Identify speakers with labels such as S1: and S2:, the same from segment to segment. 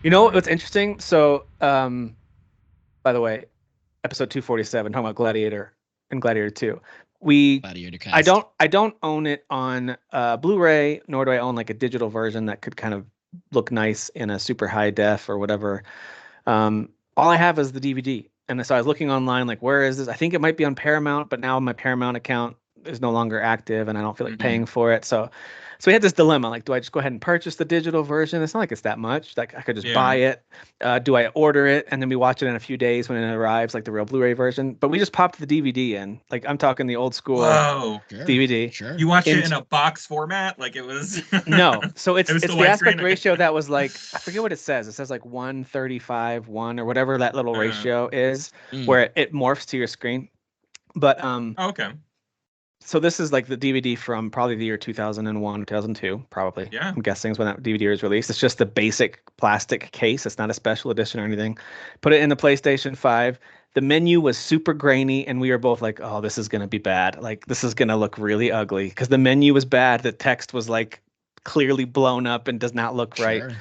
S1: You know what's interesting? So, by the way, episode 247, talking about Gladiator and Gladiator 2. We
S2: Gladiator
S1: I
S2: cast.
S1: don't own it on Blu-ray, nor do I own like a digital version that could kind of look nice in a super high def or whatever. All I have is the DVD. And so I was looking online, like, where is this? I think it might be on Paramount, but now my Paramount account is no longer active and I don't feel like
S2: Hmm.
S1: paying for it. So we had this dilemma, like, do I just go ahead and purchase the digital version? It's not like it's that much. Like I could just buy
S3: Yeah.
S1: it. Do I order it and then we watch it in a few days when it arrives, like the real Blu-ray version? But we just popped the DVD in. Like I'm talking the old school
S3: Whoa.
S2: Sure,
S1: DVD.
S2: sure.
S3: You watched it in
S1: Into
S3: a box format? Like it was
S1: no, so
S3: it was
S1: it's
S3: still
S1: the aspect
S3: widescreen? Okay.
S1: ratio that was like I forget what it says. It says like 135 1 or whatever that little
S3: Uh,
S1: ratio is,
S2: Mm.
S1: where it morphs to your screen. But
S3: oh, okay.
S1: so this is like the DVD from probably the year 2001, 2002, probably.
S3: Yeah.
S1: I'm guessing is when that DVD was released. It's just the basic plastic case. It's not a special edition or anything. Put it in the PlayStation 5. The menu was super grainy, and we were both like, "Oh, this is gonna be bad. Like, this is gonna look really ugly." Because the menu was bad. The text was like clearly blown up and does not look right.
S2: Sure.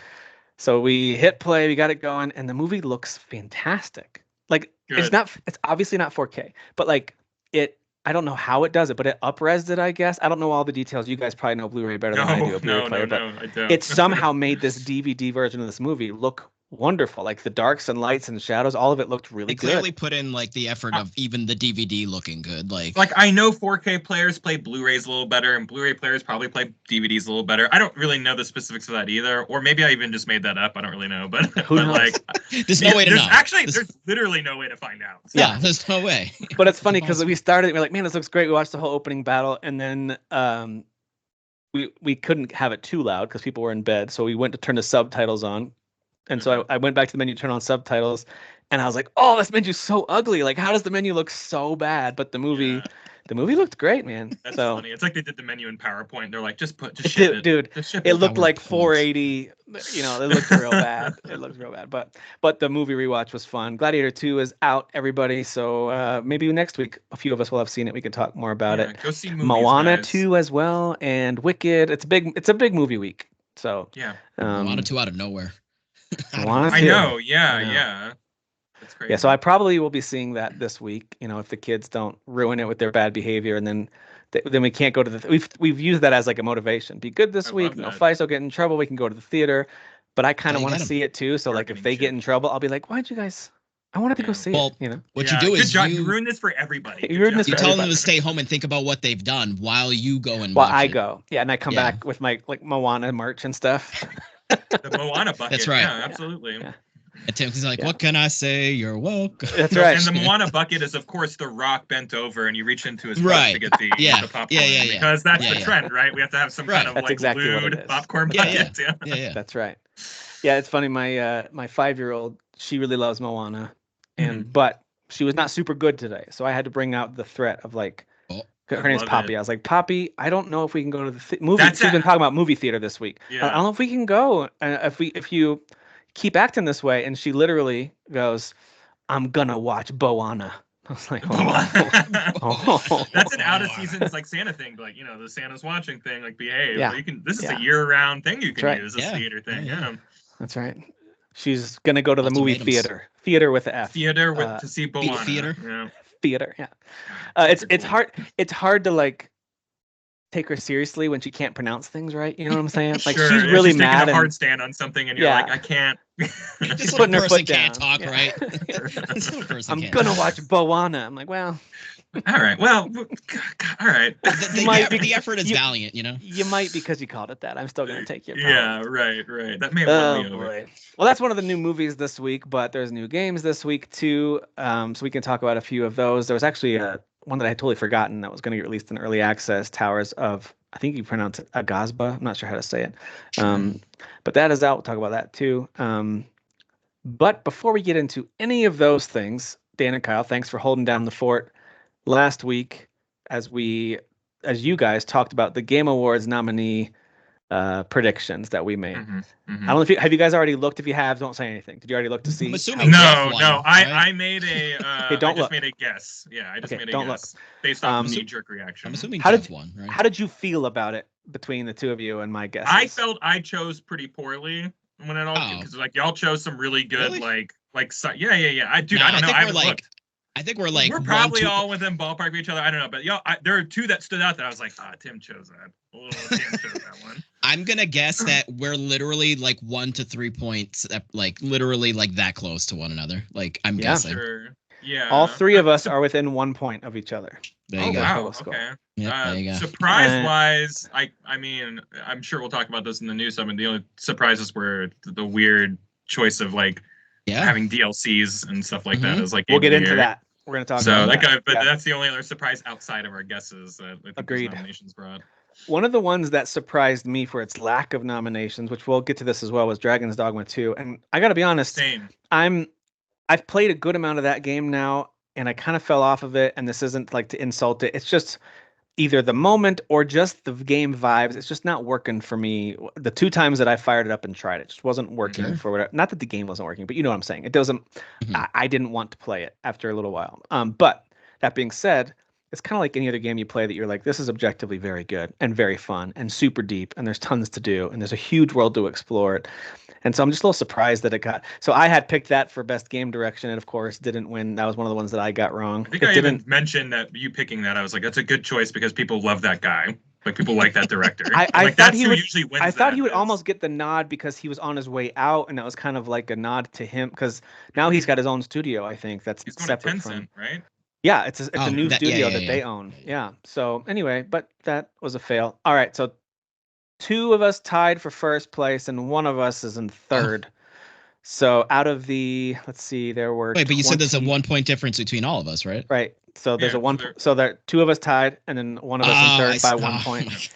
S1: So we hit play, we got it going, and the movie looks fantastic. Like
S3: Good.
S1: it's obviously not 4K, but like it, I don't know how it does it, but it up-resed it, I guess. I don't know all the details. You guys probably know Blu-ray better than I
S3: No,
S1: do, a Blu-ray
S3: no, no,
S1: player, but
S3: no, I don't.
S1: it somehow made this DVD version of this movie look wonderful. Like the darks and lights and shadows, all of it looked
S2: They
S1: really
S2: clearly
S1: good.
S2: put in like the effort of even the DVD looking good.
S3: Like I know 4K players play Blu-rays a little better, and Blu-ray players probably play DVDs a little better. I don't really know the specifics of that either, or maybe I even just made that up. I don't really know, but
S1: Who
S3: but
S1: knows?
S3: like,
S2: there's no
S3: yeah,
S2: way to
S3: there's
S2: know.
S3: actually
S2: There's,
S3: there's literally no way to find out. So.
S2: yeah,
S1: Yeah.
S2: there's no way.
S1: But it's
S2: It's
S1: funny because we
S2: impossible.
S1: started, we're like, man, this looks great. We watched the whole opening battle, and then we couldn't have it too loud because people were in bed. So we went to turn the subtitles on. And so
S3: Mhm.
S1: I went back to the menu, turned on subtitles, and I was like, "Oh, this menu's so ugly! Like, how does the menu look so bad?" But
S3: Yeah,
S1: the movie looked great, man.
S3: that's
S1: So
S3: funny. It's like they did the menu in PowerPoint. They're like, just
S1: it
S3: ship
S1: did,
S3: it,
S1: dude.
S3: just ship
S1: It
S3: it.
S1: looked like
S2: PowerPoint.
S1: 480. You know, it looked real bad. It looked real bad. But the movie rewatch was fun. Gladiator 2 is out, everybody. So maybe next week a few of us will have seen it. We can talk more about
S3: Yeah,
S1: it.
S3: go see movies,
S1: Moana
S3: guys.
S1: 2 as well, and Wicked. It's a big movie week. So
S3: Yeah,
S2: Moana
S1: um,
S2: 2 out of nowhere. Out of
S1: Moana
S3: I
S2: nowhere.
S1: 2.
S3: know.
S1: I
S3: Yeah,
S1: know.
S3: yeah, that's
S1: Yeah, so
S3: crazy.
S1: I probably will be seeing that this week. You know, if the kids don't ruin it with their bad behavior, and then then we can't go to the. We've used that as like a motivation. Be good
S3: I
S1: this week.
S3: love
S1: No
S3: that.
S1: fights. Don't get in trouble. We can go to the theater. But I kind of
S2: How you
S1: want to
S2: get them?
S1: see it too. So like, if
S3: Bargaining
S1: they get
S3: chip.
S1: in trouble, I'll be like, "Why'd you guys? I wanted to go
S3: Yeah,
S1: see it."
S2: Well,
S1: You know,
S2: what you
S3: yeah.
S2: do
S3: Good
S2: is
S3: job. You ruined this for everybody.
S1: you
S3: Good
S1: ruined
S3: job.
S1: this
S2: you
S1: for
S2: tell them to
S1: everybody.
S2: stay home and think about what they've done while you go and
S1: Well,
S2: watch
S1: I
S2: it.
S1: go, yeah, and I come
S2: Yeah,
S1: back with my like Moana merch and stuff.
S3: The Moana
S2: that's
S3: bucket.
S2: right.
S3: Yeah,
S1: Yeah,
S3: absolutely.
S1: yeah,
S2: And Tim's like,
S1: yeah.
S2: "What can I say? You're welcome."
S1: That's
S3: No,
S1: right.
S3: and the Moana bucket is, of course, the Rock bent over and you reach into his butt to
S2: Right.
S3: get
S2: Yeah.
S3: the
S2: Yeah. Yeah.
S3: popcorn
S2: Yeah.
S3: because that's
S2: Yeah.
S3: the
S2: Yeah.
S3: trend, right? We have to have some kind
S2: Right.
S3: of
S1: That's
S3: like
S1: exactly what it
S3: lewd
S1: is.
S3: popcorn
S2: Yeah.
S1: That's right.
S2: Yeah.
S3: bucket. Yeah.
S2: Yeah. Yeah.
S1: That's right. Yeah, it's funny. My 5-year-old, she really loves Moana,
S3: Mhm.
S1: but she was not super good today. So I had to bring out the threat of like
S2: Oh,
S3: I
S1: her name's
S3: love it.
S1: Poppy. I was like, Poppy, I don't know if we can go to the movie.
S3: That's
S1: She's
S3: a
S1: been talking about movie theater this week. I
S3: yeah.
S1: don't know if we can go. If you keep acting this way, and she literally goes, "I'm gonna watch Moana." I was like, "Oh,
S3: That's
S1: oh,
S3: an out of seasons like Santa thing, like the Santa's watching thing, like behave.
S1: yeah,
S3: But you can. This is a
S1: yeah,
S3: year round thing you
S1: that's
S3: can
S1: right,
S3: use. This
S2: yeah.
S3: theater
S2: Yeah.
S3: thing.
S2: Yeah.
S3: Yeah.
S1: that's right." She's gonna go to the movie
S2: Ultimatums.
S1: theater, theater with the F,
S3: Theater with to see
S2: Theater.
S3: Moana. Yeah.
S1: theater. Yeah.
S3: God,
S1: It's
S3: kids are
S1: it's
S3: cool.
S1: hard it's hard to like take her seriously when she can't pronounce things right. You know what I'm saying? Like she's
S3: Sure. Yeah,
S1: really
S3: she's taking
S1: mad
S3: a
S1: and
S3: hard stand on something, and you're like,
S1: yeah,
S3: I can't.
S2: This
S1: she's
S2: little
S1: putting her
S2: person
S1: foot
S2: can't
S1: down.
S2: talk,
S1: Yeah.
S2: right? This little person
S1: I'm
S2: can't
S1: gonna
S2: talk.
S1: watch Moana. I'm like, well,
S3: All right. Well, all right.
S2: Well,
S1: you might be
S2: the effort is
S1: you
S2: valiant, you know.
S1: you might because you called it that. I'm still gonna take your power.
S3: Yeah. Right. Right. That may have won
S1: Oh
S3: me over.
S1: boy. Well, that's one of the new movies this week, but there's new games this week too. So we can talk about a few of those. There was actually one that I had totally forgotten that was going to get released in early access. Towers of, I think you pronounce it Aghasba. I'm not sure how to say it.
S3: Sure.
S1: But that is out. We'll talk about that too. But before we get into any of those things, Dan and Kyle, thanks for holding down the fort last week as as you guys talked about the Game Awards nominee predictions that we made.
S3: Hmm.
S1: I don't know if have you guys already looked. If you have, don't say anything. Did you already look to
S2: I'm
S1: see
S2: assuming
S1: how
S2: Jeff
S3: No,
S2: won,
S3: no.
S2: right?
S3: I made a.
S1: Okay,
S3: I
S1: don't
S3: just
S1: look.
S3: made a guess. Yeah, I just
S1: Okay,
S3: made a
S1: don't look.
S3: guess based off
S1: Um,
S3: knee jerk reaction.
S2: I'm assuming
S1: how
S2: Jeff
S1: did
S2: won, right?
S1: how did you feel about it between the two of you and my
S3: I
S1: guesses?
S3: felt I chose pretty poorly. when it all because like y'all chose some really good
S2: Really?
S3: yeah. I don't know. I haven't looked.
S2: I think we're like
S3: we're probably all within ballpark of each other. I don't know, but there are two that stood out that I was like, Tim chose that. Oh, Tim chose that one.
S2: I'm gonna guess that we're literally like 1 to 3 points, like literally like that close to one another. Like I'm guessing.
S3: Sure. Yeah.
S1: All three of us are within 1 point of each other.
S2: There you go.
S3: Wow. Okay.
S2: Yep, there you go.
S3: Surprise wise, I mean, I'm sure we'll talk about this in the news. I mean, the only surprises were the weird choice of like having DLCs and stuff like that. Is like
S1: we'll get into that. We're gonna talk about that.
S3: But that's the only other surprise outside of our guesses that I think those nominations brought.
S1: One of the ones that surprised me for its lack of nominations, which we'll get to this as well, was Dragon's Dogma 2. And I gotta be honest,
S3: Same.
S1: I've played a good amount of that game now, and I kind of fell off of it. And this isn't like to insult it. It's just either the moment or just the game vibes. It's just not working for me. The 2 times that I fired it up and tried it just wasn't working for whatever. Not that the game wasn't working, but you know what I'm saying. It doesn't. I didn't want to play it after a little while. But that being said, it's kind of like any other game you play that you're like, this is objectively very good and very fun and super deep, and there's tons to do, and there's a huge world to explore it. And so I'm just a little surprised that it got. So I had picked that for best game direction, and of course didn't win. That was one of the ones that I got wrong.
S3: I think I even mentioned that you picking that. I was like, that's a good choice because people love that guy. Like people like that director.
S1: I thought he would
S3: usually wins.
S1: I thought he would almost get the nod because he was on his way out, and that was kind of like a nod to him because now he's got his own studio. I think that's separate from
S3: right.
S1: Yeah, it's a new studio that they own. Yeah. So anyway, but that was a fail. All right, so 2 of us tied for first place, and 1 of us is in third. So out of the, let's see, there were.
S2: Wait, but you said there's a 1 point difference between all of us, right?
S1: Right. So there's a one. So there 2 of us tied, and then 1 of us in third by 1 point.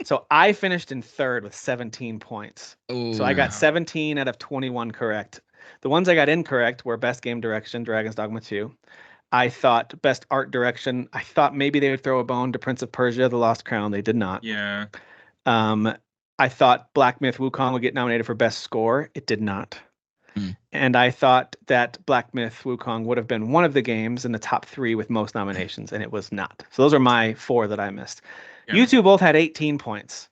S1: So I finished in third with 17 points.
S2: Ooh.
S1: So I got 17 out of 21 correct. The ones I got incorrect were best game direction, Dragon's Dogma 2. I thought best art direction. I thought maybe they would throw a bone to Prince of Persia: The Lost Crown. They did not.
S3: Yeah.
S1: I thought Black Myth Wukong would get nominated for best score. It did not. And I thought that Black Myth Wukong would have been one of the games in the top 3 with most nominations, and it was not. So those are my 4 that I missed. Yeah. You 2 both had 18 points.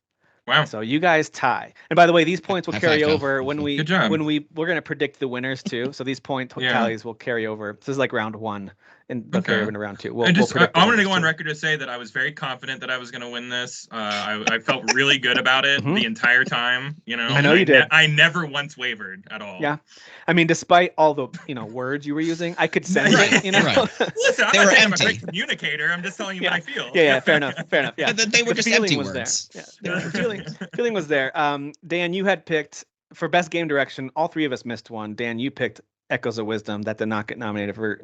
S3: Wow.
S1: So you guys tie. And by the way, these points will carry over when we're going to predict the winners too. So these point tallies will carry over. This is like round 1 and they'll carry over into round 2.
S3: I wanted to go on record to say that I was very confident that I was going to win this. I felt really good about it the entire time, you know.
S1: I know you did.
S3: I never once wavered at all.
S1: Yeah. I mean, despite all the, words you were using, I could sense it,
S2: Right.
S3: Listen, I'm not saying I'm a great communicator. I'm just telling you what I feel.
S1: Yeah, fair enough. Yeah.
S2: They were just empty words.
S1: Yeah, feeling was there. Dan, you had picked for best game direction. All 3 of us missed one. Dan, you picked Echoes of Wisdom. That did not get nominated for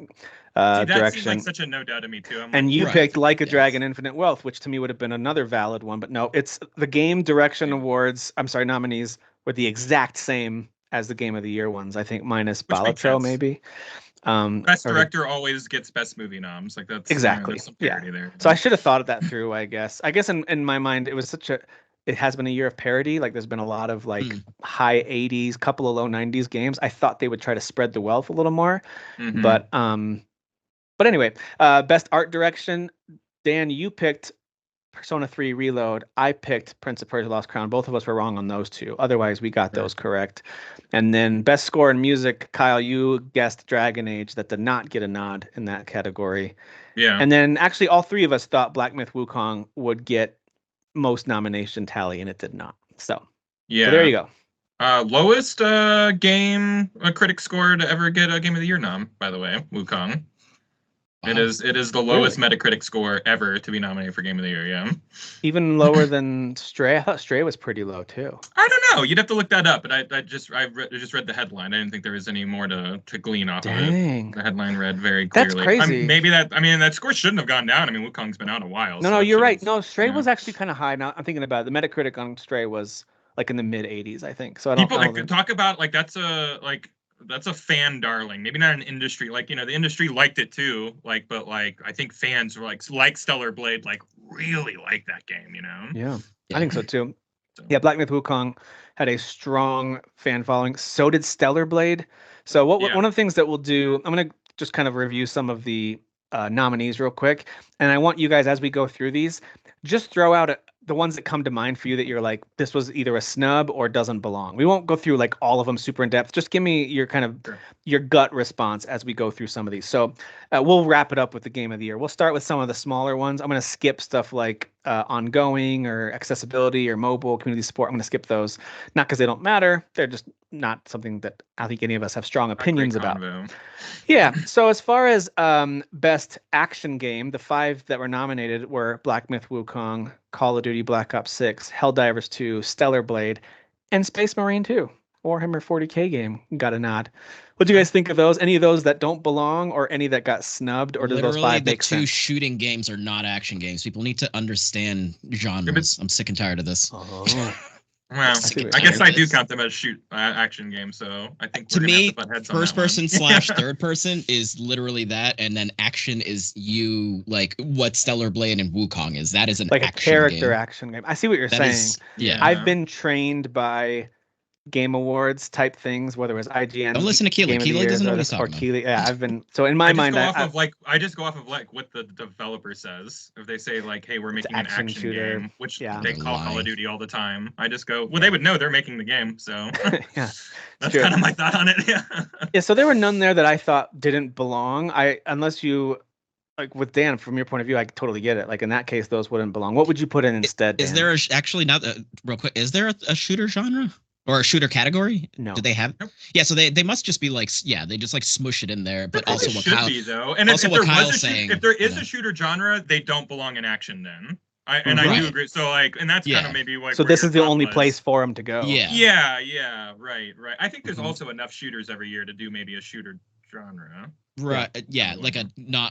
S3: that
S1: direction.
S3: Seems like such a no doubt to me too.
S1: And you picked Like a Dragon, Infinite Wealth, which to me would have been another valid one. But no, it's the game direction awards. I'm sorry, nominees were the exact same as the Game of the Year ones. I think minus Balatro maybe.
S3: Best director always gets best movie noms. Like that's
S1: exactly
S3: there.
S1: So I should have thought of that through. I guess in my mind it was it has been a year of parody. Like there's been a lot of like high 80s, couple of low 90s games. I thought they would try to spread the wealth a little more, but anyway, best art direction. Dan, you picked Persona 3 Reload. I picked Prince of Persia: Lost Crown. Both of us were wrong on those 2. Otherwise, we got those correct. And then best score in music, Kyle, you guessed Dragon Age. That did not get a nod in that category.
S3: Yeah.
S1: And then actually, all 3 of us thought Black Myth Wukong would get most nomination tally, and it did not. So there you go.
S3: Lowest game critic score to ever get a Game of the Year nom, by the way, Wukong. Wow. It is the lowest Metacritic score ever to be nominated for Game of the Year. Yeah,
S1: even lower than Stray. I thought Stray was pretty low too.
S3: I don't know. You'd have to look that up. But I just read the headline. I didn't think there was any more to glean off of it. The headline read very clearly.
S1: That's crazy.
S3: That score shouldn't have gone down. I mean, Wukong's been out a while.
S1: No, you're right. No, Stray was actually kind of high. Now I'm thinking about it. The Metacritic on Stray was like in the mid 80s, I think. So I don't.
S3: People talk about like that's a fan darling. Maybe not an industry. Like, the industry liked it too. Like, but like I think fans were like Stellar Blade, like really like that game,
S1: Yeah. I think so too. Yeah, Black Myth Wukong had a strong fan following. So did Stellar Blade. So one of the things that we'll do, I'm gonna just kind of review some of the nominees real quick. And I want you guys, as we go through these, just throw out the ones that come to mind for you that you're like, this was either a snub or doesn't belong. We won't go through like all of them super in depth. Just give me your kind of your gut response as we go through some of these. So we'll wrap it up with the game of the year. We'll start with some of the smaller ones. I'm going to skip stuff like ongoing or accessibility or mobile community support. I'm going to skip those, not because they don't matter. They're just not something that I think any of us have strong opinions about. Yeah. So as far as best action game, the 5 that were nominated were Black Myth Wukong, Call of Duty Black Ops 6, Helldivers 2, Stellar Blade, and Space Marine 2. Warhammer 40K game got a nod. What do you guys think of those? Any of those that don't belong, or any that got snubbed, or does those 5 make sense?
S2: The 2 shooting games are not action games. People need to understand genres. I'm sick and tired of this.
S3: Oh. Well, I guess I do count them as action games, so I think
S2: to me, first person / third person is literally that, and then action is like what Stellar Blade and Wukong is. That is an
S1: like
S2: action
S1: a character
S2: game.
S1: action game. I see what you're saying. I've been trained by Game Awards type things, whether it was IGN.
S2: Don't listen to Keely. Keely doesn't know what he's talking about.
S1: Yeah, I've been so in my mind.
S3: I just go off of like what the developer says. If they say like, "Hey, we're making an action shooter game," which they call Call of Duty all the time, I just go, "Well, they would know they're making the game." So
S1: yeah,
S3: that's kind of my thought on it. Yeah.
S1: Yeah. So there were none there that I thought didn't belong. Unless you. Like with Dan, from your point of view, I totally get it. Like in that case, those wouldn't belong. What would you put in instead?
S2: Is there actually not real quick? Is there a shooter genre? Or a shooter category?
S1: No.
S2: Do they have? Nope. Yeah, so they must just be like, they just like smush it in there. But also what Kyle
S3: be though. And if there is a shooter genre, they don't belong in action then. I do agree. So like, and that's kind of maybe like.
S1: So this is the only place for them to go.
S3: Yeah. Right. I think there's also enough shooters every year to do maybe a shooter genre.
S2: Right. Yeah, like a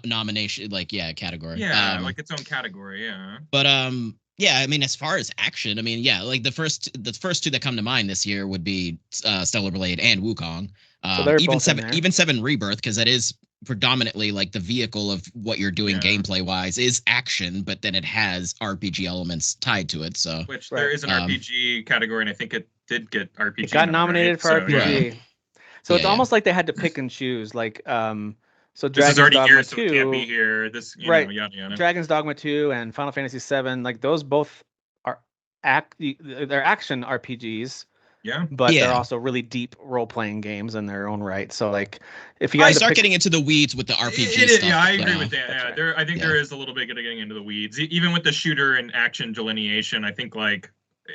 S2: nomination, like category.
S3: Yeah, like its own category. Yeah.
S2: But yeah, I mean, as far as action, I mean, like the first 2 that come to mind this year would be Stellar Blade and Wukong. Even 7 Rebirth, because that is predominantly like the vehicle of what you're doing gameplay wise is action, but then it has RPG elements tied to it. So
S3: which there is an RPG category, and I think it did get RPG.
S1: It got nominated for RPG. So it's almost like they had to pick and choose. Like so Dragon's Dogma here, 2, so it can't
S3: be here. This, know, yada, yada.
S1: Dragon's Dogma 2 and Final Fantasy 7, like those both are they're action RPGs.
S3: Yeah.
S1: But they're also really deep role-playing games in their own right. So like if you guys
S2: start getting into the weeds with the RPG stuff.
S3: Yeah, I agree with that. Yeah. I think there is a little bit of getting into the weeds. even with the shooter and action delineation, I think like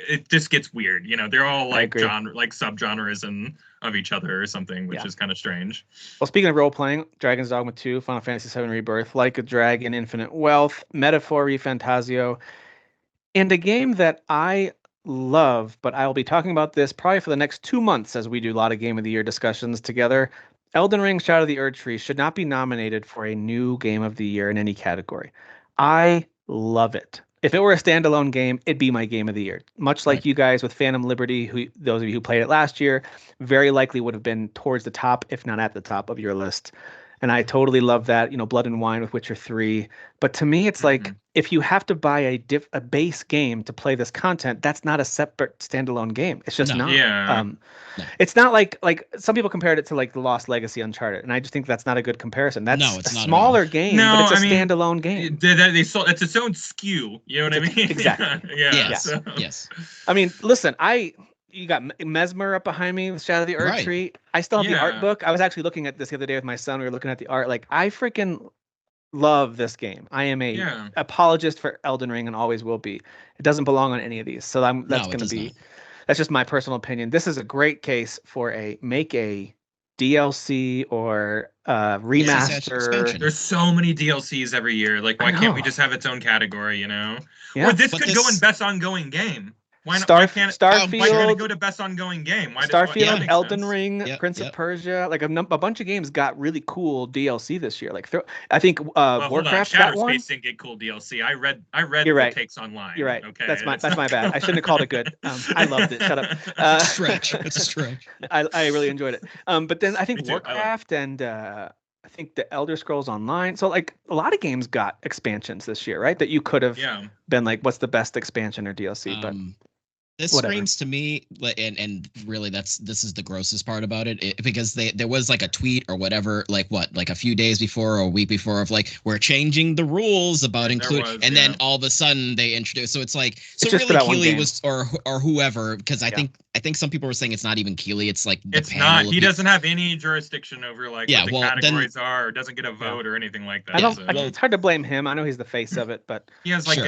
S3: it just gets weird. They're all like genre, like subgenres of each other or something, which is kind of strange.
S1: Well, speaking of role-playing, Dragon's Dogma 2, Final Fantasy 7 Rebirth, Like a Dragon, Infinite Wealth, Metaphor, Refantasio, and a game that I love, but I will be talking about this probably for the next 2 months as we do a lot of Game of the Year discussions together. Elden Ring Shadow of the Erdtree should not be nominated for a new Game of the Year in any category. I love it. If it were a standalone game, it'd be my Game of the Year. Much like you guys with Phantom Liberty, who those of you who played it last year, very likely would have been towards the top, if not at the top of your list. And I totally love that, Blood and Wine with Witcher 3. But to me, it's like, if you have to buy a base game to play this content, that's not a separate standalone game. It's just not.
S3: Yeah.
S1: It's not like some people compared it to like the Lost Legacy Uncharted, and I just think that's not a good comparison. That's
S2: it's
S1: a
S2: not
S1: smaller game, but it's a standalone game.
S3: It's its own SKU. You know what I mean?
S1: Exactly.
S2: Yes.
S1: I mean, listen, you got Mesmer up behind me with Shadow of the Erdtree. I still have the art book. I was actually looking at this the other day with my son. We were looking at the art. Like, I freaking love this game. I am a apologist for Elden Ring and always will be. It doesn't belong on any of these. So that's just my personal opinion. This is a great case for make a DLC or remaster.
S3: There's so many DLCs every year. Like, why can't we just have its own category,
S1: Yeah.
S3: Or this could go in best ongoing game. Why
S1: Starfield,
S3: why can't it go to best ongoing game?
S1: Starfield, Elden Ring, Prince of Persia, like a bunch of games got really cool DLC this year. Like I think Warcraft got one.
S3: Space didn't get cool DLC. I read the takes online.
S1: You're right.
S3: Okay,
S1: that's my bad. I shouldn't have called it good. I loved it. Shut up.
S2: It's a stretch.
S1: I really enjoyed it. But then I think Warcraft and I think the Elder Scrolls Online. So like a lot of games got expansions this year, right? That you could have been like, what's the best expansion or DLC? But
S2: This screams to me, and really this is the grossest part about it, because there was like a tweet or whatever, like a few days before or a week before of like, we're changing the rules about including, and then all of a sudden they introduced. So it's like, so it's really Keeley was or whoever, because I think some people were saying it's not even Keeley, it's like
S3: it's not. He doesn't have any jurisdiction over like what the categories are, or doesn't get a vote or anything like that.
S1: It's hard to blame him. I know he's the face of it, but
S3: he has like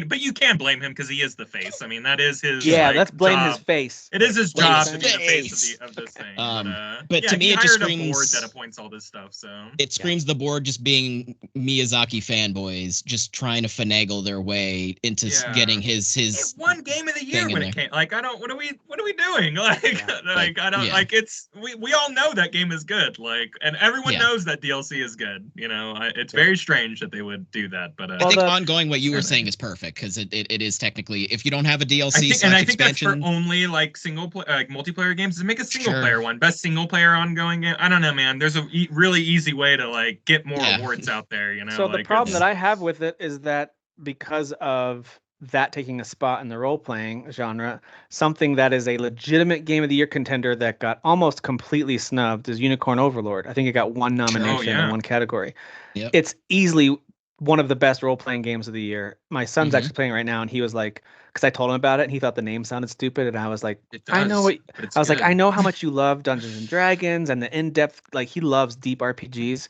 S3: but you can blame him because he is the face. I mean, that is his.
S1: Yeah, let's blame his face.
S3: It is his job to be the face of this thing.
S2: But to me, it just screams
S3: a board that appoints all this stuff. So
S2: it screams the board just being Miyazaki fanboys, just trying to finagle their way into getting his
S3: one game of the year when it came. Like, I don't. What are we doing? Like, I don't like. It's we all know that game is good. Like, and everyone knows that DLC is good. You know, it's very strange that they would do that. But
S2: I think ongoing what you were saying is perfect, because it is technically, if you don't have a DLC
S3: I think that's for only like multiplayer games. Make a single player one, best single player ongoing game. I don't know, man. There's a really easy way to like get more awards out there. You know.
S1: So the problem that I have with it is that because of that taking a spot in the role-playing genre, something that is a legitimate Game of the Year contender that got almost completely snubbed is Unicorn Overlord. I think it got one nomination in one category. Yep. It's easily one of the best role-playing games of the year. My son's actually playing right now, and he was like, because I told him about it, and he thought the name sounded stupid, and I was like, I know what. I was like, I know how much you love Dungeons and Dragons and the in-depth. Like, he loves deep RPGs,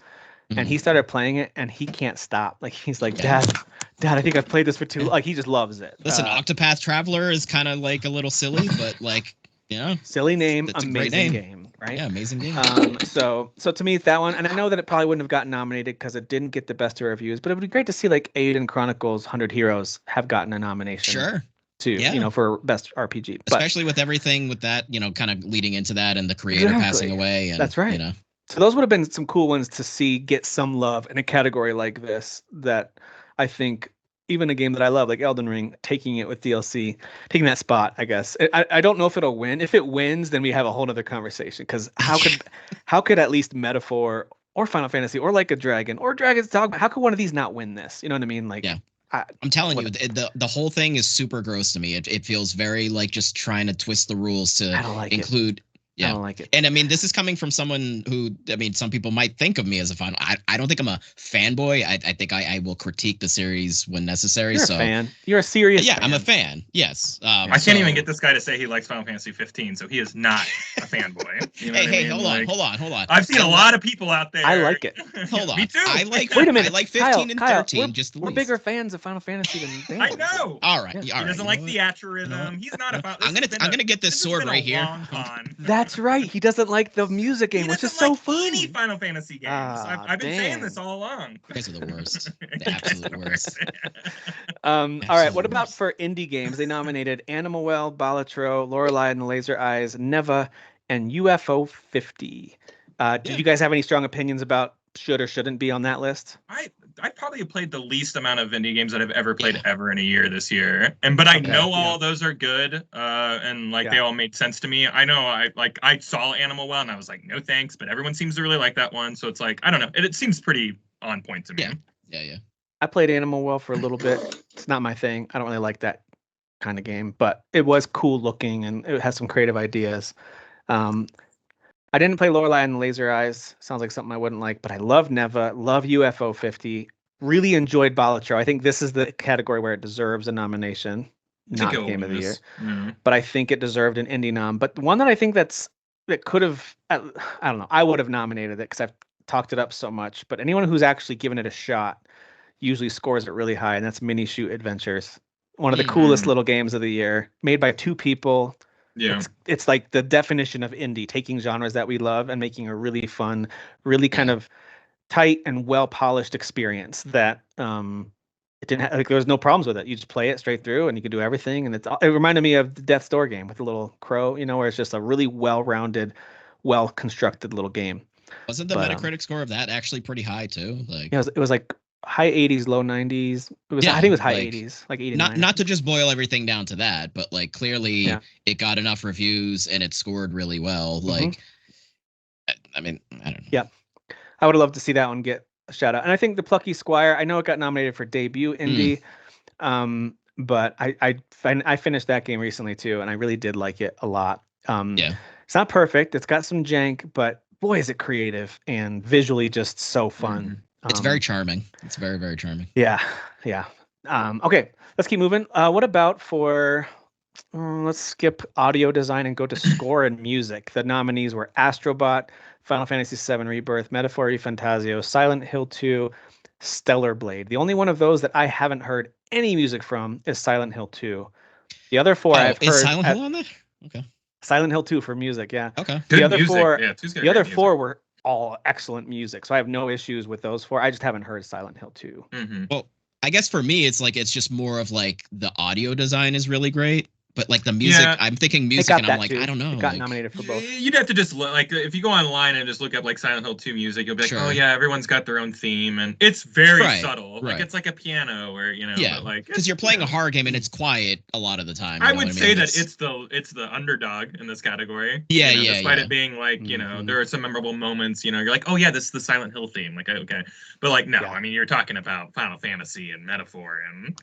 S1: and he started playing it, and he can't stop. Like, he's like, Dad, I think I've played this for too long. Like, he just loves it.
S2: Listen, Octopath Traveler is kind of like a little silly, but like,
S1: silly name, amazing game, right?
S2: Yeah, amazing game.
S1: So to me, it's that one, and I know that it probably wouldn't have gotten nominated because it didn't get the best of reviews, but it would be great to see like Aiden Chronicles 100 Heroes have gotten a nomination.
S2: Sure.
S1: Too, for best RPG,
S2: especially with everything with that, kind of leading into that and the creator passing away. And,
S1: that's right. So those would have been some cool ones to see get some love in a category like this. That I think even a game that I love, like Elden Ring, taking it with DLC, taking that spot, I guess. I don't know if it'll win. If it wins, then we have a whole other conversation. Because how could at least Metaphor or Final Fantasy or Like a Dragon or Dragon's Dogma, how could one of these not win this? You know what I mean? Like,
S2: I'm telling you, the whole thing is super gross to me. It feels very like just trying to twist the rules to include. Yeah, I don't like it. And I mean, this is coming from someone who, I mean, some people might think of me as a fan. I don't think I'm a fanboy. I think I will critique the series when necessary.
S1: You're a fan. You're a serious fan.
S2: I'm a fan. Yes.
S3: I can't even get this guy to say he likes Final Fantasy 15, so he is not a fanboy. You know
S2: hey, hold on.
S3: I've seen a lot of people out there.
S1: I like it.
S2: Hold on.
S3: Me too.
S1: Wait a minute.
S2: I like 15 and 13.
S1: We're bigger fans of Final Fantasy than
S3: I know.
S2: All right.
S3: He doesn't like theatrhythm. He's not a fan.
S2: I'm gonna get this sword right here.
S1: That's right. He doesn't like the music game, which is so funny.
S3: Any Final Fantasy games. I've been saying this all along.
S2: You guys are the worst. The absolute worst.
S1: All right. What about for indie games? They nominated Animal Well, Balatro, Lorelei and the Laser Eyes, Neva, and UFO 50. Did you guys have any strong opinions about should or shouldn't be on that list?
S3: I probably have played the least amount of indie games that I've ever played ever in a year this year. But I know all those are good. And they all made sense to me. I know I saw Animal Well and I was like, no thanks, but everyone seems to really like that one. So it's like, I don't know. It seems pretty on point to me.
S2: Yeah.
S1: I played Animal Well for a little bit. It's not my thing. I don't really like that kind of game, but it was cool looking and it has some creative ideas. I didn't play Lorelei and the Laser Eyes. Sounds like something I wouldn't like, but I love Neva, love UFO 50. Really enjoyed Balatro. I think this is the category where it deserves a nomination, not Game of the Year. Mm-hmm. But I think it deserved an indie nom. But the one that I think that could have, I don't know, I would have nominated it because I've talked it up so much. But anyone who's actually given it a shot usually scores it really high, and that's Mini Shoot Adventures. One of the coolest little games of the year, made by two people.
S3: Yeah,
S1: it's like the definition of indie, taking genres that we love and making a really fun, really kind of tight and well polished experience that it didn't have, there was no problems with it. You just play it straight through and you can do everything. And it reminded me of the Death's Door game with the little crow, where it's just a really well-rounded, well-constructed little game.
S2: Wasn't the Metacritic score of that actually pretty high too? Like
S1: it was like high 80s, low 90s. It was, I think it was high 80s, like 89.
S2: Not to just boil everything down to that, but like clearly it got enough reviews and it scored really well. Like, I mean, I don't know.
S1: Yeah, I would have loved to see that one get a shout out. And I think the Plucky Squire, I know it got nominated for debut indie. but I finished that game recently too, and I really did like it a lot. It's not perfect. It's got some jank, but boy, is it creative and visually just so fun.
S2: It's very charming. It's very, very charming.
S1: Yeah. Okay, let's keep moving. What about for... let's skip audio design and go to score and music. The nominees were Astrobot, Final Fantasy VII Rebirth, Metaphor Refantasio, Silent Hill 2, Stellar Blade. The only one of those that I haven't heard any music from is Silent Hill 2. The other four I've heard.
S2: Is Silent Hill on there? Okay.
S1: Silent Hill 2 for music, yeah.
S2: Okay.
S1: The other four, the other four were all excellent music, so I have no issues with those four. I just haven't heard Silent Hill 2.
S2: Well, I guess for me, it's just more of the audio design is really great. But the music, I'm thinking music, and I'm I don't know.
S1: It got nominated for both.
S3: You'd have to just look, if you go online and just look up Silent Hill 2 music, you'll be like, oh yeah, everyone's got their own theme, and it's very subtle. Right. It's like a piano, or
S2: because you're playing a horror game and it's quiet a lot of the time.
S3: I would say that it's the underdog in this category. Despite it being there are some memorable moments. You're like, oh yeah, this is the Silent Hill theme. Okay, but no, I mean you're talking about Final Fantasy and Metaphor and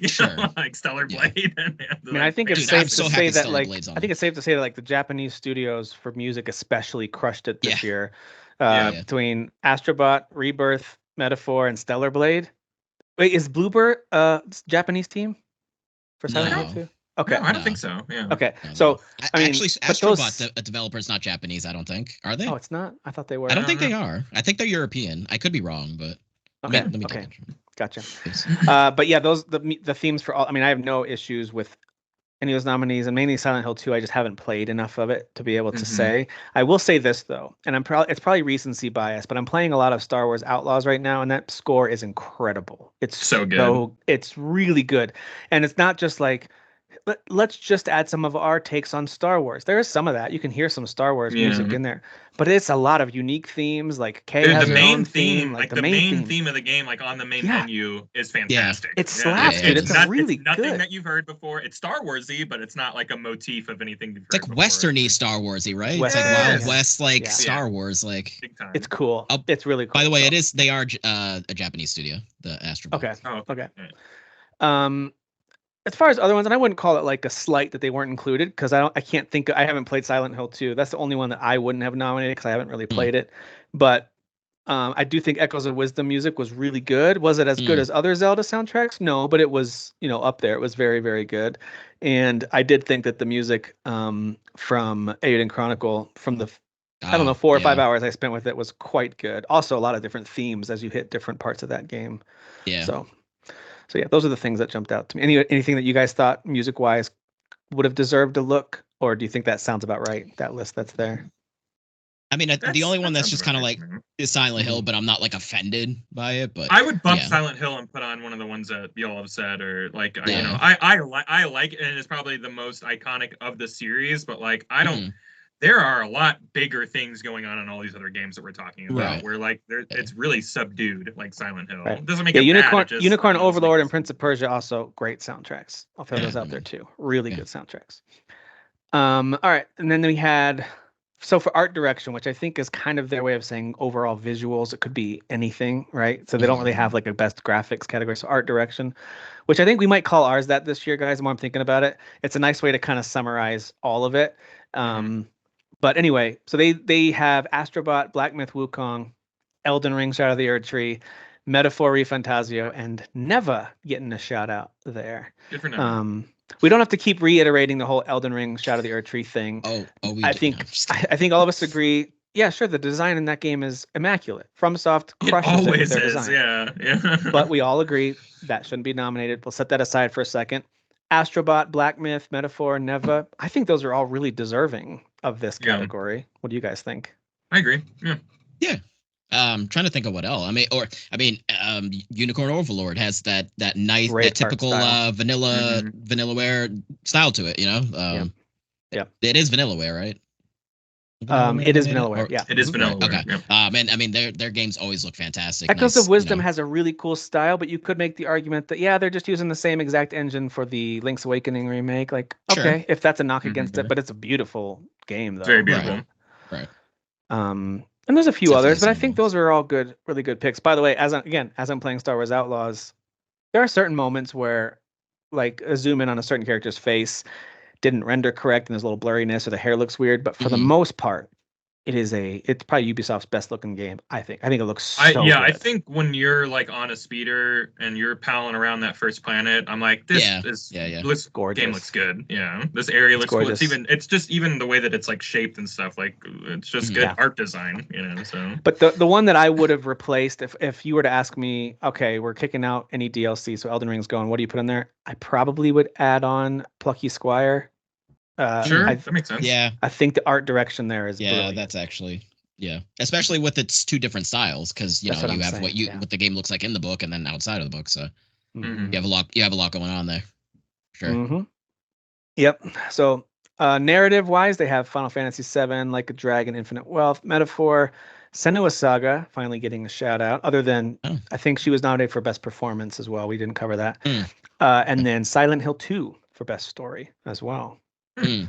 S3: Stellar Blade. And,
S1: I think it's safe to say that I think it's safe to say that the Japanese studios for music especially crushed it this year. Between Astrobot, Rebirth, Metaphor, and Stellar Blade. Wait, is Bluebird Japanese team for Silent Hill 2? Okay,
S3: no, I don't think so. Yeah.
S1: Okay, so I mean,
S2: actually, Astrobot, the developer, is not Japanese. I don't think. Are they?
S1: Oh, it's not. I thought they were.
S2: I don't think they are. I think they're European. I could be wrong, but
S1: let me gotcha. But yeah, the themes for all. I mean, I have no issues with any of those nominees, and mainly Silent Hill 2. I just haven't played enough of it to be able to say. I will say this though, and it's probably recency bias, but I'm playing a lot of Star Wars Outlaws right now, and that score is incredible. It's
S3: so good.
S1: It's really good, and it's not just let's just add some of our takes on Star Wars. There is some of that. You can hear some Star Wars music in there, but it's a lot of unique themes. Kay has
S3: the
S1: main
S3: theme, the main theme of the game, on the main menu, is fantastic.
S1: It slaps, dude. It's really good.
S3: Nothing that you've heard before. It's Star Warsy, but it's not a motif of anything you've heard.
S2: It's Westerny Star Warsy, right? It's Wild West, Star Wars,
S3: Big time.
S1: It's cool. It's really cool.
S2: By the way, They are a Japanese studio, the Astrobot.
S1: Okay. Okay. As far as other ones, and I wouldn't call it a slight that they weren't included, because I haven't played Silent Hill 2. That's the only one that I wouldn't have nominated because I haven't really played it. But I do think Echoes of Wisdom music was really good. Was it as good as other Zelda soundtracks? No, but it was, up there. It was very, very good. And I did think that the music from Eiyuden Chronicle, from the 4 or 5 hours I spent with it, was quite good. Also, a lot of different themes as you hit different parts of that game.
S2: Yeah.
S1: So yeah, those are the things that jumped out to me. Anything that you guys thought music-wise would have deserved a look, or do you think that sounds about right? That list that's there.
S2: I mean, the only one that's just kind of is Silent Hill, but I'm not offended by it. But
S3: I would bump Silent Hill and put on one of the ones that y'all have said, or I like it, and it's probably the most iconic of the series. But I don't. There are a lot bigger things going on in all these other games that we're talking about, where it's really subdued, like Silent Hill. It doesn't make it
S1: Unicorn Overlord and Prince of Persia, also great soundtracks. I'll throw those out there too. Really good soundtracks. All right, and then we had for art direction, which I think is kind of their way of saying overall visuals. It could be anything, right? So they don't really have a best graphics category. So art direction, which I think we might call ours that this year, guys. The more I'm thinking about it, it's a nice way to kind of summarize all of it. But anyway, so they have Astrobot, Black Myth Wukong, Elden Ring, Shadow of the Erdtree, Metaphor Refantasio, and Neva getting a shout out there.
S3: Good for Neva.
S1: We don't have to keep reiterating the whole Elden Ring, Shadow of the Erdtree thing. I think all of us agree. Yeah, sure. The design in that game is immaculate. FromSoft crushes it with their design.
S3: Yeah.
S1: But we all agree that shouldn't be nominated. We'll set that aside for a second. Astrobot, Black Myth, Metaphor, Neva. I think those are all really deserving of this category. What do you guys think?
S3: I agree.
S2: Yeah. Trying to think of what else. Unicorn Overlord has that nice, that typical vanillaware style to it. It is vanillaware, right?
S1: It is vanillaware. Yeah,
S3: it is vanillaware.
S2: Okay.
S3: Yeah.
S2: Their games always look fantastic.
S1: Echoes of Wisdom has a really cool style, but you could make the argument that they're just using the same exact engine for the Link's Awakening remake. Okay, if that's a knock against it, but it's a beautiful game though.
S3: Very beautiful.
S2: Right.
S1: And there's a few others, but I think those are all good, really good picks. By the way, as I'm playing Star Wars Outlaws, there are certain moments where like a zoom in on a certain character's face didn't render correct and there's a little blurriness or the hair looks weird. But for the most part, it's probably Ubisoft's best looking game. I think it looks so good.
S3: I think when you're like on a speeder and you're palling around that first planet, I'm like, this
S1: gorgeous.
S3: Game looks good. Yeah, this area looks cool. It's just even the way that it's like shaped and stuff. Like it's just good art design, So.
S1: But the one that I would have replaced if you were to ask me, okay, we're kicking out any DLC, so Elden Ring's going. What do you put in there? I probably would add on Plucky Squire.
S3: Sure, that makes sense.
S2: Yeah,
S1: I think the art direction there is brilliant.
S2: That's actually especially with its two different styles, because you have what the game looks like in the book and then outside of the book. So you have a lot going on there. Sure.
S1: Mm-hmm. Yep. So narrative wise, they have Final Fantasy VII, Like a Dragon, Infinite Wealth, Metaphor, Senua's Saga finally getting a shout out. Other than I think she was nominated for best performance as well. We didn't cover that. And then Silent Hill 2 for best story as well. I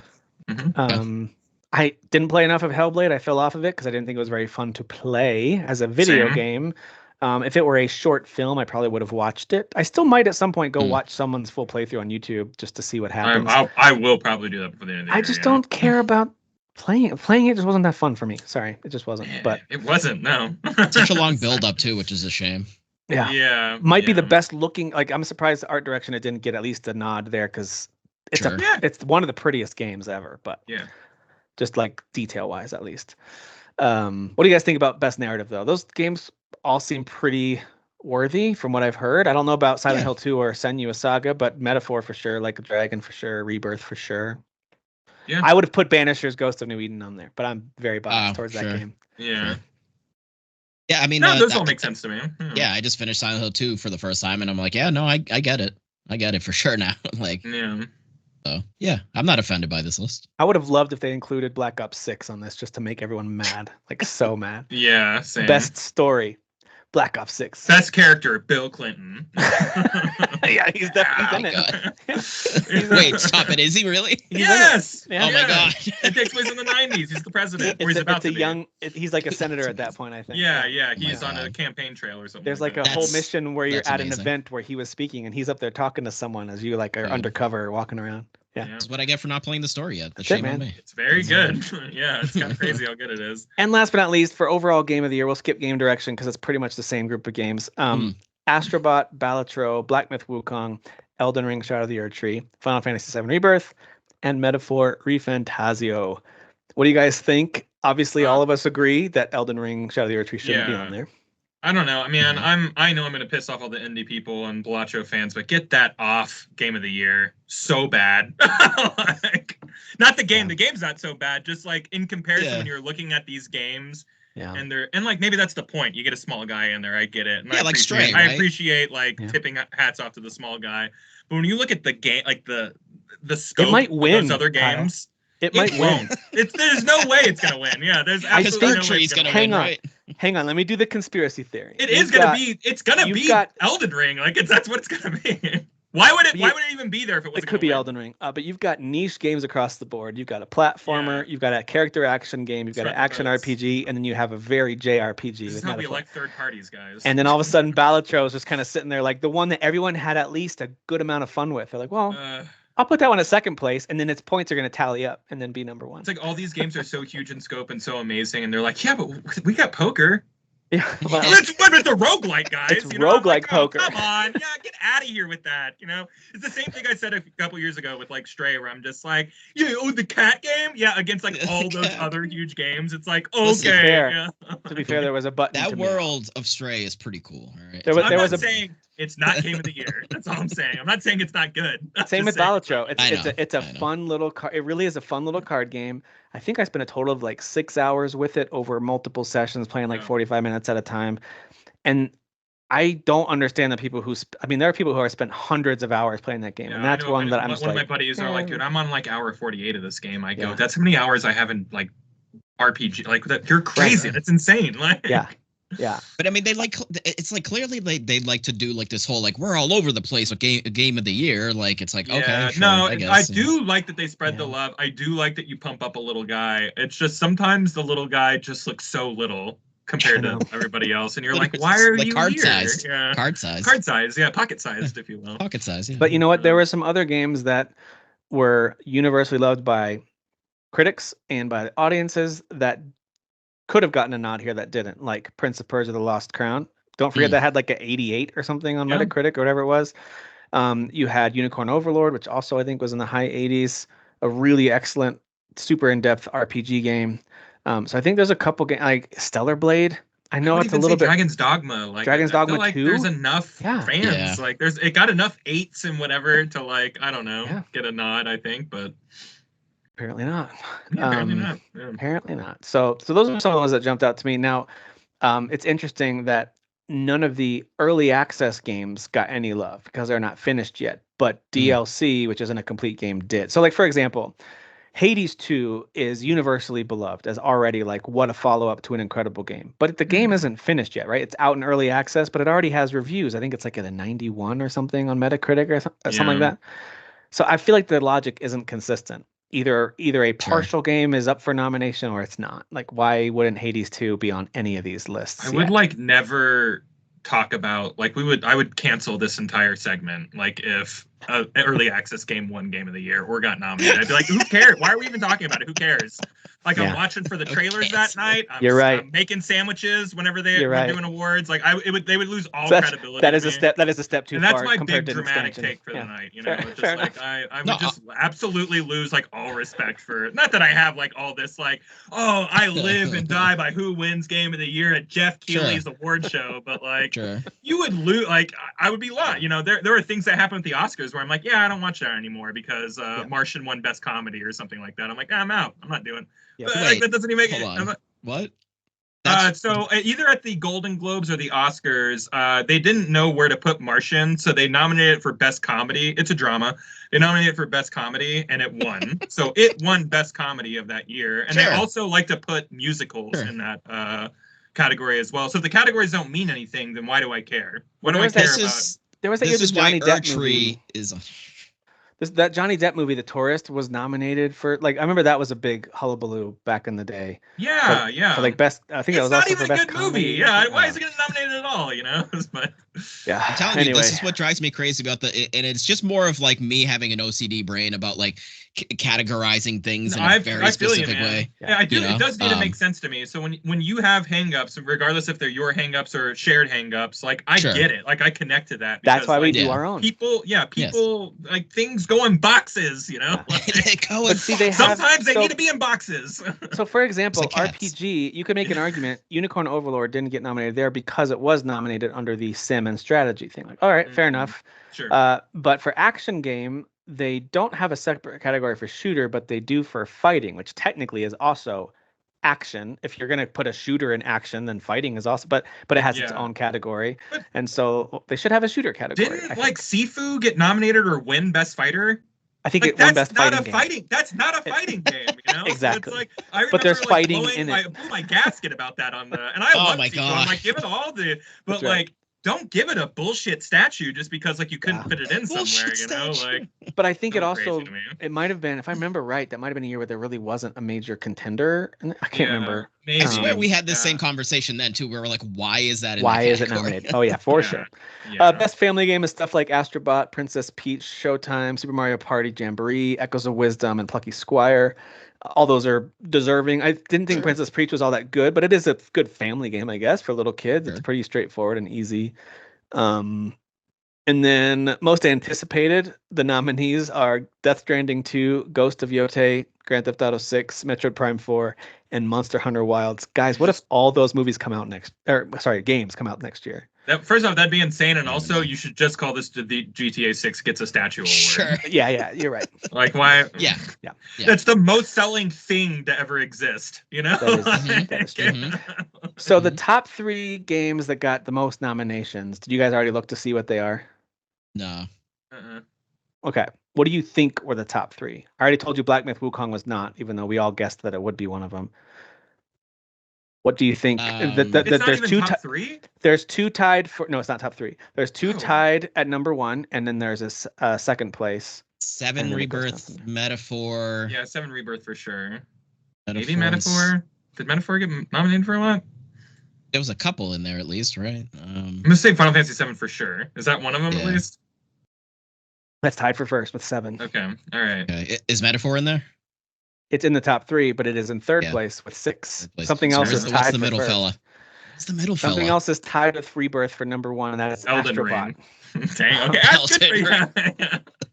S1: didn't play enough of Hellblade. I fell off of it because I didn't think it was very fun to play as a video game. If it were a short film, I probably would have watched it. I still might at some point go watch someone's full playthrough on YouTube just to see what happens.
S3: I will probably do that before the end of the year.
S1: I just don't care about playing it. Playing it just wasn't that fun for me. Sorry, it just wasn't. But
S3: it wasn't. No.
S2: Such a long build up too, which is a shame.
S1: Yeah. Might be the best looking. Like I'm surprised the art direction it didn't get at least a nod there because. It's one of the prettiest games ever, but just like detail wise, at least. What do you guys think about best narrative though? Those games all seem pretty worthy from what I've heard. I don't know about Silent Hill 2 or Senua's Saga, but Metaphor for sure, Like a Dragon for sure, Rebirth for sure. Yeah, I would have put Banisher's Ghost of New Eden on there, but I'm very biased towards that game.
S3: Yeah.
S2: Sure. Yeah, I mean,
S3: those all make sense to me.
S2: Yeah, I just finished Silent Hill 2 for the first time, and I'm like, I get it. I get it for sure now. So, I'm not offended by this list.
S1: I would have loved if they included Black Ops 6 on this just to make everyone mad. Like, so mad.
S3: Yeah, same.
S1: Best story, Black Ops 6.
S3: Best character, Bill Clinton.
S1: Yeah, he's definitely in it.
S2: Wait, stop it. Is he really?
S3: Yes!
S2: Oh my God.
S3: It takes place in the 90s. He's the president. Or he's about to be.
S1: He's like a senator at that point, I think.
S3: Yeah. He's on a campaign trail or something.
S1: There's like a whole mission where you're at an event where he was speaking and he's up there talking to someone as you like are undercover walking around. Yeah.
S2: That's what I get for not playing the story yet.
S1: That's shame on me.
S3: It's very good. Yeah, it's kind of crazy how good it is.
S1: And last but not least, for overall game of the year, we'll skip game direction because it's pretty much the same group of games. Astrobot, Balatro, Black Myth Wukong, Elden Ring, Shadow of the Erdtree, Final Fantasy VII Rebirth, and Metaphor Refantasio. What do you guys think? Obviously, all of us agree that Elden Ring, Shadow of the Erdtree shouldn't be on there.
S3: I don't know. I mean, I know I'm going to piss off all the indie people and Balatro fans, but get that off Game of the Year. So bad. Not the game. The game's not so bad. Just like in comparison, when you're looking at these games, and like maybe that's the point. You get a small guy in there. I get it. And
S2: like Stray.
S3: I appreciate tipping hats off to the small guy. But when you look at the game, like the scope
S1: it might win,
S3: of those other games.
S1: It might win.
S3: There's no way it's gonna win. Yeah, there's absolutely no way it's gonna win.
S1: Hang on. Let me do the conspiracy theory.
S3: It's gonna be Elden Ring. Like that's what it's gonna be. Why would it even be there if it wasn't?
S1: It could be Elden Ring. But you've got niche games across the board. You've got a platformer. You've got a character action game. You've got an action RPG, and then you have a very JRPG.
S3: This is how we like third parties, guys.
S1: And then all of a sudden, Balatro is just kind of sitting there, like the one that everyone had at least a good amount of fun with. They're like, well. I'll put that one in second place, and then its points are going to tally up and then be number one.
S3: It's like all these games are so huge in scope and so amazing, and they're like, yeah, but we got poker.
S1: Yeah, well,
S3: it's the roguelike, guys.
S1: It's roguelike poker.
S3: Come on, get out of here with that. It's the same thing I said a couple years ago with like Stray, where I'm just like, the cat game, against like all those other huge games. It's like okay.
S1: To be fair, there was a button.
S2: That world of Stray is pretty cool. All right.
S3: I'm not saying it's not game of the year. That's all I'm saying. I'm not saying it's not good.
S1: Same with Balatro. It's a fun little card. It really is a fun little card game. I think I spent a total of like 6 hours with it over multiple sessions, playing like 45 minutes at a time. And I don't understand the people who. There are people who are spent hundreds of hours playing that game, and that's one that I'm.
S3: One of my buddies are like, dude, I'm on like hour 48 of this game. I go, that's how many hours I haven't like RPG. Like that, you're crazy. That's insane. Like,
S1: yeah.
S2: But I mean, it's like clearly they like to do like this whole like we're all over the place with game of the year. Like it's like okay, sure, I guess.
S3: I do like that they spread the love. I do like that you pump up a little guy. It's just sometimes the little guy just looks so little. compared to everybody else, and you're like, why are you
S2: card
S3: here?
S2: Size.
S3: Yeah.
S2: Card size.
S3: Card size, yeah, pocket sized, if you will.
S2: Pocket size, yeah.
S1: But you know what? There were some other games that were universally loved by critics and by audiences that could have gotten a nod here that didn't, like Prince of Persia: The Lost Crown. Don't forget that had like an 88 or something on Metacritic or whatever it was. You had Unicorn Overlord, which also I think was in the high 80s, a really excellent, super in-depth RPG game. So I think there's a couple games like Stellar Blade. I know it's a little bit
S3: Dragon's Dogma. Like
S1: Dragon's Dogma
S3: like
S1: 2.
S3: There's enough fans. Like it got enough 8s and whatever to like I don't know get a nod. I think, but
S1: apparently not.
S3: Yeah, apparently not. Yeah.
S1: Apparently not. So those are some of the ones that jumped out to me. Now, it's interesting that none of the early access games got any love because they're not finished yet. But DLC, which isn't a complete game, did. So, like for example, Hades 2 is universally beloved as already like what a follow-up to an incredible game. But the game isn't finished yet, right? It's out in early access, but it already has reviews. I think it's like at a 91 or something on Metacritic or something like that. So I feel like the logic isn't consistent. Either a partial game is up for nomination or it's not. Like, why wouldn't Hades 2 be on any of these lists?
S3: I would like never talk about like I would cancel this entire segment like if an early access game won Game of the Year or got nominated. I'd be like, who cares? Why are we even talking about it? Who cares? Like I'm watching for the trailers that night. I'm making sandwiches whenever they're doing awards. Like they would lose all credibility.
S1: That is a step. That is a step too far.
S3: And that's my big dramatic take for the night. You know, just like I would just absolutely lose like all respect for. Not that I have like all this like I live and die by who wins Game of the Year at Jeff Keighley's award show, but like you would lose. Like I would be lost. You know, there are things that happen with the Oscars where I'm like, I don't watch that anymore because Martian won Best Comedy or something like that. I'm like, I'm out. I'm not doing.
S2: Yeah,
S3: like, that doesn't even make it.
S2: What?
S3: So either at the Golden Globes or the Oscars, they didn't know where to put Martian, so they nominated it for Best Comedy. It's a drama. They nominated it for Best Comedy, and it won. So it won Best Comedy of that year. And they also like to put musicals in that category as well. So if the categories don't mean anything, then why do I care? What do I care about?
S1: There was a Johnny Depp movie. That Johnny Depp movie, The Tourist, was nominated for like I remember that was a big hullabaloo back in the day.
S3: Yeah,
S1: for like best. I think it was also for best comedy. It's not even a good movie.
S3: Yeah, why is it getting nominated at all? You know, but
S1: yeah.
S2: I'm telling you, this is what drives me crazy about and it's just more of like me having an OCD brain about like categorizing things in a very specific way.
S3: Yeah, I do. It does need to make sense to me. So when you have hangups, regardless if they're your hangups or shared hangups, like I get it. Like I connect to that.
S1: Because, that's why we do our own.
S3: People like things go in boxes. You know,
S2: like,
S3: sometimes they need to be in boxes.
S1: So for example, RPG, you could make an argument. Unicorn Overlord didn't get nominated there because it was nominated under the sim and strategy thing. Like, all right, fair enough.
S3: Sure.
S1: But for action game, they don't have a separate category for shooter, but they do for fighting, which technically is also action. If you're going to put a shooter in action, then fighting is also, but it has its own category. And so they should have a shooter category.
S3: Didn't like Sifu get nominated or win Best Fighter?
S1: I think it won Best Fighting game.
S3: That's not a fighting game, you know?
S1: Exactly.
S3: So it's like, I remember,
S1: but there's fighting in it.
S3: I blew my gasket about that on the, and I love Sifu. I'm like, give it all the, but like, don't give it a bullshit statue just because like you couldn't fit it in somewhere, you know? Like,
S1: but I think it also it might have been, if I remember right, that might have been a year where there really wasn't a major contender. I can't remember.
S2: Maybe. I swear we had the same conversation then too, where we're like, why is that?
S1: Why is it nominated? Oh yeah, for sure. Yeah. Best family game is stuff like Astrobot, Princess Peach, Showtime, Super Mario Party, Jamboree, Echoes of Wisdom, and Plucky Squire. All those are deserving. I didn't think Princess Peach was all that good, but it is a good family game, I guess, for little kids. It's pretty straightforward and easy. And then most anticipated, the nominees are Death Stranding 2, Ghost of Yotei, Grand Theft Auto 6, Metroid Prime 4, and Monster Hunter Wilds. Guys, what if all those movies come out games come out next year?
S3: First off, that'd be insane, and also you should just call this the GTA 6 gets a statue award.
S2: Sure.
S1: Yeah, you're right.
S3: Like why?
S2: Yeah.
S3: That's the most selling thing to ever exist. You know.
S1: That is true. So the top 3 games that got the most nominations. Did you guys already look to see what they are?
S2: No.
S1: Okay. What do you think were the top 3? I already told you Black Myth Wukong was not, even though we all guessed that it would be one of them. What do you think?
S3: There's two top 3?
S1: There's 2 tied for. No, it's not top 3. There's 2 tied at number 1, and then there's a second place.
S2: 7 Rebirth, Metaphor.
S3: Yeah, 7 Rebirth for sure. Maybe Metaphor. Did Metaphor get nominated for a lot?
S2: There was a couple in there at least, right?
S3: I'm gonna say Final Fantasy VII for sure. Is that one of them at least?
S1: That's tied for first with 7.
S3: Okay, all right.
S2: Okay. Is Metaphor in there?
S1: It's in the top 3, but it is in third place with 6. Something else is tied
S2: what's the
S1: for
S2: middle
S1: first.
S2: fella? What's the middle fella?
S1: Something else is tied with Rebirth for number 1, and that is
S3: Elden
S1: Astrobot.
S3: Ring. Dang, okay.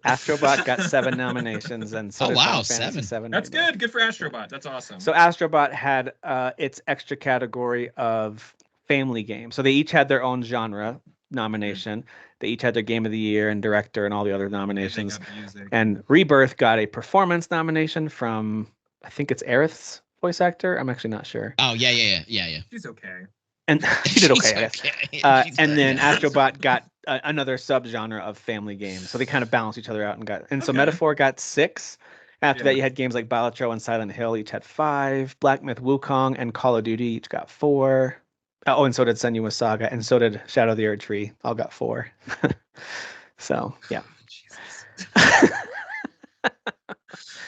S1: Astrobot got 7 nominations, and so did Final Fantasy 7.
S3: That's good. Good for Astrobot. That's awesome.
S1: So Astrobot had its extra category of family games. So they each had their own genre nomination. They each had their Game of the Year and Director and all the other nominations. And Rebirth got a performance nomination from, I think it's Aerith's voice actor. I'm actually not sure.
S2: Oh, yeah.
S3: She's okay.
S1: And she did okay, I guess. And then Astrobot got another subgenre of family games. So they kind of balanced each other out and so Metaphor got 6. After that, you had games like Balatro and Silent Hill, each had 5. Black Myth Wukong and Call of Duty each got 4. Oh, and so did Senua's Saga, and so did Shadow of the Erdtree. All got 4. So, yeah.
S2: Jesus.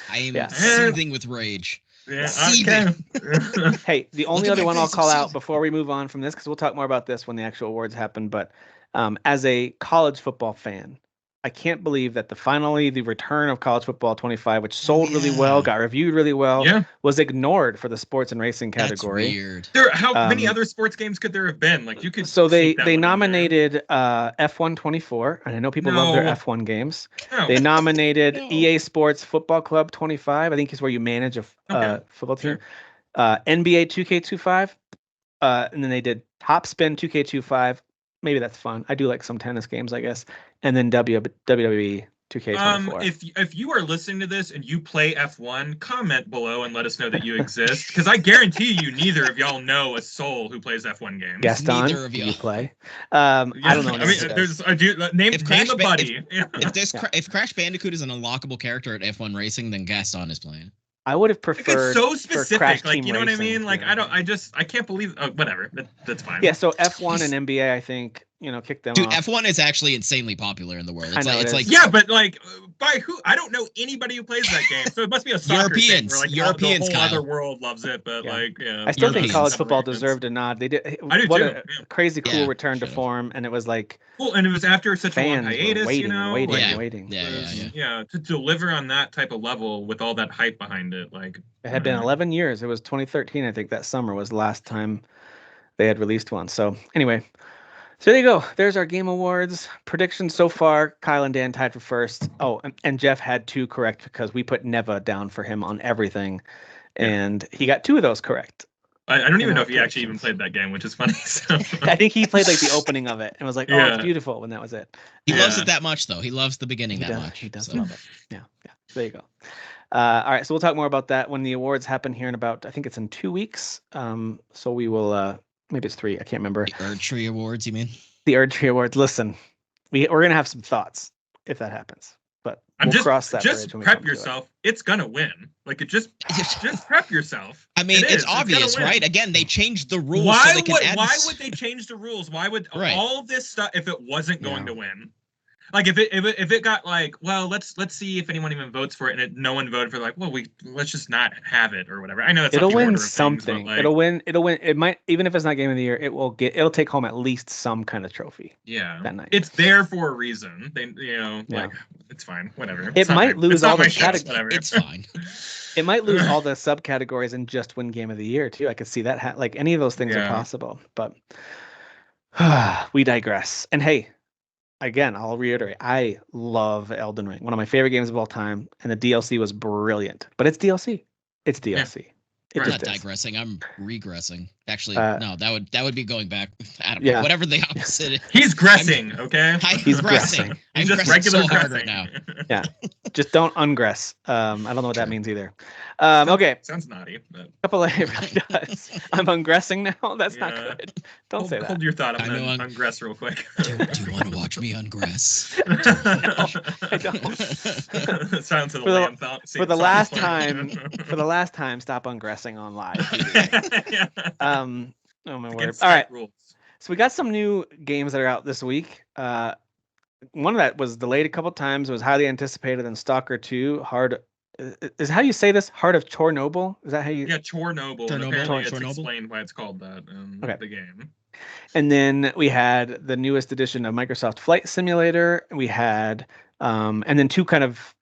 S2: I am seething with rage.
S3: Yeah,
S1: Hey, the only other one I'll call out before we move on from this, because we'll talk more about this when the actual awards happen, but as a college football fan, I can't believe that finally the return of College Football 25, which sold really well, got reviewed really well, was ignored for the sports and racing category.
S2: That's weird.
S3: How many other sports games could there have been? Like you could.
S1: So they nominated F1 24, and I know people love their F1 games.
S3: No.
S1: They nominated EA Sports Football Club 25. I think is where you manage a football team.
S3: Sure.
S1: NBA 2K25, and then they did Top Spin 2K25. Maybe that's fun. I do like some tennis games, I guess. And then WWE 2K24.
S3: If you are listening to this and you play F1, comment below and let us know that you exist, because I guarantee you neither of y'all know a soul who plays F1 games.
S1: Gaston,
S2: neither of
S1: you play. I don't know.
S3: I mean, there's a dude. Name a buddy.
S2: If Crash Bandicoot is an unlockable character at F1 Racing, then Gaston is playing.
S1: I would have preferred.
S3: It's so specific,
S1: Crash
S3: like
S1: Team
S3: you know
S1: Racing,
S3: what I mean. Like I can't believe. Whatever, that's fine.
S1: Yeah, so F1 and NBA, I think kick them
S2: Dude,
S1: off.
S2: F1 is actually insanely popular in the world. It's like
S3: yeah, but like by who? I don't know anybody who plays that game, so it must be a soccer thing where, like,
S2: Europeans,
S3: the whole other world loves it. But
S1: I still think college football deserved a nod. They did.
S3: I do too.
S1: Crazy cool return to form, and it was like
S3: cool, and it was after such a long hiatus,
S1: waiting.
S3: Yeah, to deliver on that type of level with all that hype behind it, like
S1: it had been 11 years. It was 2013, I think. That summer was the last time they had released one. So anyway. So there you go. There's our Game Awards predictions so far. Kyle and Dan tied for first. Oh, and Jeff had 2 correct because we put Neva down for him on everything, and he got 2 of those correct.
S3: I don't even know if he actually even played that game, which is funny. So.
S1: I think he played like the opening of it and was like, "Oh, it's beautiful," when that was it.
S2: He loves it that much, though. He loves the beginning that much.
S1: He does love it. Yeah. So there you go. All right, so we'll talk more about that when the awards happen here in about, I think it's in 2 weeks. So we will. Maybe it's 3. I can't remember.
S2: The Erdtree Awards, you mean?
S1: The Erdtree Awards. Listen, we're gonna have some thoughts if that happens, but we'll cross that bridge.
S3: Just prep yourself. It's gonna win. Like it just prep yourself.
S2: I mean, it's obvious, right? Again, they changed the rules.
S3: Why would they change the rules? Why would all this stuff if it wasn't going to win? Like if it got like, well, let's see if anyone even votes for it, and no one voted for, like, well, let's just not have it or whatever. I know
S1: it'll win something. Things, it'll win. It might, even if it's not Game of the Year, it'll take home at least some kind of trophy.
S3: Yeah,
S1: that night.
S3: It's there for a reason. They like it's fine. Whatever.
S1: It might lose all the categories.
S2: It's fine.
S1: It might lose all the subcategories and just win Game of the Year too. I could see that. Like any of those things are possible, but we digress. And hey. Again, I'll reiterate, I love Elden Ring. One of my favorite games of all time, and the DLC was brilliant. But it's DLC. It's DLC.
S2: I'm not digressing. I'm regressing. Actually, no, that would be going back. I don't know. Whatever the opposite is.
S3: He's gressing, okay?
S1: He's gressing.
S3: He's just regular
S2: so hard right now.
S1: Yeah. Just don't ungress. I don't know what that means either. Okay.
S3: Sounds naughty, but
S1: it really does. I'm ungressing now. That's not good. Don't say that.
S3: Hold your thought. I'm gonna ungress real quick.
S2: Do you want to watch me ungress?
S1: No, I don't.
S3: Silence of the Lamb thought.
S1: For the last time, stop ungressing on live. Oh my word! All right, so we got some new games that are out this week. One that was delayed a couple times. It was highly anticipated, and Stalker 2, Hard is how you say this? Heart of Chernobyl? Is that how you?
S3: Yeah, Chernobyl. And apparently it's explained why it's called that in the game.
S1: And then we had the newest edition of Microsoft Flight Simulator. We had, and then two kind of,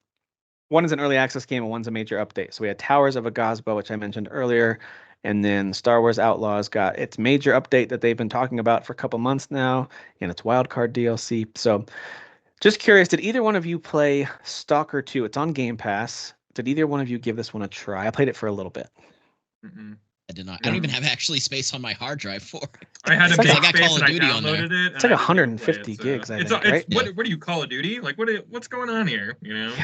S1: one is an early access game and one's a major update. So we had Towers of Aghasba, which I mentioned earlier, and then Star Wars Outlaws got its major update that they've been talking about for a couple months now, and its wildcard DLC. So just curious, did either one of you play Stalker 2? It's on Game Pass. Did either one of you give this one a try? I played it for a little bit.
S2: I did not. I don't even have actually space on my hard drive for it.
S3: I had a big space and I downloaded it.
S1: It's like 150 gigs, I think, right?
S3: What do you Call of Duty? Like what's going on here? You know?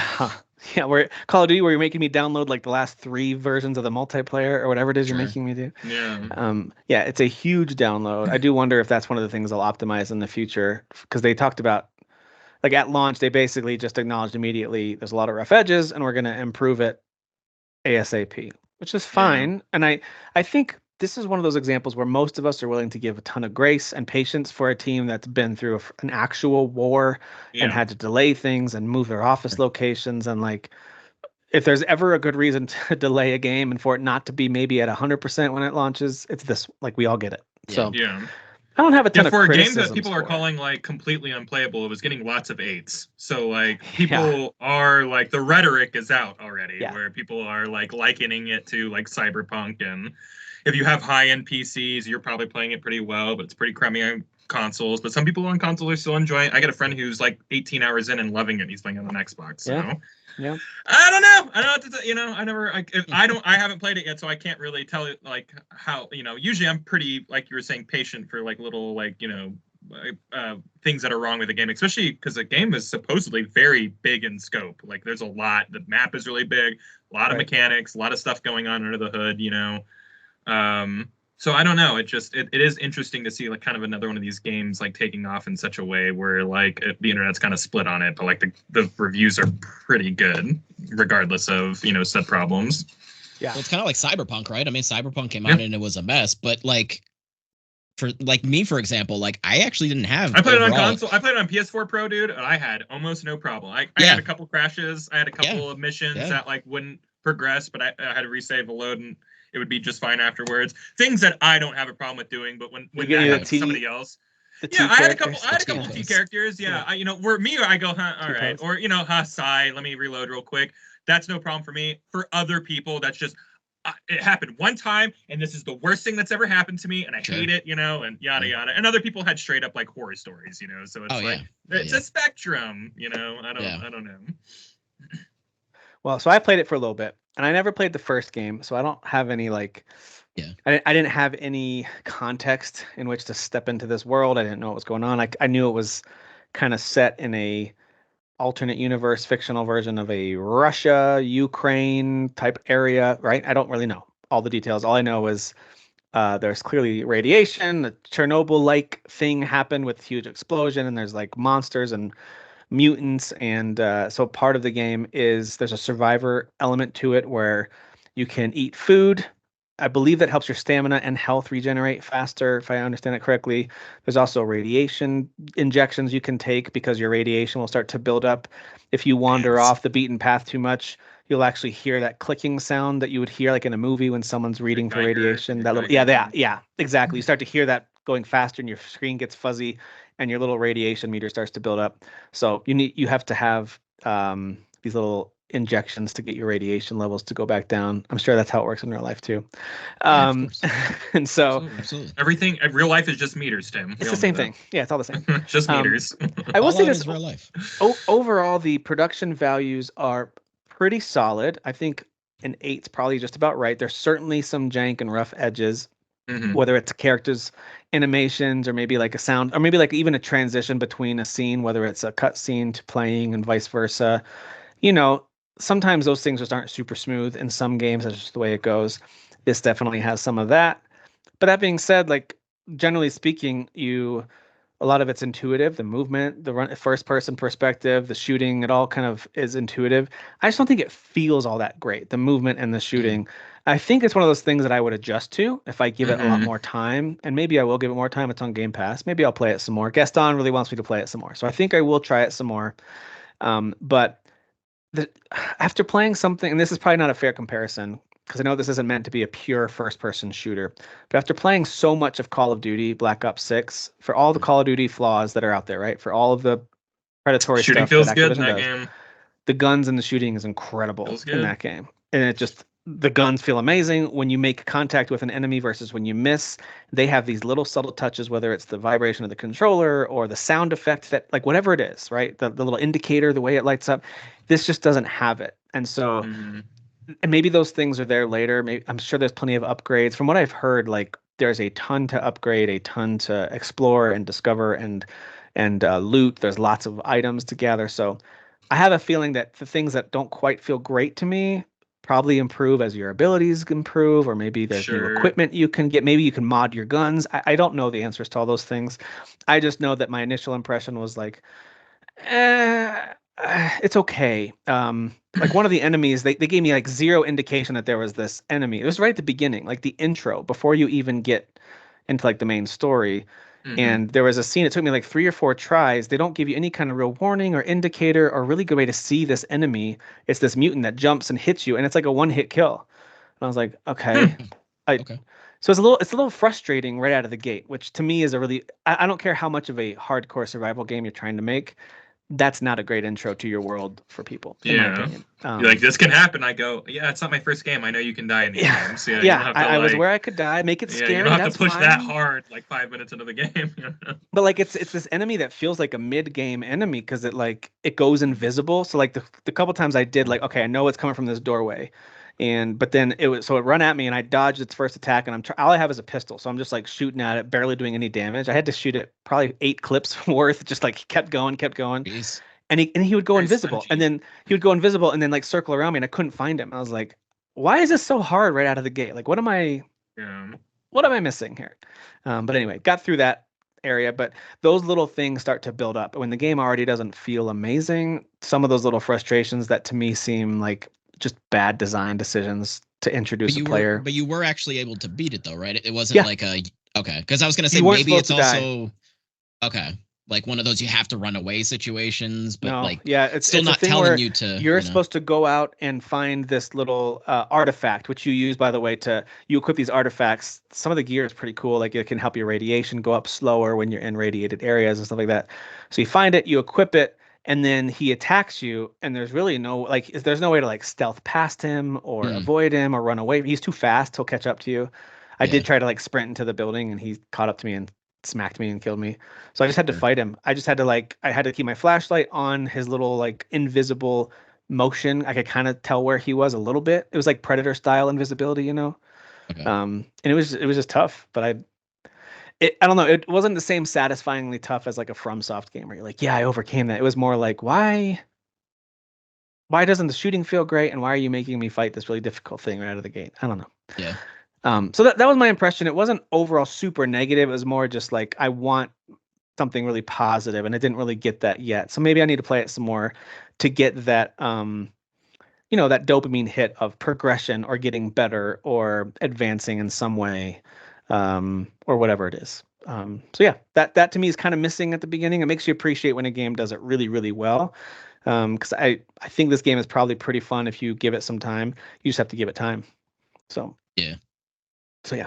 S1: Yeah. Where Call of Duty, where you're making me download like the last 3 versions of the multiplayer or whatever it is you're making me do.
S3: Yeah.
S1: Yeah, it's a huge download. I do wonder if that's one of the things they'll optimize in the future, because they talked about, like at launch, they basically just acknowledged immediately there's a lot of rough edges and we're going to improve it ASAP, which is fine. Yeah. And I think this is one of those examples where most of us are willing to give a ton of grace and patience for a team that's been through an actual war and had to delay things and move their office locations. And like, if there's ever a good reason to delay a game and for it not to be maybe at 100% when it launches, it's this. Like, we all get it. So I don't have a ton of criticism.
S3: For a game that people are calling like completely unplayable, it was getting lots of 8s. So like people are like, the rhetoric is out already, where people are like likening it to like Cyberpunk. And if you have high-end PCs, you're probably playing it pretty well, but it's pretty crummy on consoles. But some people on consoles are still enjoying it. I got a friend who's like 18 hours in and loving it. He's playing on an Xbox. So I don't know. I don't know. I haven't played it yet, so I can't really tell it like how, usually I'm pretty, like you were saying, patient for like little, like, things that are wrong with the game, especially because the game is supposedly very big in scope. Like there's a lot, the map is really big, a lot of mechanics, a lot of stuff going on under the hood, so I don't know. It is interesting to see like kind of another one of these games like taking off in such a way where like the internet's kind of split on it, but like the reviews are pretty good regardless of said problems.
S1: Yeah,
S2: well, it's kind of like Cyberpunk, right? I mean, Cyberpunk came out and it was a mess, but like for like me, for example, like I actually didn't have.
S3: I played it on console. I played it on PS4 Pro, dude, and I had almost no problem. I had a couple crashes. I had a couple of missions that like wouldn't progress, but I had to resave the load and it would be just fine afterwards. Things that I don't have a problem with doing, but when that happens to somebody else. I had a couple T characters. Yeah. I go, all right. Or, sigh, let me reload real quick. That's no problem for me. For other people, that's just, it happened one time, and this is the worst thing that's ever happened to me, and I hate it, and yada, yada. And other people had straight up, like, horror stories, so it's it's a spectrum, I don't know.
S1: Well, so I played it for a little bit, and I never played the first game, so I don't have any I didn't have any context in which to step into this world. I didn't know what was going on. I knew it was kind of set in a alternate universe, fictional version of a Russia, Ukraine type area, right? I don't really know all the details. All I know is there's clearly radiation, a Chernobyl-like thing happened with huge explosion, and there's like monsters and mutants, and so part of the game is there's a survivor element to it where you can eat food. I believe that helps your stamina and health regenerate faster, if I understand it correctly. There's also radiation injections you can take because your radiation will start to build up. If you wander off the beaten path too much, you'll actually hear that clicking sound that you would hear like in a movie when someone's reading for radiation. That little, exactly. You start to hear that going faster and your screen gets fuzzy and your little radiation meter starts to build up. So you have to have these little injections to get your radiation levels to go back down. I'm sure that's how it works in real life too. And so
S3: absolutely. Everything real life is just meters, Tim.
S1: It's the same thing. Yeah, it's all the same.
S3: Just meters.
S1: I will say this: real life. Overall, the production values are pretty solid. I think an 8's probably just about right. There's certainly some jank and rough edges. Whether it's characters, animations, or maybe like a sound, or maybe like even a transition between a scene, whether it's a cut scene to playing and vice versa. Sometimes those things just aren't super smooth in some games. That's just the way it goes. This definitely has some of that. But that being said, like generally speaking, a lot of it's intuitive. The movement, the first person perspective, the shooting, it all kind of is intuitive. I just don't think it feels all that great. The movement and the shooting. I think it's one of those things that I would adjust to if I give it a lot more time. And maybe I will give it more time. It's on Game Pass. Maybe I'll play it some more. Gaston really wants me to play it some more. So I think I will try it some more. But after playing something, and this is probably not a fair comparison because I know this isn't meant to be a pure first-person shooter, but after playing so much of Call of Duty, Black Ops 6, for all the Call of Duty flaws that are out there, right? For all of the predatory
S3: shooting
S1: stuff
S3: feels
S1: that
S3: good
S1: Activision
S3: in that
S1: does,
S3: game.
S1: the guns and the shooting is incredible in that game. And it just, the guns feel amazing when you make contact with an enemy versus when you miss. They have these little subtle touches, whether it's the vibration of the controller or the sound effect that, like, whatever it is, right? The little indicator, the way it lights up, this just doesn't have it. And so, and maybe those things are there later. Maybe, I'm sure there's plenty of upgrades. From what I've heard, like, there's a ton to upgrade, a ton to explore and discover and loot. There's lots of items to gather. So I have a feeling that the things that don't quite feel great to me probably improve as your abilities improve, or maybe there's new equipment you can get. Maybe you can mod your guns. I don't know the answers to all those things. I just know that my initial impression was like, it's okay. Like one of the enemies, they gave me like zero indication that there was this enemy. It was right at the beginning, like the intro, before you even get into like the main story. And there was a scene, it took me like 3 or 4 tries. They don't give you any kind of real warning or indicator or really good way to see this enemy. It's this mutant that jumps and hits you, and it's like a one-hit kill. And I was like, okay.
S2: Okay.
S1: So it's a little frustrating right out of the gate, which to me is a really, I don't care how much of a hardcore survival game you're trying to make. That's not a great intro to your world for people, in my opinion.
S3: You're like, this can happen. I go, yeah, it's not my first game. I know you can die in these games.
S1: So I was where I could die, make it scary.
S3: You don't have to push that hard like 5 minutes into the game.
S1: But like it's this enemy that feels like a mid-game enemy because it goes invisible. So like the couple times I did, like, okay, I know it's coming from this doorway. But then it run at me and I dodged its first attack, and all I have is a pistol, so I'm just like shooting at it, barely doing any damage. I had to shoot it probably 8 clips worth, just like kept going.
S2: Jeez.
S1: And he would go invisible, and then he would go invisible and then like circle around me, and I couldn't find him. I was like, why is this so hard right out of the gate? Like, what am I missing here? But anyway, got through that area, but those little things start to build up when the game already doesn't feel amazing. Some of those little frustrations that to me seem like just bad design decisions to introduce a player.
S2: But you were actually able to beat it though, right? It wasn't like okay, because I was gonna say maybe it's also like one of those you have to run away situations, but it's still not telling you to.
S1: You're supposed to go out and find this little artifact, which you use, by the way, you equip these artifacts. Some of the gear is pretty cool, like it can help your radiation go up slower when you're in radiated areas and stuff like that. So you find it, you equip it, and then he attacks you, and there's really there's no way to like stealth past him or avoid him or run away. He's too fast. He'll catch up to you. I did try to like sprint into the building, and he caught up to me and smacked me and killed me. So I just had to fight him. I just had to I had to keep my flashlight on his little like invisible motion. I could kind of tell where he was a little bit. It was like Predator style invisibility,
S2: Okay.
S1: And it was just tough, but I don't know. It wasn't the same satisfyingly tough as like a FromSoft game where you're like, yeah, I overcame that. It was more like, why doesn't the shooting feel great, and why are you making me fight this really difficult thing right out of the gate? I don't know.
S2: Yeah.
S1: So that was my impression. It wasn't overall super negative. It was more just like I want something really positive, and I didn't really get that yet. So maybe I need to play it some more to get that that dopamine hit of progression or getting better or advancing in some way. Or whatever it is. So yeah, that to me is kind of missing at the beginning. It makes you appreciate when a game does it really, really well. Because I think this game is probably pretty fun if you give it some time. You just have to give it time. So
S2: yeah.
S1: But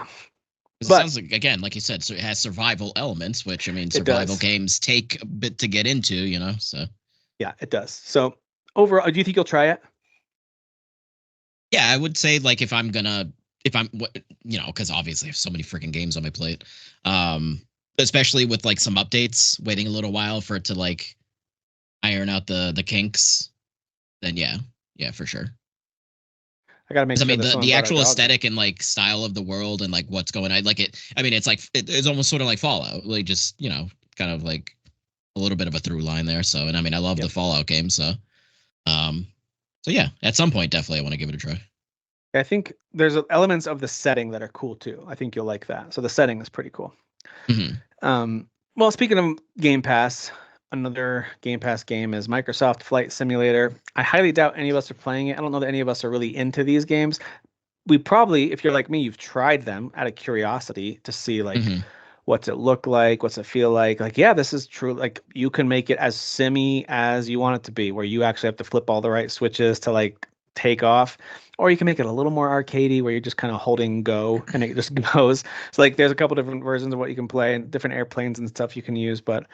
S2: it sounds like, again, like you said, so it has survival elements, which I mean, survival games take a bit to get into, So
S1: yeah, it does. So overall, do you think you'll try it?
S2: Yeah, I would say like if I'm because obviously I have so many freaking games on my plate, especially with like some updates, waiting a little while for it to like iron out the kinks, then yeah, for sure.
S1: I gotta make sure.
S2: I mean, the actual aesthetic and like style of the world and like what's going on, like it. I mean, it's like it's almost sort of like Fallout, like just kind of like a little bit of a through line there. So, and I mean, I love the Fallout game, so yeah, at some point, definitely I want to give it a try.
S1: I think there's elements of the setting that are cool too. I think you'll like that. So the setting is pretty cool. Well, speaking of Game Pass, another Game Pass game is Microsoft Flight Simulator. I highly doubt any of us are playing it. I don't know that any of us are really into these games. We probably, if you're like me, you've tried them out of curiosity to see like what's it look like, what's it feel like, yeah, this is true. Like you can make it as simmy as you want it to be, where you actually have to flip all the right switches to like take off, or you can make it a little more arcadey where you're just kind of holding go and it just goes. So like there's a couple different versions of what you can play and different airplanes and stuff you can use, but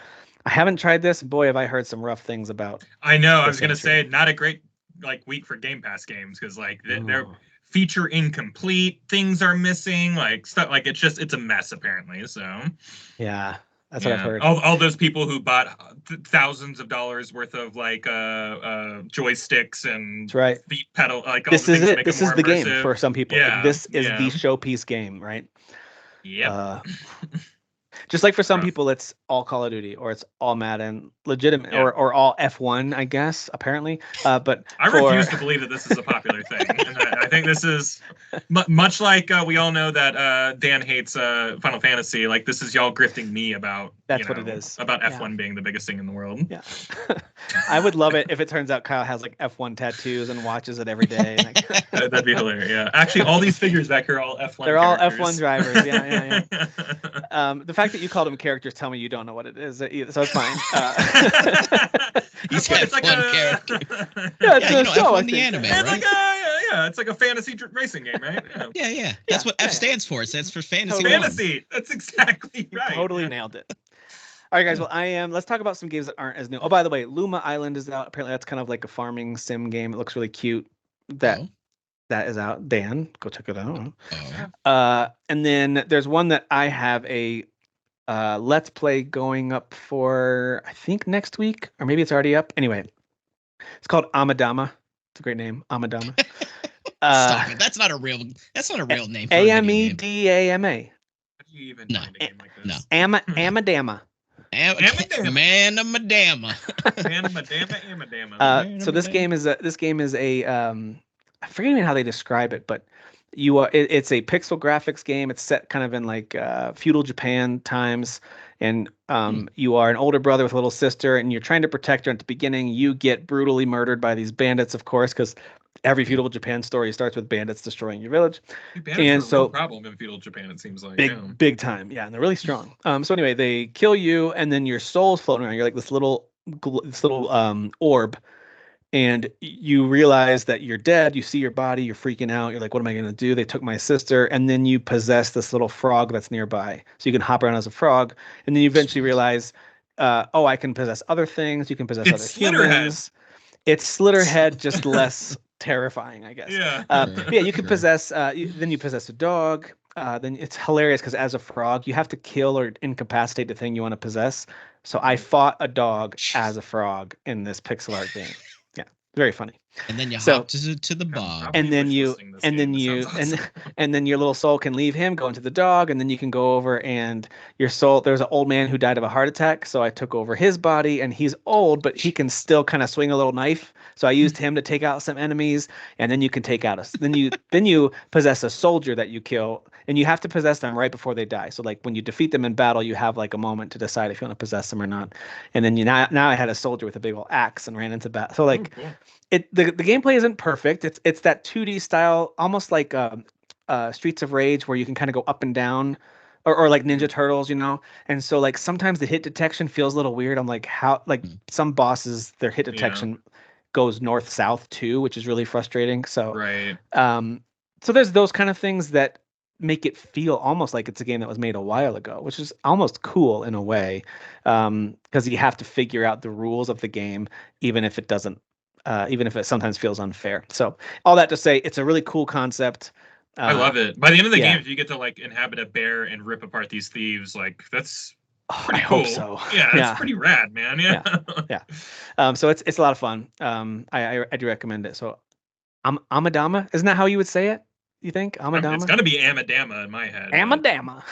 S1: I haven't tried this. Boy, have I heard some rough things about.
S3: I know. I was gonna say not a great like week for Game Pass games because like they're feature incomplete, things are missing, like stuff like it's a mess apparently. So
S1: yeah, that's what I've heard.
S3: All those people who bought thousands of dollars worth of like joysticks and feet pedal, like all
S1: this
S3: is
S1: it. This is the game for some people.
S3: Yeah,
S1: like, this is the showpiece game, right?
S3: Yeah.
S1: Just like for some people, it's all Call of Duty or it's all Madden, legitimate, or all F1, I guess, apparently. But
S3: I refuse to believe that this is a popular thing. And I think this is much like we all know that Dan hates Final Fantasy. Like this is y'all grifting me about.
S1: That's what it is.
S3: About F1 being the biggest thing in the world.
S1: Yeah. I would love it if it turns out Kyle has like F1 tattoos and watches it every day.
S3: That'd be hilarious. Yeah. Actually, all these figures back here are all F1.
S1: They're all F1 drivers. Yeah. The fact that you called them characters tell me you don't know what it is either, so it's fine.
S2: You said like one character.
S1: Yeah, it's a show.
S2: F1 the anime, right?
S3: Like it's like a fantasy racing game, right?
S2: Yeah. That's what F stands for. It stands for fantasy.
S3: Fantasy. That's exactly right.
S1: You totally nailed it. All right, guys. Well, let's talk about some games that aren't as new. Oh, by the way, Luma Island is out. Apparently, that's kind of like a farming sim game. It looks really cute. That is out. Dan, go check it out. And then there's one that I have a Let's Play going up for, I think next week, or maybe it's already up. Anyway, it's called Amadama. It's a great name, Amadama.
S2: Stop it. That's not a real name.
S1: Amedama.
S3: How do you even find a game like this?
S2: No.
S1: Amadama.
S3: Amadama.
S1: So this game is a I forget even how they describe it, but it's a pixel graphics game. It's set kind of in like feudal Japan times, and you are an older brother with a little sister, and you're trying to protect her. At the beginning, you get brutally murdered by these bandits, of course, because every feudal Japan story starts with bandits destroying your village.
S3: Bandits are a real problem in feudal Japan, it seems like.
S1: Big time, yeah, and they're really strong. So anyway, they kill you, and then your soul's floating around. You're like this little orb. And you realize that you're dead. You see your body. You're freaking out. You're like, what am I going to do? They took my sister. And then you possess this little frog that's nearby. So you can hop around as a frog. And then you eventually realize, I can possess other things. You can possess other humans. It's Slitterhead, just less terrifying, I guess.
S3: Yeah.
S1: You can possess, then you possess a dog. Then it's hilarious because as a frog, you have to kill or incapacitate the thing you want to possess. So I fought a dog as a frog in this pixel art game. Very funny.
S2: And then you hop to the bog.
S1: And then your little soul can leave him, go into the dog, and then you can go over and your soul. There's an old man who died of a heart attack, so I took over his body, and he's old, but he can still kind of swing a little knife. So I used him to take out some enemies, and then you can take out then you possess a soldier that you kill, and you have to possess them right before they die. So like when you defeat them in battle, you have like a moment to decide if you want to possess them or not. And then now I had a soldier with a big old axe and ran into battle. So like. Cool. The gameplay isn't perfect. It's that 2D style, almost like Streets of Rage, where you can kind of go up and down, or like Ninja Turtles, And so like sometimes the hit detection feels a little weird. I'm like, how some bosses, their hit detection goes north south too, which is really frustrating. So
S3: right.
S1: So there's those kind of things that make it feel almost like it's a game that was made a while ago, which is almost cool in a way, because you have to figure out the rules of the game, even if it doesn't. Even if it sometimes feels unfair. So all that to say, it's a really cool concept.
S3: I love it. By the end of the game, if you get to like inhabit a bear and rip apart these thieves, like that's pretty cool.
S1: Hope so.
S3: Yeah, that's pretty rad, man.
S1: Yeah. So it's a lot of fun. I do recommend it. So Amadama, isn't that how you would say it? You think Amadama?
S3: It's gonna be Amadama in my head.
S1: Amadama.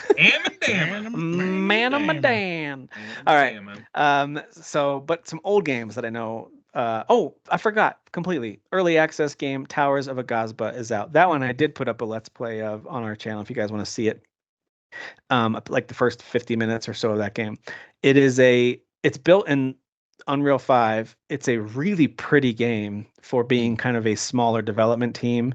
S1: Man, Amadan. All right. So, but some old games that I know. I forgot completely. Early access game Towers of Aghasba is out. That one I did put up a Let's Play of on our channel if you guys want to see it. Like the first 50 minutes or so of that game. It's built in Unreal 5. It's a really pretty game for being kind of a smaller development team.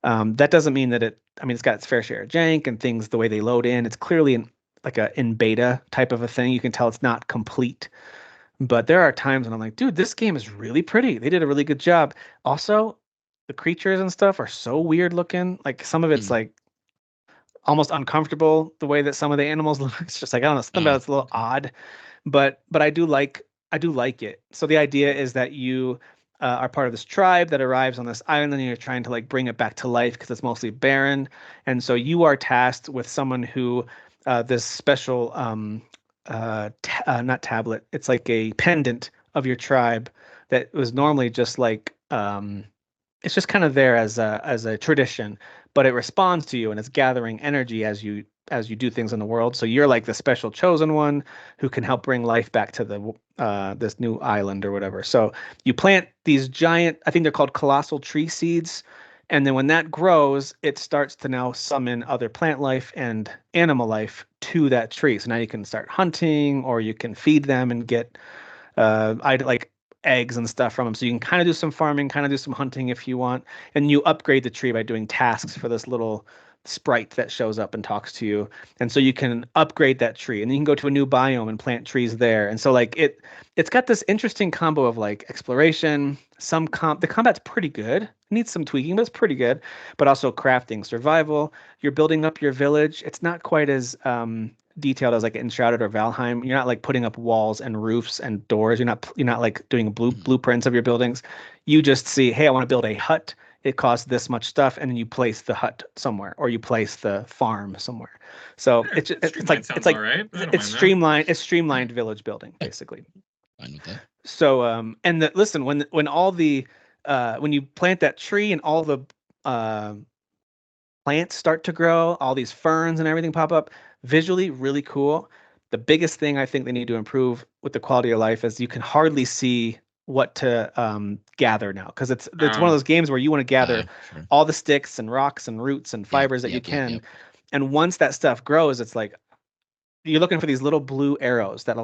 S1: That doesn't mean that it's got its fair share of jank and things the way they load in. It's clearly like a in beta type of a thing. You can tell it's not complete. But there are times when I'm like, dude, this game is really pretty. They did a really good job. Also, the creatures and stuff are so weird looking. Like some of it's like almost uncomfortable the way that some of the animals look. It's just like, I don't know, something about it's a little odd. But I do like it. So the idea is that you are part of this tribe that arrives on this island, and you're trying to like bring it back to life because it's mostly barren. And so you are tasked with someone who this special not tablet. It's like a pendant of your tribe that was normally just like it's just kind of there as a tradition, but it responds to you and it's gathering energy as you do things in the world. So you're like the special chosen one who can help bring life back to the this new island or whatever. So you plant these giant, I think they're called colossal tree seeds, and then when that grows, it starts to now summon other plant life and animal life to that tree. So now you can start hunting, or you can feed them and get like eggs and stuff from them. So you can kind of do some farming, kind of do some hunting if you want. And you upgrade the tree by doing tasks for this little sprite that shows up and talks to you. And so you can upgrade that tree, and you can go to a new biome and plant trees there. And so like it's got this interesting combo of like exploration, the combat's pretty good. It needs some tweaking, but it's pretty good. But also crafting, survival. You're building up your village. It's not quite as detailed as like Enshrouded or Valheim. You're not like putting up walls and roofs and doors. You're not like doing blueprints of your buildings. You just see, hey, I want to build a hut. It costs this much stuff, and then you place the hut somewhere, or you place the farm somewhere. So it's like
S3: right.
S1: It's streamlined. It's streamlined village building basically.
S2: Fine with that.
S1: So and listen, when all the when you plant that tree and all the plants start to grow, all these ferns and everything pop up, visually really cool. The biggest thing I think they need to improve with the quality of life is you can hardly see what to gather now, because it's one of those games where you want to gather all the sticks and rocks and roots and fibers that you can. And once that stuff grows, it's like you're looking for these little blue arrows that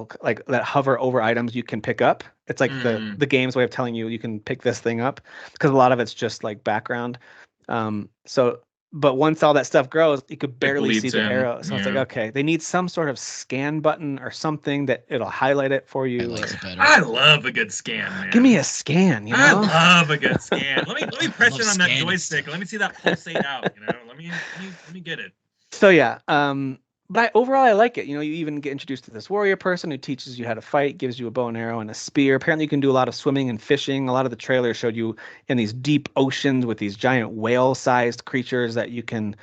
S1: hover over items you can pick up. It's like the game's way of telling you can pick this thing up, because a lot of it's just like background. But once all that stuff grows, you could barely see the arrow. So it's like, okay, they need some sort of scan button or something that it'll highlight it for you.
S3: I love a good scan, man.
S1: Give me a scan, you know?
S3: I love a good scan. Let me press it on that joystick. Let me see that pulsate out, you know? Let me get it.
S1: So yeah, but overall I like it. You know, you even get introduced to this warrior person who teaches you how to fight, gives you a bow and arrow and a spear. Apparently you can do a lot of swimming and fishing. A lot of the trailers showed you in these deep oceans with these giant whale-sized creatures that you can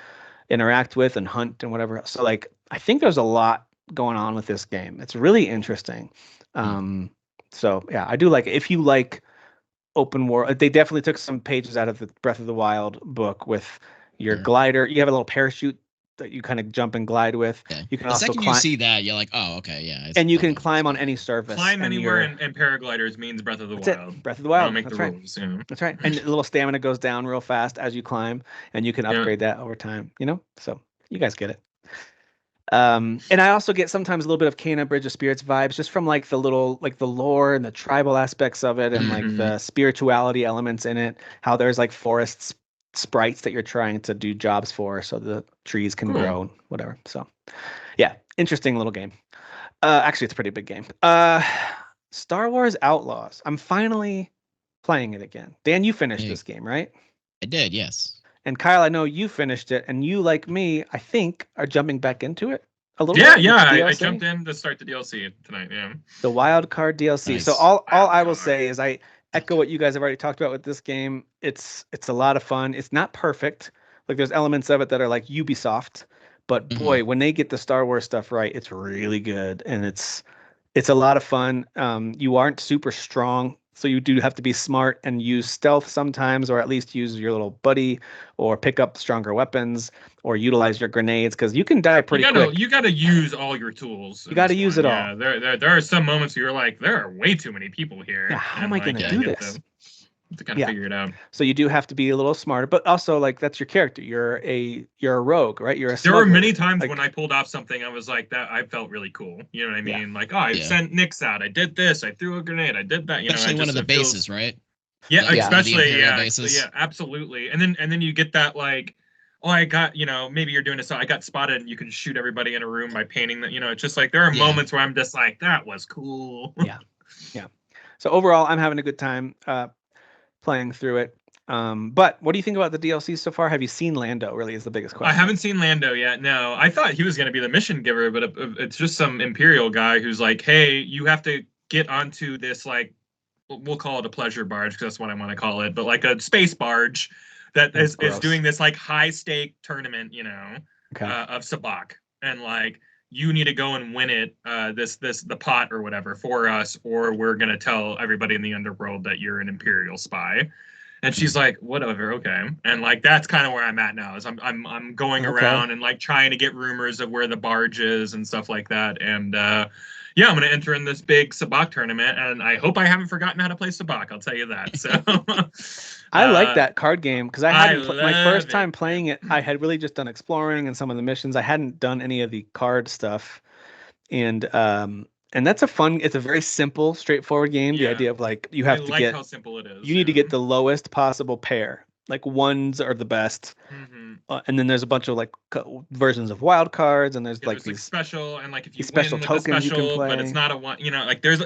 S1: interact with and hunt and whatever. So like, I think there's a lot going on with this game. It's really interesting. So yeah, I do like it. If you like open world, they definitely took some pages out of the Breath of the Wild book with your glider. You have a little parachute that you kind of jump and glide with.
S2: Yeah.
S1: You can
S2: the
S1: also
S2: second you see that, you're like, oh, okay, yeah.
S1: And you can climb on any surface.
S3: Climb anywhere, and paragliders means Breath of the Wild.
S1: Breath of the Wild.
S3: Make the rules. Yeah.
S1: That's right. And a little stamina goes down real fast as you climb, and you can upgrade that over time. You know, so you guys get it. And I also get sometimes a little bit of Kena Bridge of Spirits vibes, just from like the little, like the lore and the tribal aspects of it, and like the spirituality elements in it. How there's like forests, sprites that you're trying to do jobs for, so the trees can grow, whatever. So yeah, interesting little game. Actually, it's a pretty big game. Star Wars Outlaws. I'm finally playing it again. Dan, you finished this game, right?
S2: I did, yes.
S1: And Kyle, I know you finished it, and you, like me, I think, are jumping back into it a little
S3: bit.
S1: Yeah,
S3: I jumped in to start the DLC tonight. Yeah,
S1: the wild card DLC. Nice. So all I will say is I echo what you guys have already talked about with this game. It's a lot of fun. It's not perfect. Like there's elements of it that are like Ubisoft, but boy, when they get the Star Wars stuff right, it's really good, and it's a lot of fun. You aren't super strong, so you do have to be smart and use stealth sometimes, or at least use your little buddy, or pick up stronger weapons, or utilize your grenades, because you can die pretty quick.
S3: You gotta use all your tools.
S1: You gotta use it all.
S3: There are some moments where you're like, there are way too many people here.
S1: Yeah, how am I gonna do this?
S3: To kind of figure it out.
S1: So you do have to be a little smarter, but also like that's your character. You're a rogue, right? You're a
S3: smuggler. There were many times when I pulled off something, I was like, that I felt really cool. You know what I mean? Like, I sent Nyx out. I did this. I threw a grenade. I did that. You
S2: especially
S3: know,
S2: one of the bases, right?
S3: Yeah, especially bases. Yeah, absolutely. And then you get that like oh, I got, maybe you're doing this, so I got spotted, and you can shoot everybody in a room by painting that. It's just like there are moments where I'm just like, that was cool.
S1: Yeah. So overall, I'm having a good time playing through it. But what do you think about the DLC so far? Have you seen Lando? Really, is the biggest question.
S3: I haven't seen Lando yet. No, I thought he was going to be the mission giver, but it's just some Imperial guy who's like, hey, you have to get onto this, like, we'll call it a pleasure barge because that's what I want to call it, but like a space barge that is doing this like high stake tournament, of sabacc, and like you need to go and win it, the pot or whatever for us, or we're gonna tell everybody in the underworld that you're an Imperial spy. And she's like, whatever, okay. And like that's kind of where I'm at now. Is I'm going around and like trying to get rumors of where the barge is and stuff like that. And I'm gonna enter in this big sabacc tournament, and I hope I haven't forgotten how to play sabacc. I'll tell you that. So
S1: I like that card game because I hadn't my first time playing it. I had really just done exploring and some of the missions. I hadn't done any of the card stuff, and that's it's a very simple, straightforward game. Yeah. The idea of like you have to get
S3: how simple it is.
S1: You need to get the lowest possible pair. Like ones are the best, and then there's a bunch of like versions of wild cards, and there's like these
S3: special, and like if you
S1: special
S3: win
S1: tokens
S3: special,
S1: you can play,
S3: but it's not a one. Like there's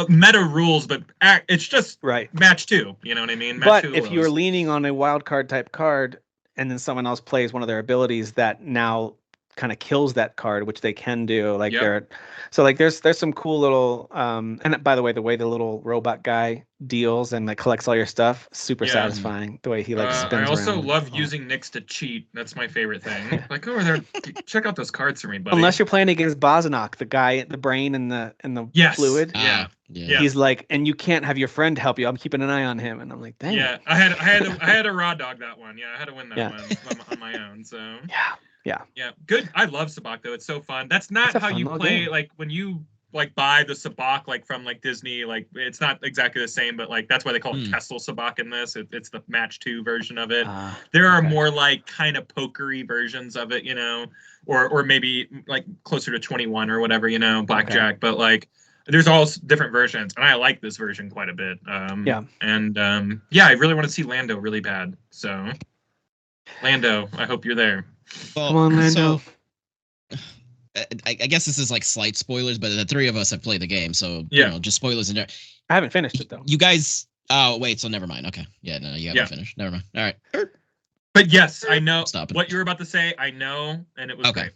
S3: meta rules, but it's just match two. You know what I mean?
S1: But if you're leaning on a wild card type card, and then someone else plays one of their abilities that now kind of kills that card, which they can do. Like there's some cool little and by the way the little robot guy deals and like collects all your stuff, super satisfying the way he like spins around.
S3: I also love using Nyx to cheat. That's my favorite thing. Like over there, check out those cards for me, buddy.
S1: Unless you're playing against Bosnok, the guy, the brain and the fluid.
S3: Yeah.
S1: He's like, and you can't have your friend help you. I'm keeping an eye on him, and I'm like, dang.
S3: Yeah, I had a raw dog that one. Yeah, I had to win that one on my own. So
S1: yeah,
S3: good. I love sabacc though. It's so fun. That's not how you play. Like when you like buy the sabacc like from like Disney, like it's not exactly the same, but like that's why they call it Kessel sabacc in this. It's the match 2 version of it. There are more like kind of pokery versions of it, or maybe like closer to 21 or whatever, blackjack. But like there's all different versions, and I like this version quite a bit. And I really want to see Lando really bad. So Lando, I hope you're there.
S2: Well,
S1: come on, Lando.
S2: So, I guess this is like slight spoilers, but the 3 of us have played the game, so just spoilers in there.
S1: I haven't finished it though.
S2: You guys, wait, so never mind. Okay, you haven't finished. Never mind. All right.
S3: But yes, I know what you were about to say. I know, and it was great.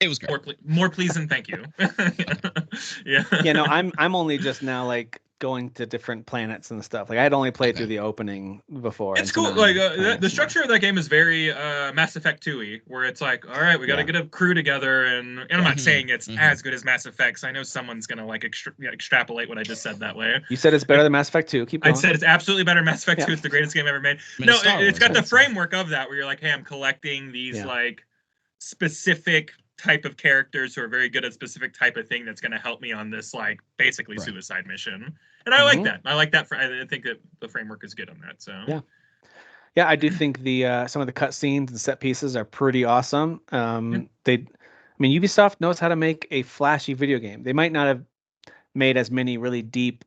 S2: It was great.
S3: More please and thank you.
S1: I'm only just now like going to different planets and stuff. Like I had only played through the opening before.
S3: It's cool. Like the structure of that game is very Mass Effect 2-y, where it's like, all right, we got to get a crew together, and I'm not saying it's as good as Mass Effect. So I know someone's gonna like extrapolate what I just said that way.
S1: You said it's better than Mass Effect 2. Keep going.
S3: I said it's absolutely better than Mass Effect 2. It's the greatest game ever made. No, it's got the framework of that, where you're like, hey, I'm collecting these like specific type of characters who are very good at specific type of thing that's going to help me on this like basically suicide mission, and I like that. I think that the framework is good on that. So
S1: I do think the some of the cutscenes and set pieces are pretty awesome. Ubisoft knows how to make a flashy video game. They might not have made as many really deep,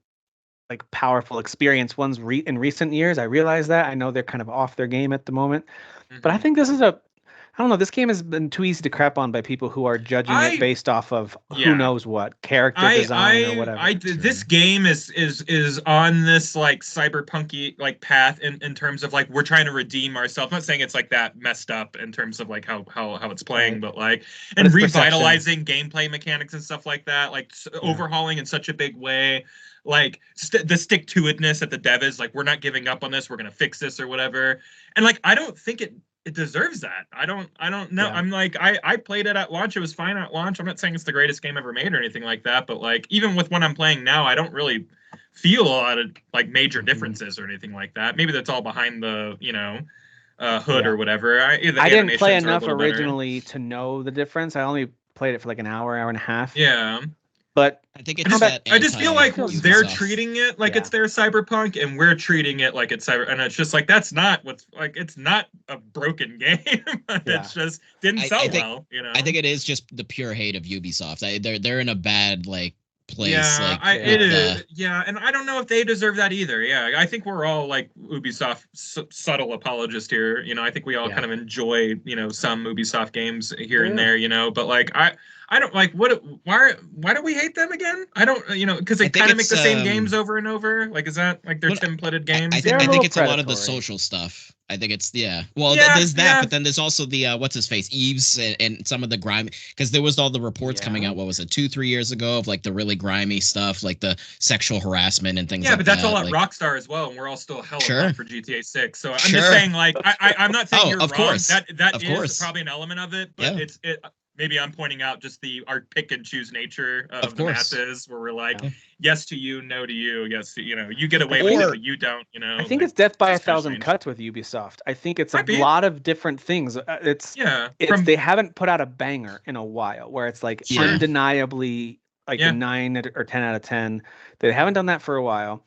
S1: like powerful experience ones in recent years. I realize that. I know they're kind of off their game at the moment, but I think this is I don't know. This game has been too easy to crap on by people who are judging it based off of who knows what character design or whatever.
S3: This game is on this like cyberpunky like path in terms of like we're trying to redeem ourselves. I'm not saying it's like that messed up in terms of like how it's playing, but like and revitalizing gameplay mechanics and stuff like that. Like overhauling in such a big way. Like the stick to itness that the dev is like, we're not giving up on this. We're gonna fix this or whatever. And like I don't think it deserves that. I don't know. I'm like, I played it at launch. It was fine at launch. I'm not saying it's the greatest game ever made or anything like that, but like, even with what I'm playing now, I don't really feel a lot of like major differences or anything like that. Maybe that's all behind the, hood or whatever. I
S1: didn't play enough originally to know the difference. I only played it for like an hour and a half.
S3: Yeah.
S1: But
S2: I think it's I
S3: just feel like they're treating it like it's their cyberpunk, and we're treating it like it's cyber, and it's just like that's not what's like. It's not a broken game. It's just didn't sell well.
S2: I think it is just the pure hate of Ubisoft. They're in a bad like place.
S3: Yeah, it is. Yeah, and I don't know if they deserve that either. Yeah, I think we're all like Ubisoft subtle apologists here. I think we all kind of enjoy some Ubisoft games here and there. But like I don't like why do we hate them again? I don't because they kind of make the same games over and over. Like, is that like their templated games?
S2: I think it's a lot of the social stuff. I think it's well, there's that, but then there's also the what's his face, Eves, and some of the grimy, because there was all the reports coming out. What was it, 2-3 years ago, of like the really grimy stuff, like the sexual harassment and things. Yeah,
S3: but that's all at Rockstar as well, and we're all still hella for GTA 6. So I'm just saying, like, I'm not saying you're wrong.
S2: Course.
S3: That is probably an element of it, but it's maybe I'm pointing out just our pick and choose nature of the masses, where we're like, yes to you, no to you. Yes, to, you get away with it, but you don't.
S1: I think it's death by 1,000 cuts with Ubisoft. I think it's a lot of different things. They haven't put out a banger in a while, where it's like undeniably like a 9 or 10 out of 10. They haven't done that for a while.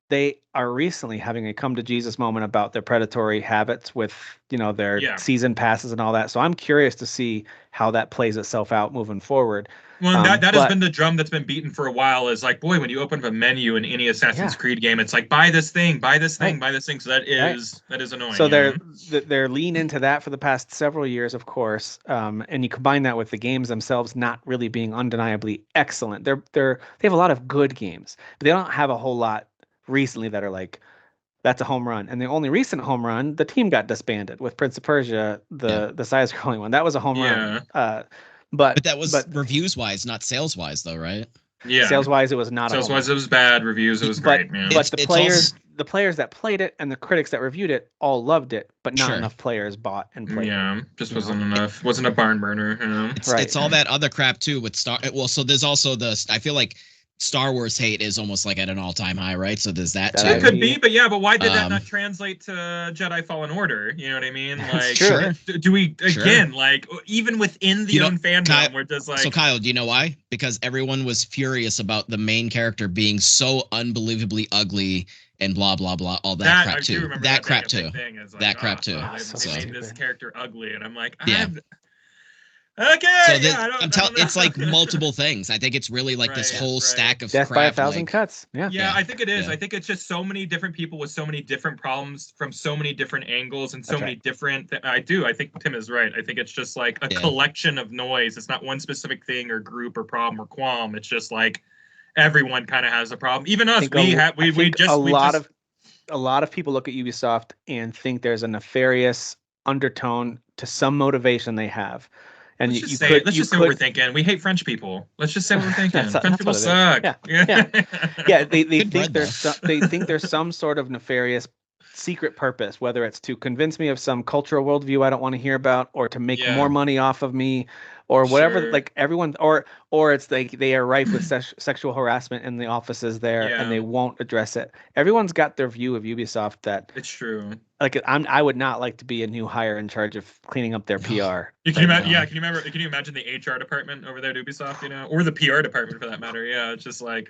S1: They are recently having a come to Jesus moment about their predatory habits with, their season passes and all that. So I'm curious to see how that plays itself out moving forward.
S3: Well, that has been the drum that's been beaten for a while, is like, boy, when you open up a menu in any Assassin's Creed game, it's like, buy this thing, buy this thing, buy this thing. So that is annoying.
S1: So they're lean into that for the past several years, of course. And you combine that with the games themselves not really being undeniably excellent. They have a lot of good games, but they don't have a whole lot recently that are like, that's a home run. And the only recent home run, the team got disbanded with Prince of Persia, the side-scrolling one. That was a home run. But
S2: that was reviews wise, not sales wise, though, right?
S3: Yeah.
S1: Sales wise, it was not.
S3: Sales wise, it was bad. Reviews, it was great, man.
S1: But the players that played it and the critics that reviewed it all loved it, but not enough players bought and played.
S3: Yeah, just wasn't enough. Wasn't a barn burner.
S2: It's all that other crap too with Star. Well, so there's also I feel like Star Wars hate is almost like at an all-time high, right? So there's that too.
S3: It could be, but why did that not translate to Jedi Fallen Order? You know what I mean? Like, do we again like even within the own fandom, we're just like?
S2: So Kyle, do you know why? Because everyone was furious about the main character being so unbelievably ugly and blah blah blah, all that crap too. That crap too. That crap too.
S3: They made this character ugly, and I'm like,
S2: Okay. So it's like multiple things. I think it's really like this whole stack of
S1: death
S2: crap,
S1: by 1,000 cuts. Yeah,
S3: I think it is. I think it's just so many different people with so many different problems from so many different angles and so many different. I think Tim is right. I think it's just like a collection of noise. It's not one specific thing or group or problem or qualm. It's just like everyone kind of has a problem. Even us.
S1: A lot of people look at Ubisoft and think there's a nefarious undertone to some motivation they have. And
S3: let's just say what we're thinking. We hate French people. Let's just say what we're thinking. French people suck.
S1: They think there's some sort of nefarious secret purpose, whether it's to convince me of some cultural worldview I don't want to hear about, or to make more money off of me, or whatever. Like everyone, or it's like they are rife with sexual harassment in the offices there, and they won't address it. Everyone's got their view of Ubisoft that
S3: it's true.
S1: Like I would not like to be a new hire in charge of cleaning up their PR.
S3: Can you imagine the HR department over there at Ubisoft, or the PR department for that matter? Yeah, it's just like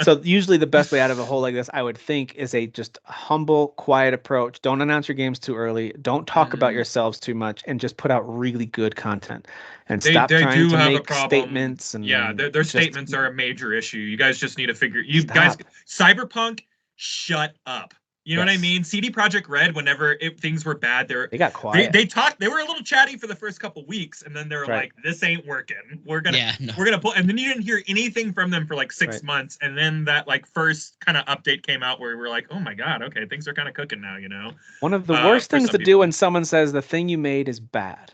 S1: So usually the best way out of a hole like this, I would think, is a just humble, quiet approach. Don't announce your games too early. Don't talk about yourselves too much, and just put out really good content. And stop trying to make statements. And
S3: their statements are a major issue. You guys just need to guys, Cyberpunk, shut up. You know what I mean? CD Projekt Red, whenever things were bad, they got quiet. They talked. They were a little chatty for the first couple weeks, and then they were like, "This ain't working. We're gonna pull." And then you didn't hear anything from them for like 6 months, and then that like first kind of update came out where we were like, "Oh my god, okay, things are kind of cooking now."
S1: One of the worst things to do when someone says the thing you made is bad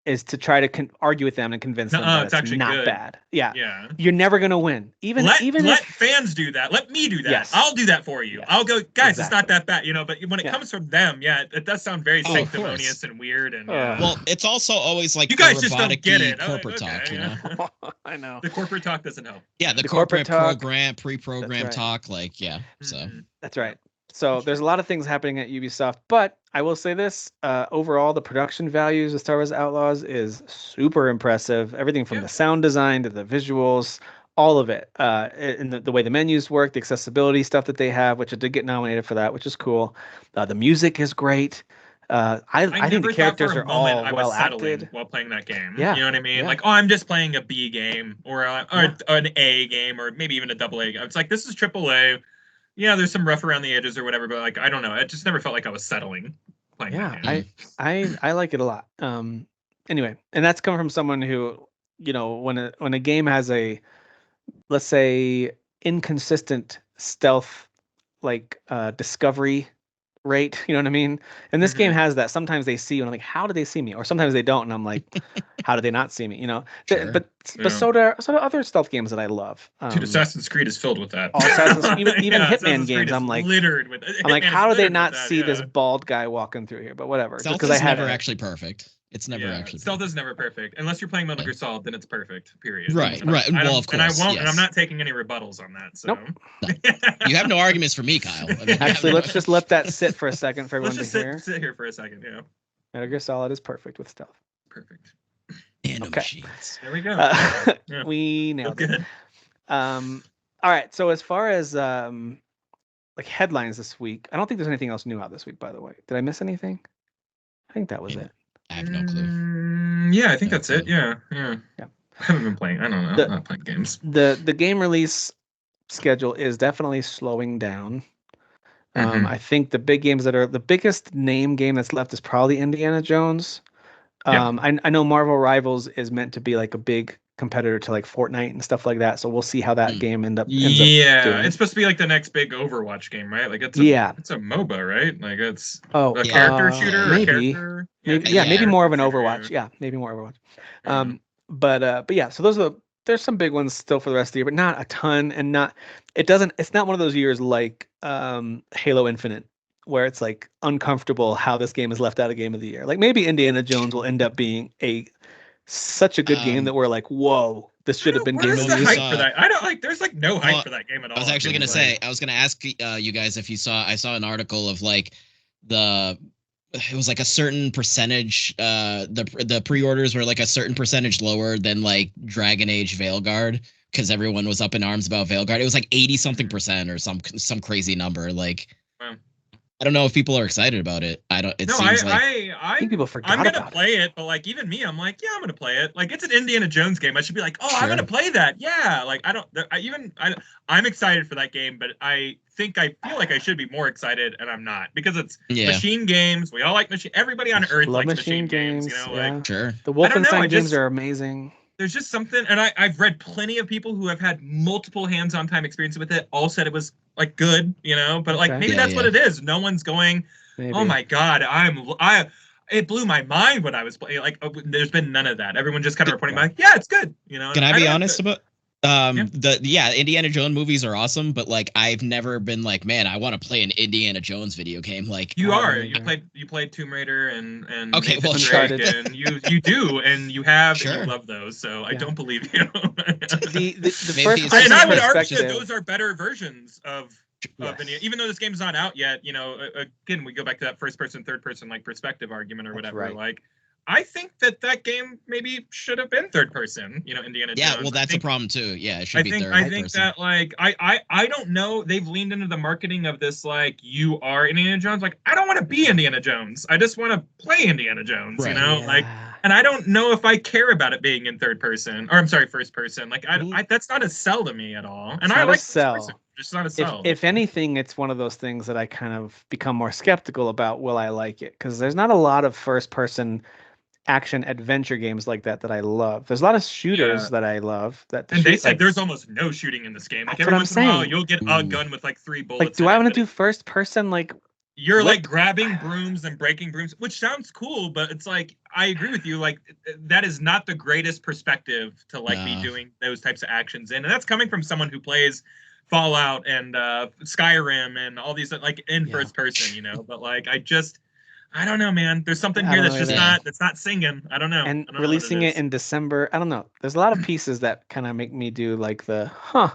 S1: is to try to argue with them and convince them that it's actually not bad. Yeah. You're never gonna win. Let
S3: fans do that. Let me do that. Yes. I'll do that for you. Yes. I'll go, guys. It's not that bad, But when it comes from them, it does sound very sanctimonious and weird. And
S2: well, it's also always like
S3: you guys just don't get it.
S2: Corporate talk,
S1: I know
S3: the corporate talk doesn't help.
S2: Yeah, the corporate pre-program talk, So
S1: that's right. So there's a lot of things happening at Ubisoft, but I will say this, overall, the production values of Star Wars Outlaws is super impressive. Everything from the sound design to the visuals, all of it. And the way the menus work, the accessibility stuff that they have, which I did get nominated for that, which is cool. The music is great. I think the characters are all well acted
S3: while playing that game.
S1: Yeah,
S3: you know what I mean.
S1: Yeah.
S3: Like, oh, I'm just playing a B game or an A game or maybe even a double A game. It's like this is AAA. Yeah, there's some rough around the edges or whatever, but like I don't know. It just never felt like I was settling playing that game.
S1: I like it a lot. Anyway, and that's coming from someone who, when a game has a, let's say, inconsistent stealth discovery rate, you know what I mean? And this game has that. Sometimes they see you and I'm like, how do they see me? Or sometimes they don't and I'm like, how do they not see me?
S2: Sure.
S1: But so do other stealth games that I love.
S3: Dude, Assassin's Creed is filled with that.
S1: Even Hitman games, I'm like
S3: littered with.
S1: I'm like, how do they not see this bald guy walking through here? But whatever.
S2: Stealth is never actually perfect. It's never actually
S3: stealth is never perfect unless you're playing Metal Gear Solid. Then it's perfect. Period.
S2: Right. Well, of course.
S3: And I won't. And I'm not taking any rebuttals on that. So.
S2: Nope. You have no arguments for me, Kyle.
S1: Actually, let's just let that sit for a second for everyone to hear.
S3: Sit here for a second. Yeah.
S1: Metal Gear Solid is perfect with stealth.
S3: Perfect.
S2: Machines.
S3: There we go.
S1: We nailed it. All right. So as far as headlines this week, I don't think there's anything else new out this week. By the way, did I miss anything? I think that was it.
S2: I have no clue.
S3: Yeah, I think that's it. Yeah. I haven't been playing. I don't know. I'm not playing games.
S1: The game release schedule is definitely slowing down. I think the big games that are the biggest name game that's left is probably Indiana Jones. I know Marvel Rivals is meant to be like a big competitor to like Fortnite and stuff like that. So we'll see how that game ends up doing.
S3: It's supposed to be like the next big Overwatch game, right? Like it's a MOBA, right? Like it's a character shooter.
S1: Maybe more of an Overwatch. Yeah, maybe more Overwatch. But yeah, so there's some big ones still for the rest of the year, but not a ton, and it's not one of those years like Halo Infinite where it's like uncomfortable how this game is left out of Game of the Year. Like maybe Indiana Jones will end up being such a good game that we're like, whoa, this should have been Game of the Year.
S3: Hype for that? I don't like. There's like no hype for that game at all.
S2: I was actually gonna say. I was gonna ask you guys if you saw. I saw an article of like it was like a certain percentage. The pre-orders were like a certain percentage lower than like Dragon Age Veilguard because everyone was up in arms about Veilguard. It was like 80-something% or some crazy number. Like. Wow. I don't know if people are excited about it. I
S1: think people forgot
S3: I'm gonna
S1: about
S3: play it, but like even me, I'm like, yeah, I'm gonna play it. Like it's an Indiana Jones game. I should be like, oh, I'm gonna play that. Yeah. Like I'm excited for that game, but I feel like I should be more excited, and I'm not because it's machine games. We all like machine. Everybody on Earth likes machine games.
S1: Like the Wolfenstein games are amazing.
S3: There's just something, and I've read plenty of people who have had multiple hands-on time experience with it. All said it was like good, but like maybe that's what it is. No one's going, oh my god, it blew my mind when I was playing. Like there's been none of that. Everyone just kind of reporting back, yeah, it's good.
S2: Can I be honest about? Indiana Jones movies are awesome, but like I've never been like, man, I want to play an Indiana Jones video game. Like
S3: you played Tomb Raider and
S2: okay, well,
S1: Uncharted,
S3: and you do, and you have and you love those. So I don't believe you.
S1: the first,
S3: and I would argue that those are better versions of even though this game's not out yet. Again, we go back to that first person, third person like perspective argument or whatever. Right. Like. I think that game maybe should have been third person, Indiana Jones.
S2: Yeah, well, that's a problem too. Yeah, it should be third person.
S3: I think that like I don't know. They've leaned into the marketing of this like you are Indiana Jones. Like I don't want to be Indiana Jones. I just want to play Indiana Jones.
S2: Right.
S3: Like, and I don't know if I care about it being in third person or first person. Like I that's not a sell to me at all. And I like
S1: sell.
S3: Just not a sell.
S1: If anything, it's one of those things that I kind of become more skeptical about. Will I like it? Because there's not a lot of first person action adventure games like that I love. There's a lot of shooters that I love.
S3: They said there's almost no shooting in this game. Like every once in a while, you'll get a gun with like 3 bullets.
S1: Like, do I want to do first person? Like,
S3: you're like grabbing brooms and breaking brooms, which sounds cool, but it's like I agree with you. Like that is not the greatest perspective to like be doing those types of actions in, and that's coming from someone who plays Fallout and Skyrim and all these like in first person, But like I don't know, man. There's something here that's not singing. I don't know.
S1: And releasing it in December, I don't know. There's a lot of pieces that kind of make me do like
S3: yeah.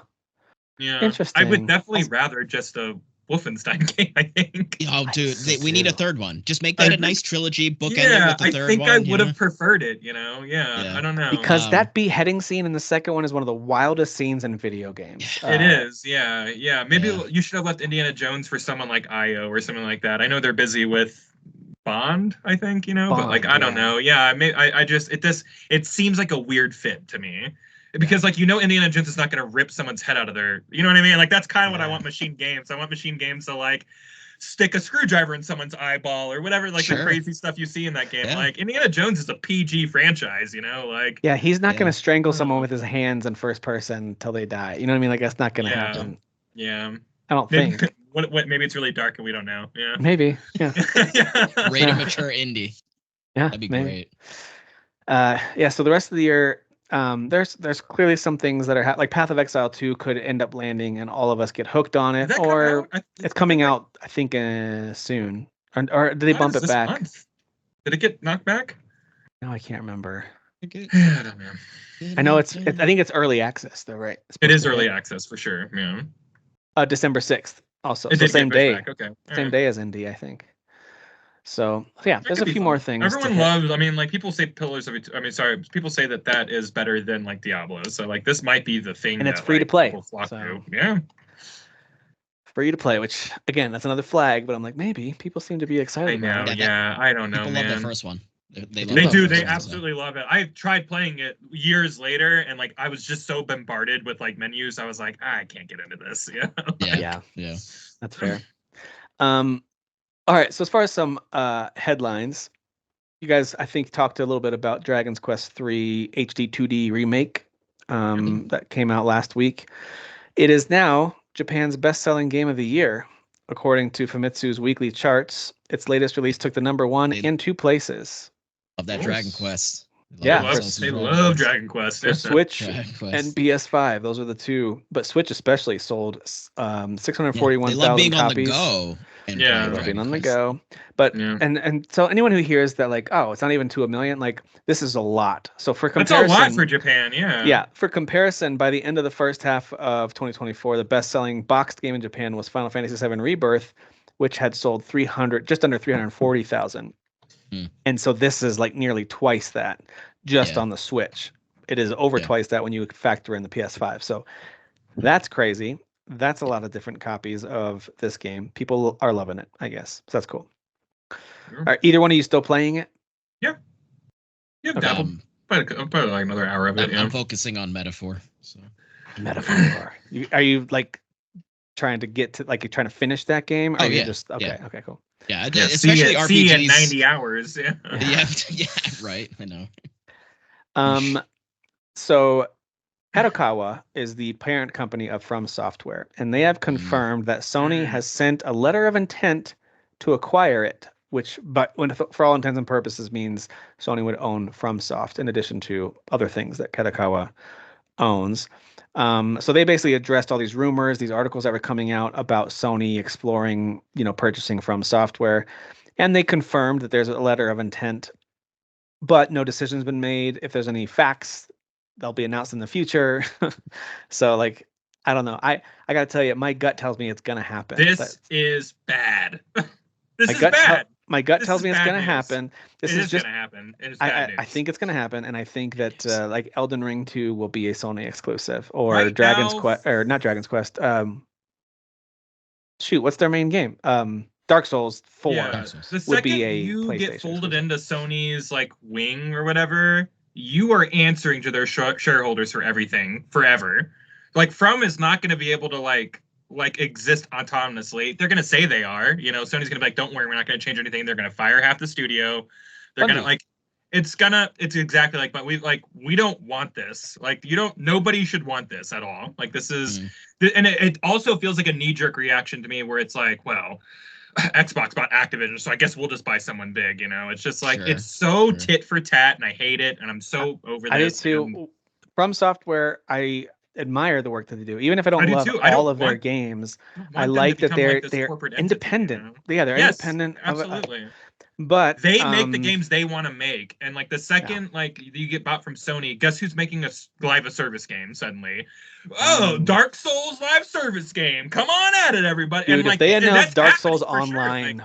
S1: Interesting.
S3: I would definitely rather just a Wolfenstein game, I think.
S2: Oh, dude, we need a third one. Just make that a nice trilogy, bookend it with the third one.
S3: I think I would have preferred it, I don't know.
S1: Because that beheading scene in the second one is one of the wildest scenes in video games.
S3: It is, yeah. Maybe you should have left Indiana Jones for someone like IO or something like that. I know they're busy with Bond, I think, Bond, but like I don't know. Yeah, it seems like a weird fit to me. Because like Indiana Jones is not going to rip someone's head out of their, you know what I mean? Like that's kind of what I want Machine Games. I want Machine Games to like stick a screwdriver in someone's eyeball or whatever, like the crazy stuff you see in that game. Like Indiana Jones is a PG franchise, like
S1: he's not going to strangle someone with his hands in first person until they die. You know what I mean? Like that's not going to happen.
S3: Yeah.
S1: I don't think.
S3: Maybe it's really dark and we don't know. Yeah.
S1: Maybe. Yeah.
S2: Rated mature indie.
S1: Yeah.
S2: That'd be great.
S1: So the rest of the year, there's clearly some things that are like Path of Exile 2 could end up landing and all of us get hooked on it, or it's coming out I think soon, or did they bump it back?
S3: Month? Did it get knocked back?
S1: No, I can't remember.
S3: I don't know.
S1: I know I think it's early access though, right?
S3: It is early access for sure. Yeah.
S1: December 6th also. So same day.
S3: Okay.
S1: Same day as Indy, I think. So there's a few more things.
S3: Everyone loves. I mean, like people say people say that is better than like Diablo. So like this might be the thing.
S1: And it's free to play.
S3: So. Yeah.
S1: Free to play, which again, that's another flag. But I'm like, maybe people seem to be excited.
S3: I know. I don't know.
S2: People
S3: man.
S2: love the first one. They
S3: do. They absolutely love it. I tried playing it years later, and like I was just so bombarded with like menus. I was like, I can't get into this.
S1: Yeah. That's fair. All right. So as far as some headlines, you guys, I think, talked a little bit about Dragon's Quest III HD 2D remake that came out last week. It is now Japan's best-selling game of the year, according to Famitsu's weekly charts. Its latest release took the number 1 in 2 places.
S2: Of that Dragon Quest.
S3: They love Dragon Quest.
S1: For Switch and PS5, those are the two. But Switch especially sold 641,000 copies.
S2: On the go.
S1: Being on the go. But and so anyone who hears that like, oh, it's not even to 1 million, like this is a lot. So for comparison,
S3: that's a lot for Japan.
S1: Yeah. For comparison, by the end of the first half of 2024, the best-selling boxed game in Japan was Final Fantasy VII Rebirth, which had sold just under 340,000. And so this is like nearly twice that just on the Switch. It is over twice that when you factor in the PS5. So that's crazy. That's a lot of different copies of this game. People are loving it, I guess. So that's cool. Sure. All right, either one of you still playing it?
S3: Yeah. Okay. Probably like another hour of it.
S2: I'm focusing on Metaphor. So.
S1: Metaphor. Are you like trying to get to like you're trying to finish that game? Or you just okay, cool.
S2: Yeah, especially RPGs.
S3: At 90 hours. Yeah.
S2: Right. I know.
S1: So Kadokawa is the parent company of From Software, and they have confirmed that Sony has sent a letter of intent to acquire it, for all intents and purposes means Sony would own FromSoft in addition to other things that Kadokawa owns. So they basically addressed all these rumors, these articles that were coming out about Sony exploring, purchasing From Software, and they confirmed that there's a letter of intent, but no decision's been made. If there's any facts, they'll be announced in the future. So like, I don't know. I got to tell you, my gut tells me it's going to happen.
S3: This is bad. This is bad.
S1: My gut tells me it's going to happen. This is just
S3: going to happen.
S1: I think it's going to happen, and I think that like Elden Ring 2 will be a Sony exclusive, or Dragon's Quest, or not Dragon's Quest. What's their main game? Dark Souls 4 would be a PlayStation
S3: get folded into Sony's like wing or whatever. You are answering to their shareholders for everything forever. Like From is not going to be able to like exist autonomously. They're going to say they are, Sony's going to be like, don't worry, we're not going to change anything. They're going to fire half the studio. They're going to it's exactly like, but we don't want this. Like nobody should want this at all. Like this is, and it also feels like a knee-jerk reaction to me where it's like, well, Xbox bought Activision, so I guess we'll just buy someone big, It's just like, it's so tit for tat, and I hate it, and I'm so over this.
S1: I do too. From Software, I admire the work that they do, even if I don't love all of their games. I like that they're independent. They're independent.
S3: Absolutely.
S1: But
S3: they make the games they want to make, and like the second you get bought from Sony, guess who's making a live service game suddenly? Oh, Dark Souls live service game! Come on at it, everybody!
S1: Dude, and if they announce Dark Souls Online,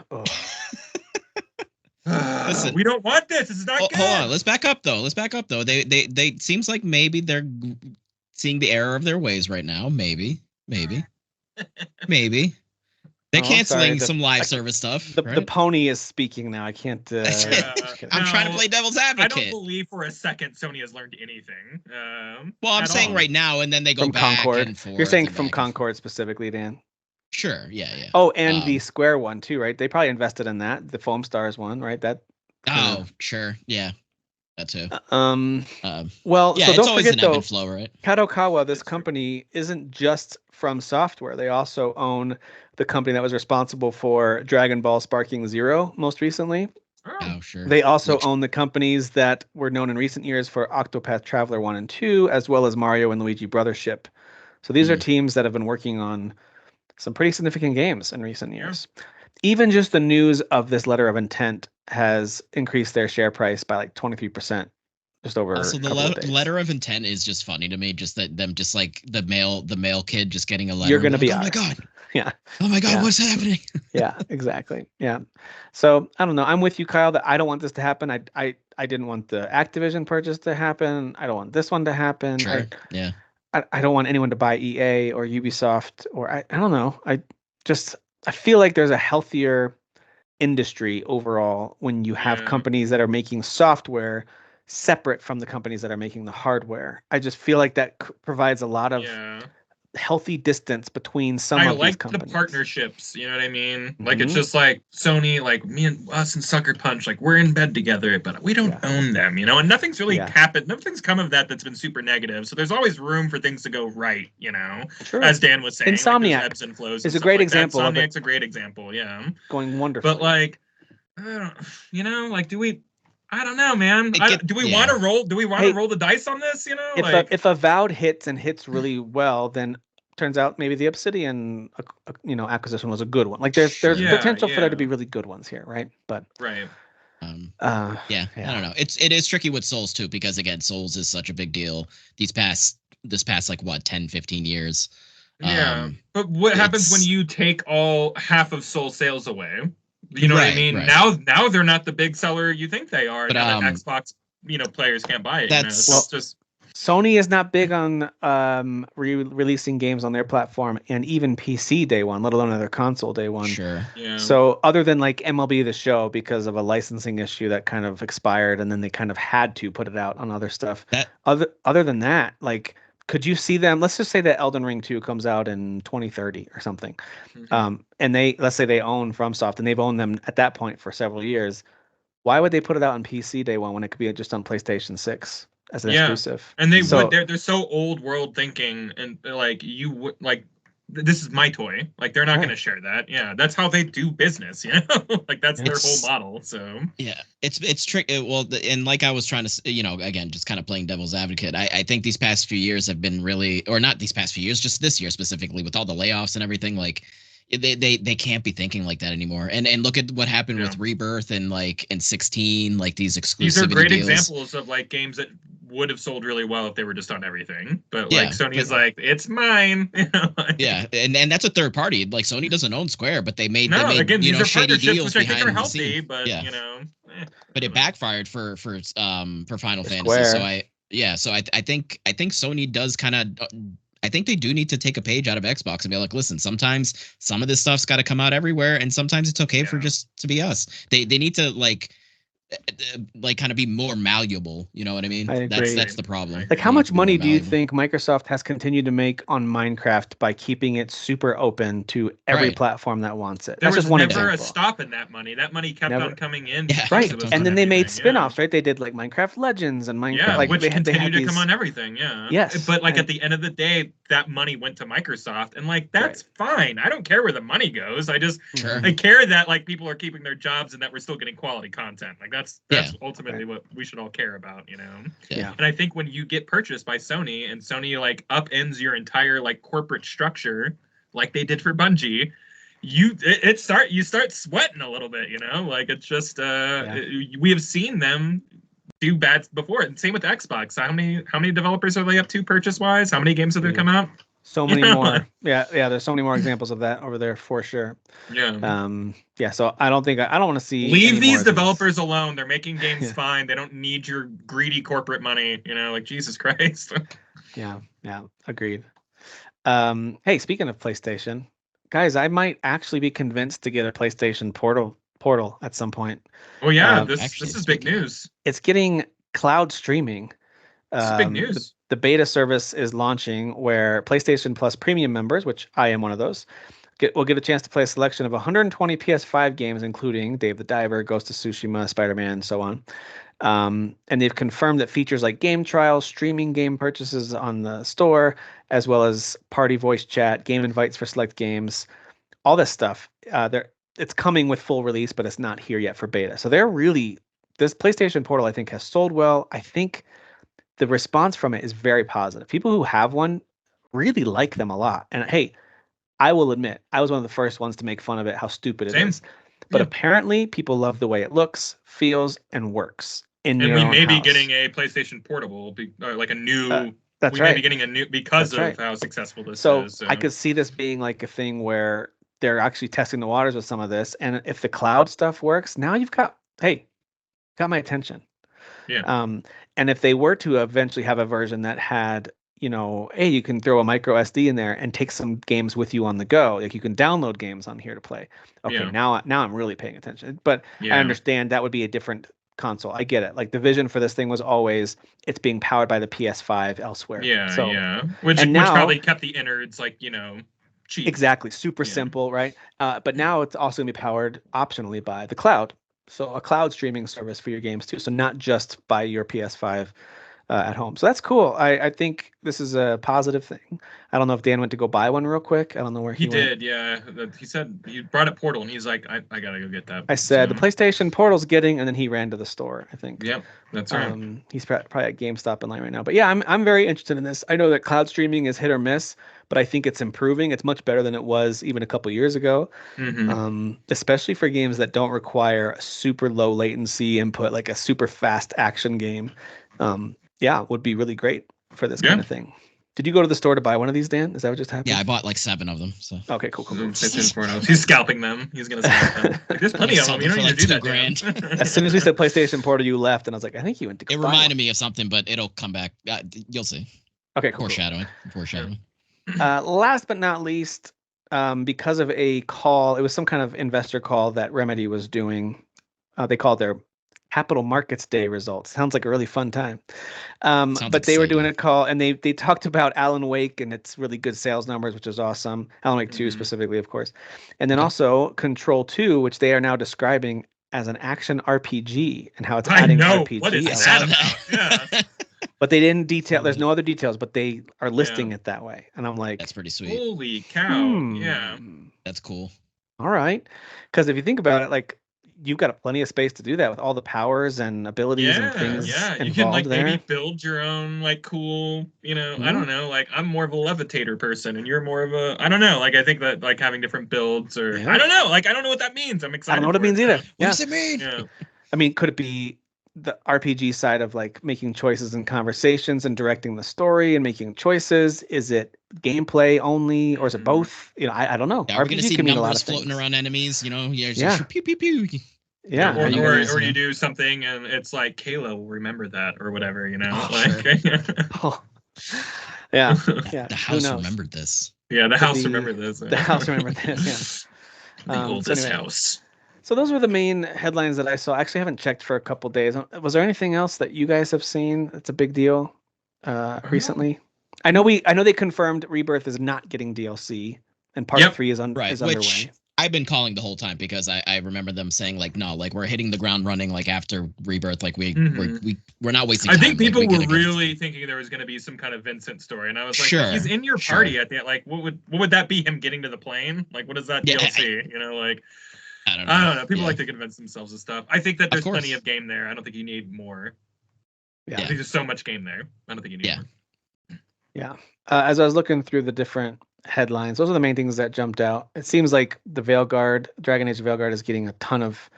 S3: listen, we don't want this. This is not good.
S2: Hold on, let's back up though. They seems like maybe they're seeing the error of their ways right now. Maybe. They're canceling some live service stuff.
S1: The pony is speaking now. I can't.
S2: I'm trying to play devil's advocate.
S3: I don't believe for a second Sony has learned anything.
S2: Well, I'm saying right now, and then they go
S1: from
S2: back
S1: Concord.
S2: and forth.
S1: You're saying from Concord specifically, Dan?
S2: Sure. Yeah.
S1: Oh, and the Square one too, right? They probably invested in that. The Foam Stars one, right? That.
S2: Sure. Yeah. That too.
S1: Well,
S2: yeah,
S1: so
S2: it's
S1: don't
S2: always
S1: forget
S2: an ebb and flow, right?
S1: Kadokawa, this company isn't just from software. They also own the company that was responsible for Dragon Ball Sparking Zero most recently.
S2: Oh, sure.
S1: They also own the companies that were known in recent years for Octopath Traveler 1 and 2, as well as Mario and Luigi Brothership. So these are teams that have been working on some pretty significant games in recent years. Even just the news of this letter of intent has increased their share price by like 23%. Just over.
S2: Also, the letter of intent is just funny to me. Just that them, just like the male kid, just getting a letter.
S1: You're gonna be.
S2: Oh my god.
S1: Yeah.
S2: Oh my god, what's happening?
S1: Yeah, exactly. Yeah. So I don't know. I'm with you, Kyle. That I don't want this to happen. I didn't want the Activision purchase to happen. I don't want this one to happen.
S2: Sure.
S1: I don't want anyone to buy EA or Ubisoft or I don't know. I feel like there's a healthier industry overall when you have companies that are making software separate from the companies that are making the hardware. I just feel like that provides a lot of healthy distance between some of these companies.
S3: I like the partnerships, you know what I mean? Like it's just like Sony, like me and us and Sucker Punch, like we're in bed together, but we don't own them, you know? And nothing's really happened. Nothing's come of that's been super negative. So there's always room for things to go right, you know? Sure. As Dan was saying.
S1: Insomniac
S3: like ebbs and flows
S1: is a great example.
S3: Insomniac's a great example,
S1: going wonderfully.
S3: But like, I don't, you know, like I don't know, man. Do we want to roll? Do we want to roll the dice on this? You know,
S1: if Avowed hits and hits really well, then turns out maybe the Obsidian, acquisition was a good one. Like there's potential for there to be really good ones here, right? But
S2: I don't know. It is tricky with Souls too, because again, Souls is such a big deal. This past like what 10, 15 years.
S3: But what happens when you take half of Soul sales away? You know what I mean? Right. Now they're not the big seller you think they are. But, now that Xbox, players can't buy it.
S2: That's
S3: just
S1: Sony is not big on releasing games on their platform and even PC day one, let alone other console day one.
S2: Sure.
S3: Yeah.
S1: So other than like MLB The Show, because of a licensing issue that kind of expired, and then they kind of had to put it out on other stuff. Other than that, like. Could you see them? Let's just say that Elden Ring 2 comes out in 2030 or something, and let's say they own FromSoft, and they've owned them at that point for several years. Why would they put it out on PC day one when it could be just on PlayStation 6 as an exclusive?
S3: And they're so old world thinking, and like this is my toy. Like they're not going to share that. Yeah, that's how they do business. Like that's their whole model. So
S2: it's tricky. Well, and like I was trying to, again, just kind of playing devil's advocate. I think these past few years have been really, or not these past few years, just this year specifically with all the layoffs and everything. Like they can't be thinking like that anymore. And look at what happened with Rebirth and like in 16, like these exclusive.
S3: These are great examples of like games that would have sold really well if they were just on everything, but like Sony is like, it's mine.
S2: And that's a third party. Like Sony doesn't own Square, but they made
S3: these are
S2: shady deals
S3: which I think are
S2: behind the
S3: healthy,
S2: scene.
S3: But
S2: but it backfired for Final Fantasy.
S1: Square.
S2: So I think Sony does kind of. I think they do need to take a page out of Xbox and be like, listen, sometimes some of this stuff's got to come out everywhere, and sometimes it's okay for just to be us. They need to like kind of be more malleable, you know what I mean?
S1: I agree.
S2: That's the problem.
S1: Like how much money do you think Microsoft has continued to make on Minecraft by keeping it super open to every platform that wants it?
S3: There was never a stop in that money. That money kept on coming in.
S1: Right. And then they made spin-offs, right? They did like Minecraft Legends and Minecraft
S3: which continued to come on everything. Yes. But like at the end of the day, that money went to Microsoft, and like that's fine. I don't care where the money goes. I just I care that like people are keeping their jobs and that we're still getting quality content. Like that's ultimately what we should all care about, And I think when you get purchased by Sony and Sony like upends your entire like corporate structure like they did for Bungie, you start sweating a little bit, like it's just we have seen them do bad before. And same with Xbox. How many developers are they up to purchase wise? How many games have they come out?
S1: So many more. Yeah. There's so many more examples of that over there for sure.
S3: Yeah.
S1: So I don't want to see.
S3: Leave these developers alone. They're making games fine. They don't need your greedy corporate money. Like Jesus Christ.
S1: Yeah. Agreed. Hey, speaking of PlayStation, guys, I might actually be convinced to get a PlayStation Portal at some point.
S3: Oh yeah, this is big news.
S1: It's getting cloud streaming.
S3: This is big news.
S1: The beta service is launching where PlayStation Plus premium members, which I am one of those, will get a chance to play a selection of 120 PS5 games, including Dave the Diver, Ghost of Tsushima, Spider-Man, and so on. And they've confirmed that features like game trials, streaming game purchases on the store, as well as party voice chat, game invites for select games, all this stuff. It's coming with full release, but it's not here yet for beta. So this PlayStation Portal, I think, has sold well. I think the response from it is very positive. People who have one really like them a lot. And hey, I will admit, I was one of the first ones to make fun of it, how stupid it is. But apparently, people love the way it looks, feels, and works. And we
S3: may be getting a PlayStation Portable, like a new.
S1: That's
S3: right. We may be getting a new because of how successful this is.
S1: So I could see this being like a thing where they're actually testing the waters with some of this. And if the cloud stuff works, now you've got my attention.
S3: Yeah.
S1: And if they were to eventually have a version that had, hey, you can throw a micro SD in there and take some games with you on the go. Like you can download games on here to play. Okay, now I'm really paying attention. But I understand that would be a different console. I get it. Like the vision for this thing was always it's being powered by the PS5 elsewhere.
S3: Which probably kept the innards cheap.
S1: Exactly. Super simple, right? But now it's also gonna be powered optionally by the cloud. So a cloud streaming service for your games too. So not just by your PS5 at home. So that's cool. I think this is a positive thing. I don't know if Dan went to go buy one real quick. I don't know where he went.
S3: Did, yeah. He said he brought up Portal, and he's like, I gotta go get that.
S1: I said the PlayStation Portal's getting, and then he ran to the store, I think.
S3: Yep, that's right.
S1: He's probably at GameStop in line right now. But yeah, I'm very interested in this. I know that cloud streaming is hit or miss, but I think it's improving. It's much better than it was even a couple years ago, especially for games that don't require a super low latency input, like a super fast action game. Would be really great for this kind of thing. Did you go to the store to buy one of these, Dan? Is that what just happened?
S2: Yeah, I bought like 7 of them. So
S1: okay, cool.
S3: He's scalping them. He's gonna scalp them. There's plenty of them. You don't need to do that,
S2: $2,000.
S1: As soon as we said PlayStation Portal, you left, and I was like, I think you went to.
S2: It reminded me of something, but it'll come back. You'll see.
S1: Okay, cool.
S2: Foreshadowing.
S1: Last but not least, because of a call, it was some kind of investor call that Remedy was doing. They called their Capital Markets Day results. Sounds like a really fun time. But they were doing a call, and they talked about Alan Wake and its really good sales numbers, which is awesome. Alan Wake 2 specifically, of course. And then also Control 2, which they are now describing as an action RPG and how it's adding RPG.
S3: What is that about? Yeah.
S1: But they didn't detail. There's no other details, but they are listing it that way. And I'm like,
S2: that's pretty sweet.
S3: Holy cow. Yeah.
S2: That's cool.
S1: All right. Because if you think about it, like, you've got plenty of space to do that with all the powers and abilities and things.
S3: Yeah, you can maybe build your own cool, I don't know, I'm more of a levitator person and you're more of a, I don't know, I think that having different builds or I don't know, I don't know what that means. I'm excited.
S1: I don't know what it means either.
S2: What does it mean?
S3: Yeah.
S1: I mean, could it be the RPG side of making choices and conversations and directing the story and making choices? Is it gameplay only, or is it both? I don't know.
S2: Yeah, RPG we're gonna see numbers floating around enemies. Pew pew pew.
S1: Yeah.
S3: Or you do something and it's like Kayla will remember that or whatever.
S1: Yeah.
S2: The house remembered this.
S3: Yeah, the house remembered this.
S1: The house remembered this. Yeah.
S3: The oldest house.
S1: So those were the main headlines that I saw. I actually haven't checked for a couple days. Was there anything else that you guys have seen that's a big deal recently? I know they confirmed Rebirth is not getting DLC, and Part 3 is underway.
S2: Which I've been calling the whole time because I remember them saying no, we're hitting the ground running after Rebirth, we're not wasting time.
S3: I think people were really thinking there was going to be some kind of Vincent story, and I was like, sure, he's in your party at the end. What would that be? Him getting to the plane? What is that DLC?
S2: I don't know.
S3: People like to convince themselves of stuff. I think that there's plenty of game there. I don't think you need more. I think there's so much game there. I don't think you need more.
S1: Yeah. As I was looking through the different headlines, those are the main things that jumped out. It seems like the Dragon Age Veilguard is getting a ton of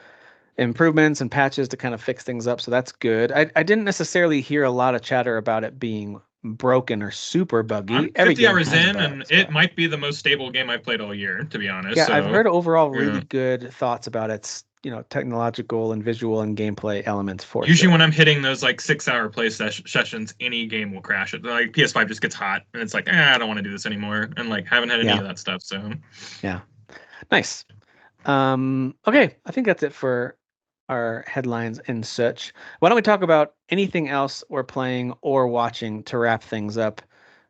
S1: improvements and patches to kind of fix things up. So that's good. I didn't necessarily hear a lot of chatter about it being broken or super buggy.
S3: I'm 50 hours in, and it might be the most stable game I've played all year, to be honest.
S1: Yeah, I've heard overall really good thoughts about its technological and visual and gameplay elements for
S3: Usually when I'm hitting those like 6-hour play sessions, any game will crash it. Like PS5 just gets hot and it's like, I don't want to do this anymore. And like haven't had any of that stuff. So
S1: yeah. Nice. Okay, I think that's it for our headlines and such. Why don't we talk about anything else we're playing or watching to wrap things up?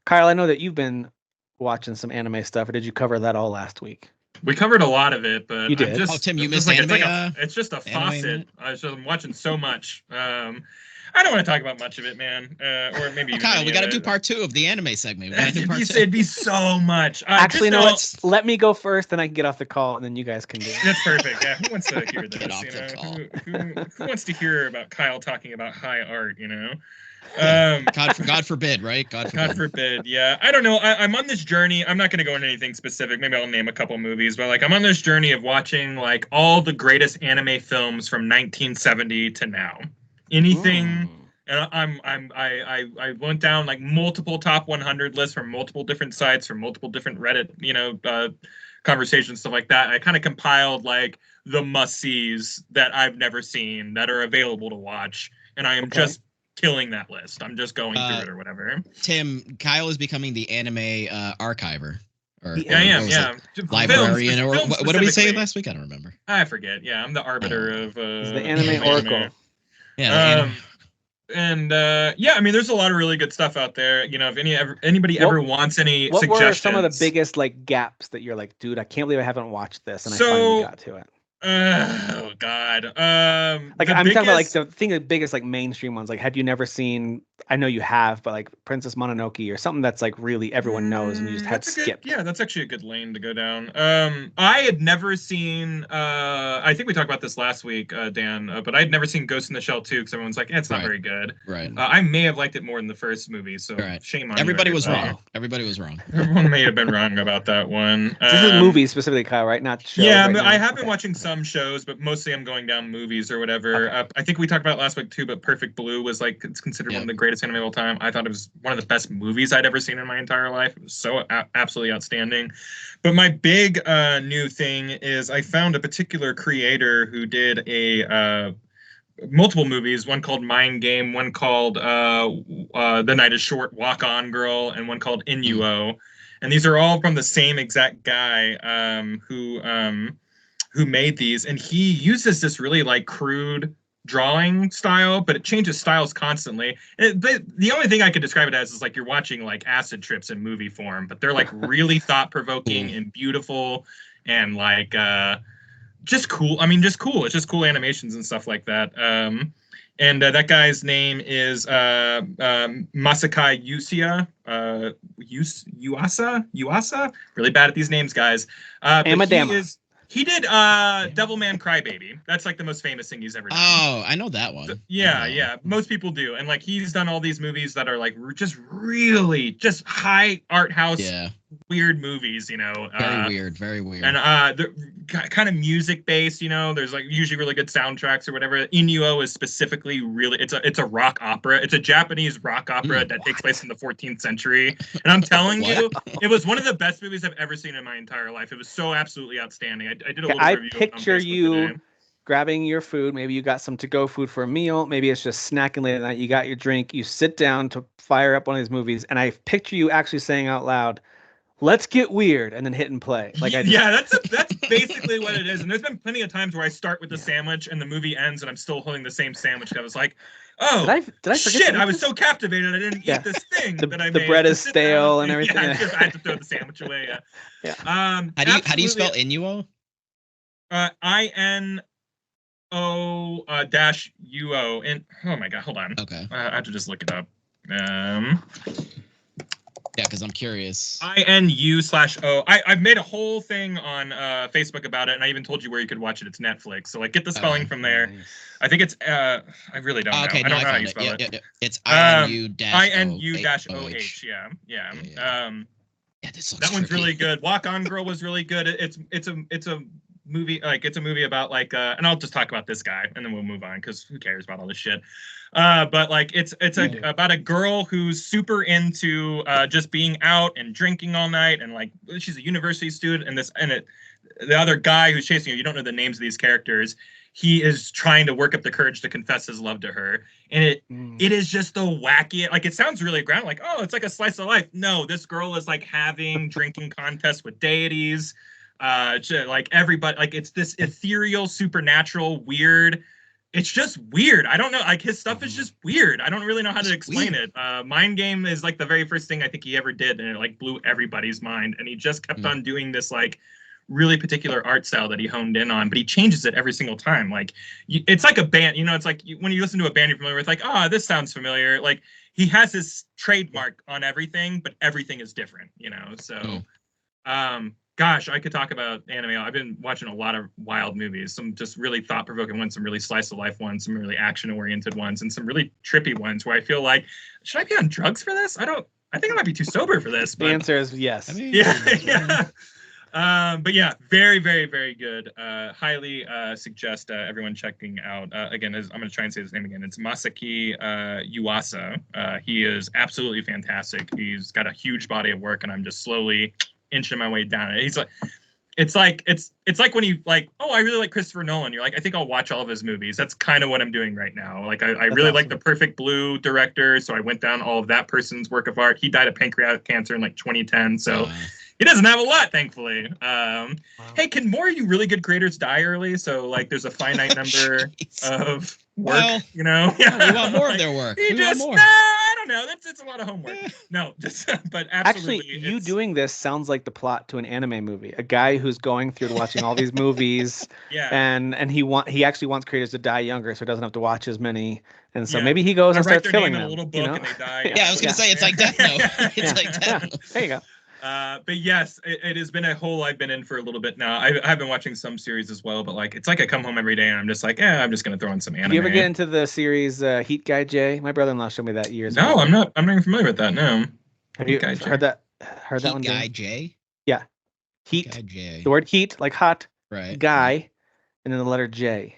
S1: Kyle, I know that you've been watching some anime stuff, or did you cover that all last week?
S3: We covered a lot of it, but
S1: you did.
S2: Tim, you missed anime.
S3: It's just a faucet. I'm watching so much. I don't want to talk about much of it, man. Or maybe
S2: Kyle, we got to do part 2 of the anime segment.
S3: It'd be so much.
S1: Actually, no. Let me go first, then I can get off the call, and then you guys can do it.
S3: That's perfect. Yeah, who wants to hear this? Who wants to hear about Kyle talking about high art?
S2: God forbid, right?
S3: God forbid. Yeah, I don't know. I'm on this journey. I'm not going to go into anything specific. Maybe I'll name a couple movies, but like I'm on this journey of watching like all the greatest anime films from 1970 to now. Anything. And I went down like multiple top 100 lists from multiple different sites, from multiple different Reddit, conversations, stuff like that. I kind of compiled like the must-sees that I've never seen that are available to watch, and I am just killing that list. I'm just going through it or whatever.
S2: Tim, Kyle is becoming the anime archiver.
S3: Librarian,
S2: or what did we say last week? I don't remember.
S3: I forget. Yeah, I'm the arbiter of
S1: the anime oracle.
S2: Yeah.
S3: I mean, there's a lot of really good stuff out there. If anybody ever wants any suggestions.
S1: What were some of the biggest like gaps that you're like, dude, I can't believe I haven't watched this, and I finally got to it?
S3: Oh God.
S1: I'm talking about like the biggest like mainstream ones. Like, had you never seen? I know you have, but like Princess Mononoke or something that's like really everyone knows and you just had skipped.
S3: Yeah, that's actually a good lane to go down. I had never seen. I think we talked about this last week, Dan. But I had never seen Ghost in the Shell 2 because everyone's like, it's not very good.
S2: Right.
S3: I may have liked it more than the first movie, so shame on
S2: everybody. Was wrong. Everybody was wrong.
S3: Everyone may have been wrong about that one.
S1: This is movies specifically, Kyle, right? Not shows.
S3: Yeah,
S1: right
S3: I have been watching some shows, but mostly I'm going down movies or whatever. Okay. I think we talked about it last week too, but Perfect Blue was like it's considered one of the greatest anime of all time. I thought it was one of the best movies I'd ever seen in my entire life. It was so absolutely outstanding. But my big new thing is I found a particular creator who did a multiple movies, one called Mind Game, one called The Night is Short, Walk On Girl, and one called Inuo. And these are all from the same exact guy who made these, and he uses this really like crude drawing style, but it changes styles constantly. The only thing I could describe it as is like you're watching like acid trips in movie form, but they're like really thought-provoking and beautiful and like just cool. I mean, just cool. It's just cool animations and stuff like that. And that guy's name is Masakai Yuasa. Really bad at these names, guys. He did Devilman Crybaby. That's like the most famous thing he's ever done.
S2: Oh, I know that one.
S3: Yeah. Most people do. And like he's done all these movies that are like just really just high art house weird movies,
S2: Very weird.
S3: And they're kind of music based, there's like usually really good soundtracks or whatever. Inuo is specifically really it's a rock opera. It's a Japanese rock opera that takes place in the 14th century. And I'm telling you, it was one of the best movies I've ever seen in my entire life. It was so absolutely outstanding. I did a little review.
S1: I picture you grabbing your food. Maybe you got some to-go food for a meal. Maybe it's just snacking late at night. You got your drink. You sit down to fire up one of these movies, and I picture you actually saying out loud, "Let's get weird," and then hit and play.
S3: That's basically what it is. And there's been plenty of times where I start with the sandwich and the movie ends and I'm still holding the same sandwich. I was like, oh,
S1: did I forget
S3: shit! I was so captivated I didn't eat this thing that I made.
S1: The bread is stale and everything.
S3: I had to throw the sandwich away.
S2: Yeah. How do you spell Inuo?
S3: INO -UO. And oh my god, hold on.
S2: Okay.
S3: I have to just look it up.
S2: Yeah, because I'm curious.
S3: INU/O. I've made a whole thing on Facebook about it, and I even told you where you could watch it. It's Netflix. So like, get the spelling from there. Nice. I think it's. I really don't know.
S2: Okay,
S3: I don't know how you spell it.
S2: Yeah. It's INU-OH.
S3: Yeah.
S2: Yeah,
S3: that one's really good. Walk On Girl was really good. It's a movie, like it's a movie about like and I'll just talk about this guy and then we'll move on because who cares about all this shit. But like it's about a girl who's super into just being out and drinking all night, and like she's a university student, and the other guy who's chasing her, you don't know the names of these characters. he is trying to work up the courage to confess his love to her. And it is just the wacky, like, it sounds really grounded, like, oh, it's like a slice of life. No, this girl is like having drinking contests with deities. Like everybody, like it's this ethereal, supernatural, weird. It's just weird. I don't know. Like his stuff is just weird. I don't really know how to explain it. Mind Game is like the very first thing I think he ever did, and it like blew everybody's mind. And he just kept on doing this like really particular art style that he honed in on, but he changes it every single time. Like it's like a band, you know, it's like when you listen to a band you're familiar with, like, oh, this sounds familiar. Like he has his trademark on everything, but everything is different, you know? So, gosh, I could talk about anime. I've been watching a lot of wild movies, some just really thought-provoking ones, some really slice-of-life ones, some really action-oriented ones, and some really trippy ones where I feel like, should I be on drugs for this? I think I might be too sober for this. But,
S1: the answer is yes.
S3: I mean, yeah. But yeah, very, very, very good. Highly suggest everyone checking out. Again, I'm going to try and say his name again. It's Masaki Yuasa. He is absolutely fantastic. He's got a huge body of work, and I'm just slowly inching my way down it. He's like, it's like when you like, oh, I really like Christopher Nolan. You're like, I think I'll watch all of his movies. That's kind of what I'm doing right now. Like I really awesome. Like The Perfect Blue director, so I went down all of that person's work of art. He died of pancreatic cancer in like 2010, so he doesn't have a lot, thankfully. Hey, can more of you really good creators die early? So like, there's a finite number of work, you know?
S2: Yeah, we want more of their work.
S3: Want more. I don't know. That's a lot of homework. No, just but absolutely.
S1: Actually, you doing this sounds like the plot to an anime movie. A guy who's going through watching all these movies, and he actually wants creators to die younger, so he doesn't have to watch as many. And so maybe he goes and starts killing them.
S3: A little book, and they die.
S2: Yeah, I was gonna say it's like Death Note. It's like Death Note.
S1: There you go.
S3: But yes, it has been a hole I've been in for a little bit now. I've been watching some series as well, but like it's like I come home every day and I'm just like, I'm just gonna throw in some anime.
S1: Do you ever get into the series Heat Guy J? My brother-in-law showed me that years ago.
S3: No, I'm not even familiar with that. No.
S1: Have you heard that? Heard that one?
S2: Heat Guy J?
S1: Yeah. Heat.
S2: Guy J.
S1: The word heat, like hot.
S2: Right.
S1: Guy, and then the letter J.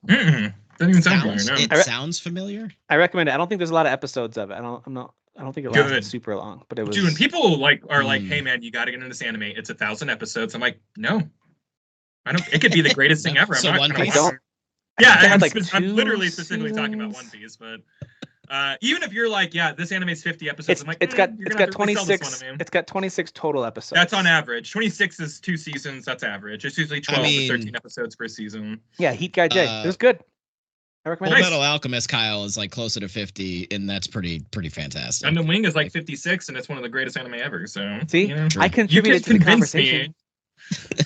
S3: Doesn't even sound familiar. No.
S2: It sounds familiar.
S1: I recommend it. I don't think there's a lot of episodes of it. I don't think it lasted super long, but it was.
S3: Dude, when people are like, "Hey man, you got to get into this anime. It's 1,000 episodes." I'm like, no, I don't. It could be the greatest thing ever.
S2: So One Piece.
S3: I'm literally specifically talking about One Piece, but even if you're like, this anime is 50 episodes, I'm like,
S1: it's got 26. It's got 26 total episodes.
S3: That's on average. 26 is 2 seasons. That's average. It's usually 12 to 13 episodes per season.
S1: Yeah, Heat Guy J. It was good. I recommend
S2: Full Metal Alchemist, Kyle, is like closer to 50, and that's pretty fantastic.
S3: And the Wing is like 56, and it's one of the greatest anime ever. So
S1: see, you know, I contributed to the conversation.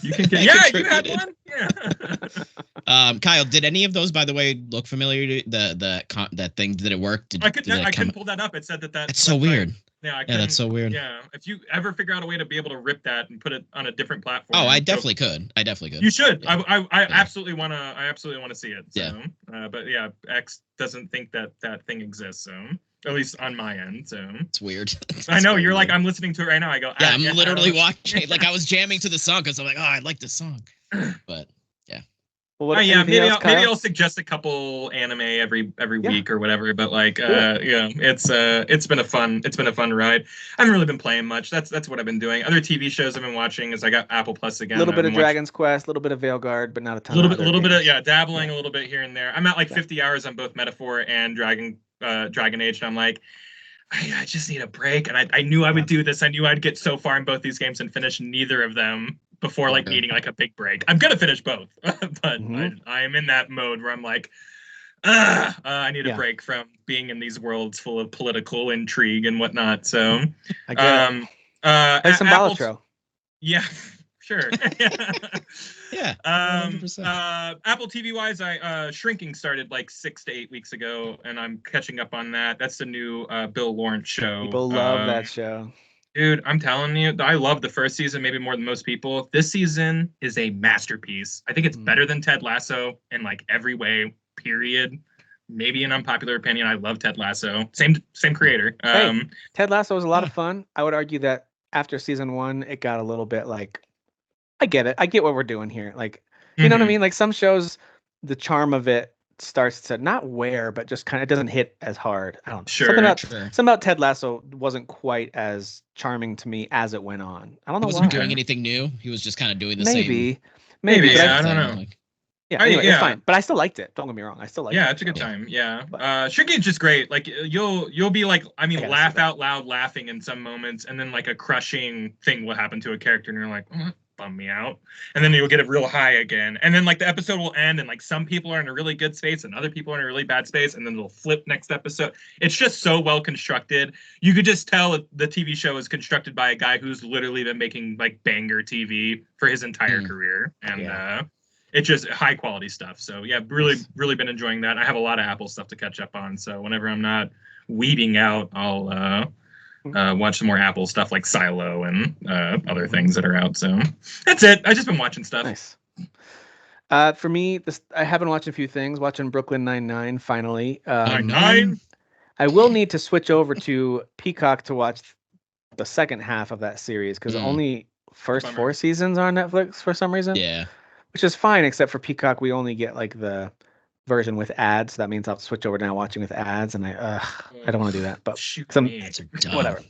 S3: You can get, you had one. Yeah.
S2: Kyle, did any of those, by the way, look familiar to that thing? Did it work?
S3: I couldn't pull that up. It said that.
S2: It's so weird.
S3: Yeah,
S2: that's so weird.
S3: Yeah, if you ever figure out a way to be able to rip that and put it on a different platform.
S2: Oh, I definitely could. You
S3: should. Yeah. I absolutely want to. I absolutely want to see it. So. Yeah. But yeah, X doesn't think that thing exists. So at least on my end. So
S2: it's weird.
S3: I know you're like, I'm listening to it right now. I go.
S2: Yeah, I'm literally watching. Like I was jamming to the song because I'm like, oh, I like this song. But yeah.
S1: Well,
S3: maybe I'll suggest a couple anime every week or whatever. But like, it's been a fun ride. I haven't really been playing much. That's what I've been doing. Other TV shows I've been watching is I got Apple Plus again.
S1: A little bit of Dragon's Quest, a little bit of Veilguard, but not a ton.
S3: A little bit of dabbling a little bit here and there. I'm at like 50 hours on both Metaphor and Dragon Age, and I'm like, I just need a break. And I knew I would do this. I knew I'd get so far in both these games and finish neither of them before like needing like a big break. I'm gonna finish both, but I am in that mode where I'm like, I need a break from being in these worlds full of political intrigue and whatnot. So
S1: I get it. Some Balatro.
S3: Yeah, sure.
S2: Yeah.
S3: Apple TV wise, Shrinking started like 6 to 8 weeks ago, and I'm catching up on that. That's the new Bill Lawrence show.
S1: People love that show.
S3: Dude, I'm telling you, I love the first season maybe more than most people. This season is a masterpiece. I think it's better than Ted Lasso in like every way, period. Maybe an unpopular opinion. I love Ted Lasso. Same creator.
S1: Ted Lasso was a lot of fun. I would argue that after season 1, it got a little bit like, I get it. I get what we're doing here. Like, you know what I mean? Like some shows, the charm of it starts to not wear, but just kind of doesn't hit as hard. I don't know. Something about Ted Lasso wasn't quite as charming to me as it went on. I don't know. He
S2: wasn't doing anything new. He was just kind of doing the same.
S1: Maybe.
S3: Yeah, I don't know.
S1: Yeah, anyway, it's fine. But I still liked it. Don't get me wrong. I still liked it.
S3: Yeah, it's a good time. Yeah. Shrinkage's just great. Like you'll be like, laugh out loud laughing in some moments, and then like a crushing thing will happen to a character, and you're like, bum me out. And then you'll get it real high again. And then like the episode will end, and like some people are in a really good space and other people are in a really bad space, and then they'll flip next episode. It's just so well constructed. You could just tell the TV show is constructed by a guy who's literally been making like banger TV for his entire career. And it's just high quality stuff. So yeah, really been enjoying that. I have a lot of Apple stuff to catch up on. So whenever I'm not weeding out, I'll watch some more Apple stuff like Silo and other things that are out. So that's it. I've just been watching stuff.
S1: Nice. For me, I have been watching a few things. Watching Brooklyn Nine-Nine finally.
S3: Nine.
S1: I will need to switch over to Peacock to watch the second half of that series because only first 4 seasons are on Netflix for some reason.
S2: Yeah.
S1: Which is fine, except for Peacock, we only get like the version with ads. So that means I'll switch over to now watching with ads, and I don't want to do that. But whatever.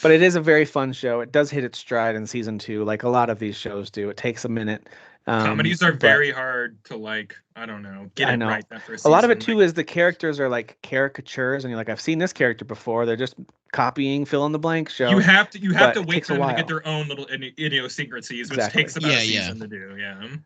S1: But it is a very fun show. It does hit its stride in season 2, like a lot of these shows do. It takes a minute.
S3: Comedies are very hard to like. I don't know. Get it right that first season.
S1: A lot of it too is the characters are like caricatures, and you're like, I've seen this character before. They're just copying fill in the blank show.
S3: You have to wait for them to get their own little idiosyncrasies, which takes about a season to do.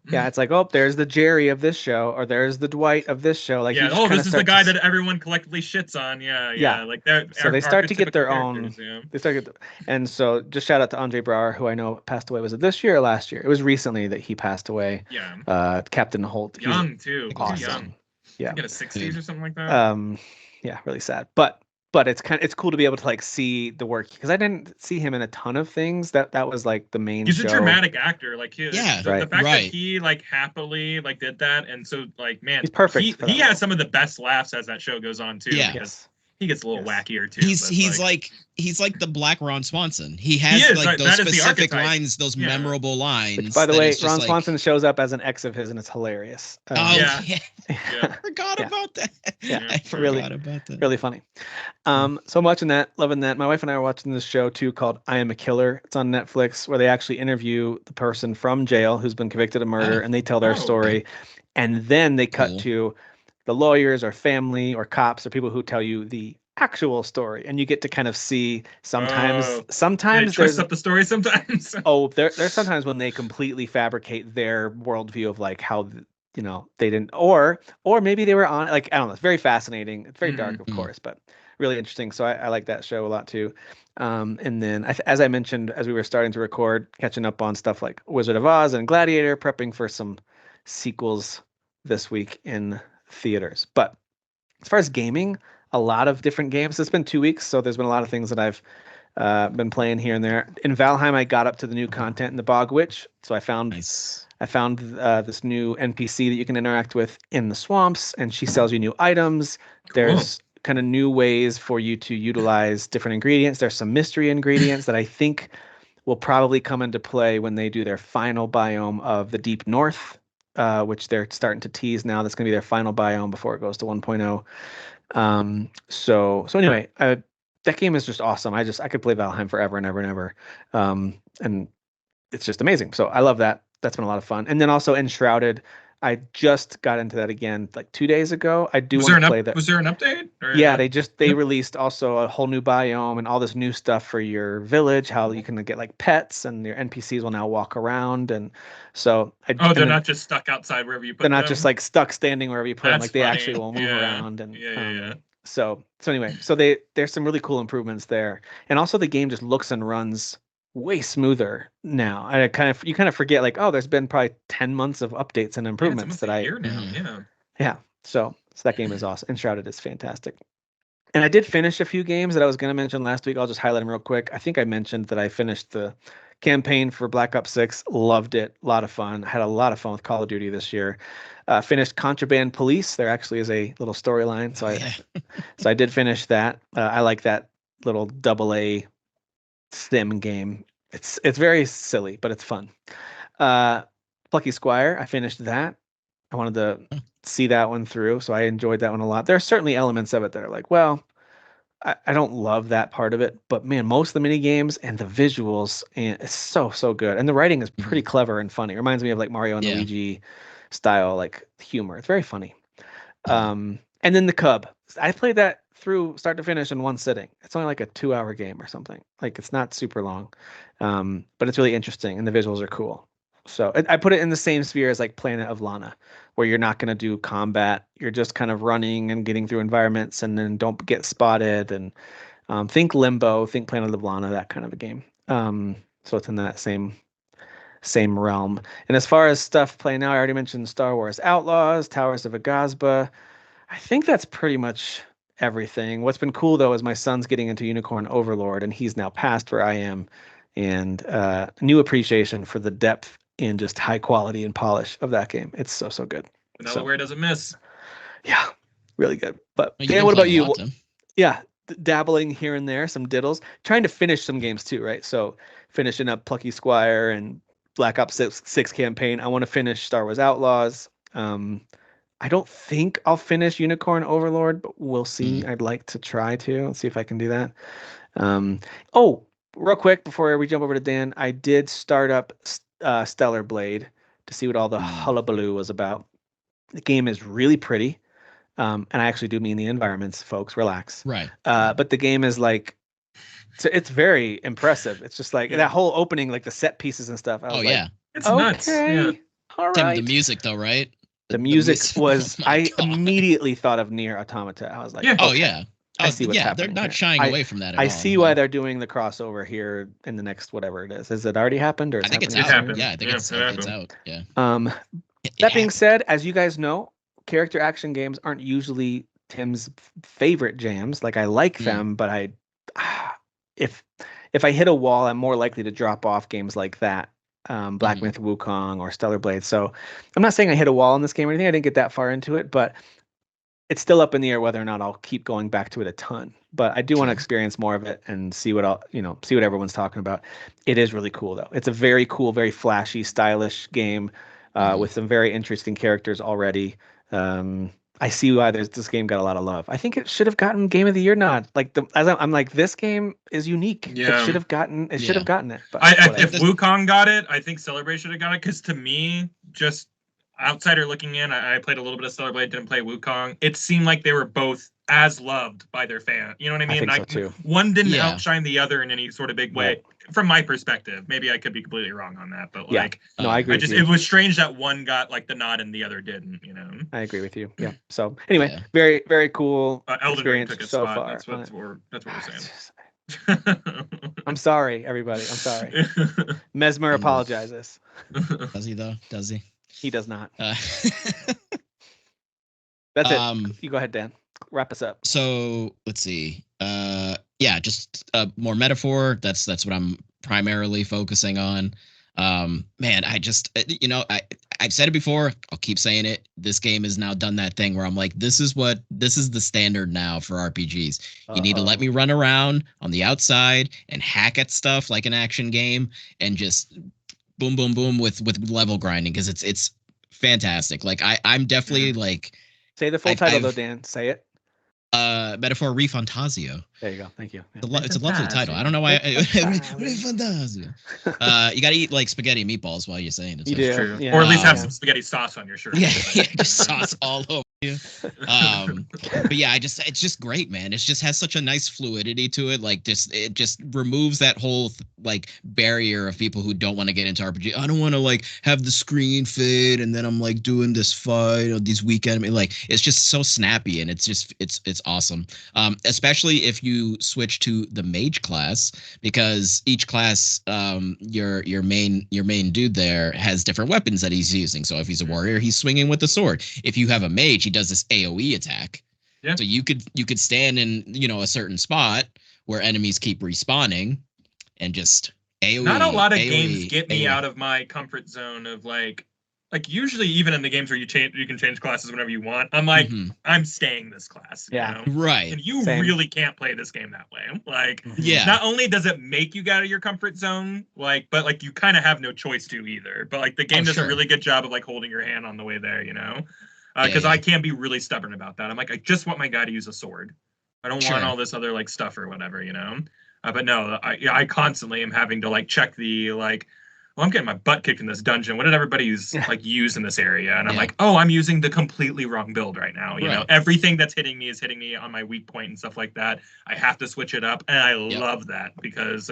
S1: Yeah, it's like, oh, there's the Jerry of this show, or there's the Dwight of this show. Like,
S3: this is the guy that everyone collectively shits on. Yeah. Like that.
S1: So they start to get their own. They start to get, and so just shout out to Andre Braugher, who I know passed away. Was it this year or last year? It was recently that he passed away.
S3: Yeah.
S1: Captain Holt.
S3: Young too.
S1: Awesome.
S3: Young.
S1: Yeah.
S3: Get a 60s or something like that.
S1: Yeah, really sad. But it's cool to be able to like see the work because I didn't see him in a ton of things. That was like the main.
S3: He's
S1: show.
S3: a dramatic actor. Like the fact that
S2: right.
S3: he like happily like did that, and so like man,
S1: he's perfect.
S3: He has some of the best laughs as that show goes on too.
S2: Yeah.
S3: Because he gets a little wackier too.
S2: He's like the Black Ron Swanson. He has those specific lines, those memorable lines.
S1: Which, by the way, Ron Swanson shows up as an ex of his, and it's hilarious.
S2: I forgot about that.
S1: I forgot about that. Really funny. So I'm watching that, loving that. My wife and I are watching this show too called I Am a Killer. It's on Netflix where they actually interview the person from jail who's been convicted of murder, and they tell their story, and then they cut to the lawyers or family or cops or people who tell you the actual story, and you get to kind of see sometimes
S3: they twist up the story sometimes.
S1: There's sometimes when they completely fabricate their worldview of like how they didn't or maybe they were on, like, I don't know. It's very fascinating. It's very dark, of course, but really interesting. So I like that show a lot too. And then as I mentioned, as we were starting to record, catching up on stuff like Wizard of Oz and Gladiator, prepping for some sequels this week in theaters. But as far as gaming, a lot of different games. It's been 2 weeks, so there's been a lot of things that I've been playing here and there. In Valheim, I got up to the new content in the Bog Witch, so I found this new NPC that you can interact with in the swamps, and she sells you new items. Cool. There's kind of new ways for you to utilize different ingredients. There's some mystery ingredients that I think will probably come into play when they do their final biome of the Deep North, which they're starting to tease now. That's going to be their final biome before it goes to 1.0. So anyway, that game is just awesome. I could play Valheim forever and ever and ever. And it's just amazing. So I love that. That's been a lot of fun. And then also Enshrouded. I just got into that again like 2 days ago. I do want to play that.
S3: Was there an update?
S1: Yeah, they released also a whole new biome and all this new stuff for your village, how you can get like pets and your NPCs will now walk around. And so
S3: they're not just stuck outside wherever you put them.
S1: They're not just like stuck standing wherever you put them. Like they actually will move around. And So anyway, there's some really cool improvements there. And also the game just looks and runs way smoother now. You kind of forget like, there's been probably 10 months of updates and improvements
S3: that I hear now.
S1: Yeah. So that game is awesome. Enshrouded is fantastic. And I did finish a few games that I was going to mention last week. I'll just highlight them real quick. I think I mentioned that I finished the campaign for Black Ops 6. Loved it. A lot of fun. Had a lot of fun with Call of Duty this year. Finished Contraband Police. There actually is a little storyline. So I did finish that. I like that little AA sim game. It's very silly, but it's fun. Plucky Squire, I finished that. I wanted to see that one through, so I enjoyed that one a lot. There are certainly elements of it that are like, well, I don't love that part of it, but man, most of the mini games and the visuals, and it's so good. And the writing is pretty clever and funny. It reminds me of like Mario and Luigi style like humor. It's very funny. And then the Cub. I played that through start to finish in one sitting. It's only like a 2-hour game or something. Like it's not super long, but it's really interesting and the visuals are cool. So I put it in the same sphere as like Planet of Lana, where you're not going to do combat. You're just kind of running and getting through environments, and then don't get spotted. And think Limbo, think Planet of Lana, that kind of a game. So it's in that same realm. And as far as stuff playing now, I already mentioned Star Wars Outlaws, Towers of Aghasba. I think that's pretty much everything. What's been cool though is my son's getting into Unicorn Overlord, and he's now past where I am, and new appreciation for the depth and just high quality and polish of that game. It's so good.
S3: Delaware doesn't miss.
S1: Yeah, really good. But Dan, what about you? Yeah, dabbling here and there, some diddles. Trying to finish some games too, right? So finishing up Plucky Squire and Black Ops 6 campaign. I want to finish Star Wars Outlaws. I don't think I'll finish Unicorn Overlord, but we'll see. I'd like to try to. Let's see if I can do that. Oh, real quick before we jump over to Dan, I did start up Stellar Blade to see what all the hullabaloo was about. The game is really pretty, and I actually do mean the environments, folks. Relax.
S2: Right.
S1: But the game is like, it's very impressive. It's just like that whole opening, like the set pieces and stuff. I was
S3: it's nuts. Yeah.
S1: All
S2: Tim,
S1: right.
S2: the music though, right?
S1: The music was. I immediately thought of Nier Automata. I was like, I see what's happening.
S2: They're not shying away from that at all.
S1: I see why they're doing the crossover here in the next whatever it is. Has it already happened, or
S2: I think it's out? Yeah, I think it's out. Yeah.
S1: That being said, as you guys know, character action games aren't usually Tim's favorite jams. Like I like them, but if I hit a wall, I'm more likely to drop off games like that. Black Myth Wukong or Stellar Blade. So I'm not saying I hit a wall in this game or anything. I didn't get that far into it, but it's still up in the air whether or not I'll keep going back to it a ton. But I do want to experience more of it and see what everyone's talking about. It is really cool though. It's a very cool, very flashy, stylish game with some very interesting characters already. I see why this game got a lot of love. I think it should have gotten Game of the Year nod. Like I'm like, this game is unique. Yeah. It should have gotten it. But
S3: if Wukong got it, I think Celebration should have got it. Because to me, just outsider looking in, I played a little bit of Stellar Blade, didn't play Wukong. It seemed like they were both as loved by their fan. You know what I mean?
S1: I think so too.
S3: One didn't outshine the other in any sort of big way. From my perspective, maybe I could be completely wrong on that, but
S1: no, I agree.
S3: It was strange that one got like the nod and the other didn't. You know,
S1: I agree with you. Yeah. So anyway, very very cool experience so far.
S3: That's what we're saying.
S1: I'm sorry, everybody. I'm sorry. Mesmer apologizes.
S2: Does he though? Does he?
S1: He does not. That's it. You go ahead, Dan. Wrap us up.
S2: So let's see. Just more metaphor. That's what I'm primarily focusing on. Man, I've said it before. I'll keep saying it. This game has now done that thing where I'm like, this is the standard now for RPGs. You need to let me run around on the outside and hack at stuff like an action game and just boom, boom, boom with level grinding because it's fantastic. Like I'm definitely like.
S1: Say the full title though, Dan. Say it.
S2: Metaphor Refantasio.
S1: There you go. Thank you.
S2: Yeah. It's a lovely title. I don't know why. Refantasio. You gotta eat like spaghetti and meatballs while you're saying it.
S1: You do. True.
S3: Yeah. Or at least have some spaghetti sauce on your shirt.
S2: Yeah, just sauce all over you. But yeah, it's just great, man. It just has such a nice fluidity to it. Like it just removes that whole like barrier of people who don't want to get into RPG. I don't want to like have the screen fade and then I'm like doing this fight or these weak enemy. Like it's just so snappy and it's awesome. Especially if you switch to the mage class because each class, your main dude there has different weapons that he's using. So if he's a warrior, he's swinging with the sword. If you have a mage, he does this AoE attack. Yeah. So you could stand in a certain spot where enemies keep respawning and just AoE.
S3: Not a lot of games get me out of my comfort zone of like usually even in the games where you can change classes whenever you want. I'm like, I'm staying this class.
S2: Yeah. You know? Right.
S3: And you really can't play this game that way. Like, not only does it make you get out of your comfort zone, but like you kind of have no choice to either. But like the game does a really good job of like holding your hand on the way there, because I can be really stubborn about that. I'm like, I just want my guy to use a sword. I don't want all this other like stuff or whatever, But no, I constantly am having to like check the like, well, I'm getting my butt kicked in this dungeon. What did everybody use in this area? And I'm like, oh, I'm using the completely wrong build right now. You know, everything that's hitting me is hitting me on my weak point and stuff like that. I have to switch it up, and I love that because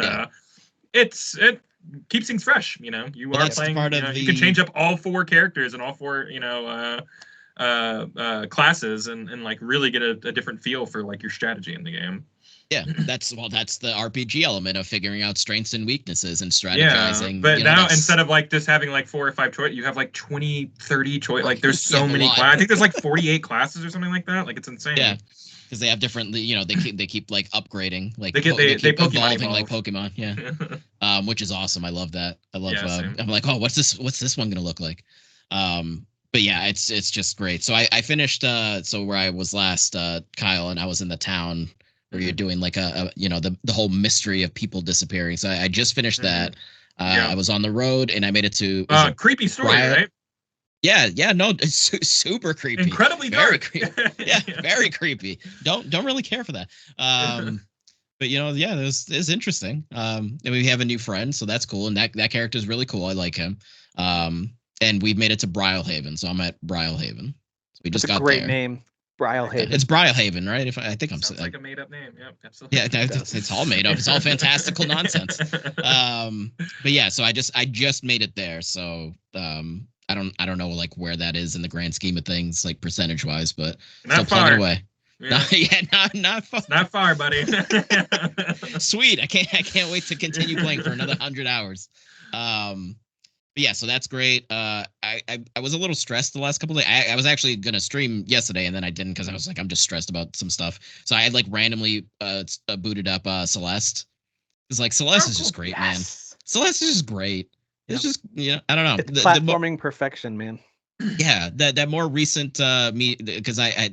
S3: it keeps things fresh. You know, you are playing. You can change up all 4 characters and all 4 classes and like really get a different feel for like your strategy in the game.
S2: Yeah, that's the RPG element of figuring out strengths and weaknesses and strategizing.
S3: Yeah, but now instead of like just having like 4 or 5 choice, you have like 20, 30 choice. Like there's so many classes. I think there's like 48 classes or something like that. Like it's insane. Yeah,
S2: because they have different. You know, they keep like upgrading. Like they keep evolving like Pokemon. Yeah, which is awesome. I love that. I love. I'm like, oh, what's this one gonna look like? But yeah, it's just great. So I finished. So where I was last, Kyle, and I was in the town where you're doing like the whole mystery of people disappearing. So I just finished that. I was on the road and I made it to
S3: creepy story, right?
S2: Yeah, no, it's super creepy.
S3: Incredibly dark.
S2: Creepy. Yeah, very creepy. Don't really care for that. But it's interesting. And we have a new friend, so that's cool. And that character is really cool. I like him. And we've made it to Brylehaven, so I'm at Brylehaven. So we just got there.
S1: Great name. Brylehaven.
S2: It's Brylehaven, right? I think I'm
S3: sounds like a made up name. Yep, absolutely.
S2: Yeah, it's all made up. It's all fantastical nonsense. But yeah, so I just made it there. So I don't know like where that is in the grand scheme of things, like percentage wise, but
S3: not still plugging
S2: away.
S3: Yeah.
S2: Not far.
S3: It's not far, buddy.
S2: Sweet. I can't wait to continue playing for another 100 hours. But yeah, so that's great. I was a little stressed the last couple of days. I was actually gonna stream yesterday, and then I didn't because I was like, I'm just stressed about some stuff. So I had like randomly booted up Celeste. It's like Celeste is just great, man. Celeste is just great. It's just I don't know.
S1: It's platforming perfection, man.
S2: Yeah, that more recent me because I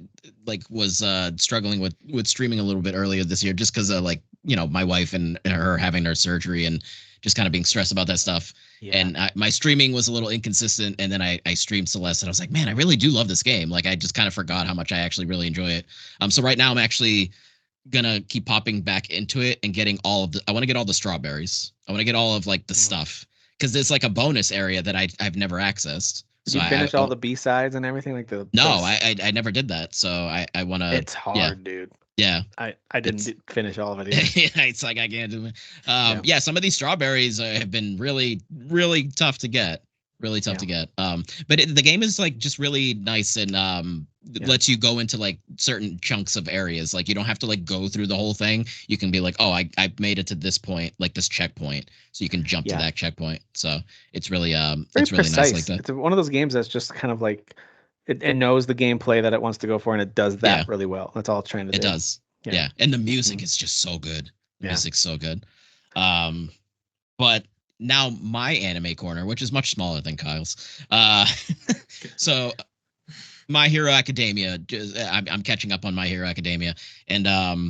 S2: like was struggling with streaming a little bit earlier this year just because like my wife and her having her surgery and just kind of being stressed about that stuff. Yeah. And my streaming was a little inconsistent. And then I streamed Celeste and I was like, man, I really do love this game. Like I just kind of forgot how much I actually really enjoy it. So right now I'm actually gonna keep popping back into it and getting I want to get all the strawberries. I want to get all of like the stuff because there's like a bonus area that I've never accessed.
S1: So you finish all the B-sides and everything like the.
S2: No, I never did that. So I want to.
S1: It's hard, dude.
S2: Yeah,
S1: I didn't finish all of it either.
S2: Yeah, it's like I can't do it. Some of these strawberries have been really, really tough to get. Really tough to get. But the game is like just really nice and lets you go into like certain chunks of areas. Like you don't have to like go through the whole thing. You can be like, oh, I made it to this point, like this checkpoint, so you can jump to that checkpoint. So it's really it's really
S1: precise.
S2: Nice like that.
S1: It's one of those games that's just kind of like. It knows the gameplay that it wants to go for, and it does that really well. That's all it's trying to do.
S2: It does. Yeah. And the music is just so good. The music's so good. But now my anime corner, which is much smaller than Kyle's. So My Hero Academia, I'm catching up on My Hero Academia. And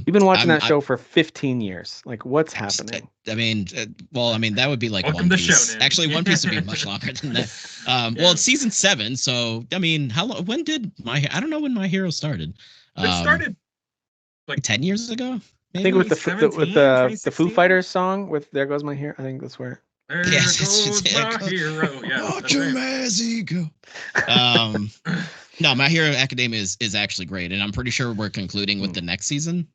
S1: you've been watching that show for 15 years. Like, what's happening?
S2: I mean, that would be like
S3: Welcome
S2: One Piece. Actually, One Piece would be much longer than that. Well, it's season 7, so I mean, how long? When did I don't know when My Hero started.
S3: It started like
S2: 10 years ago.
S1: Maybe? I think with the Foo Fighters song with "There Goes My Hero." I think that's where.
S3: There goes my hero. Yeah,
S2: no, My Hero Academia is actually great, and I'm pretty sure we're concluding with the next season.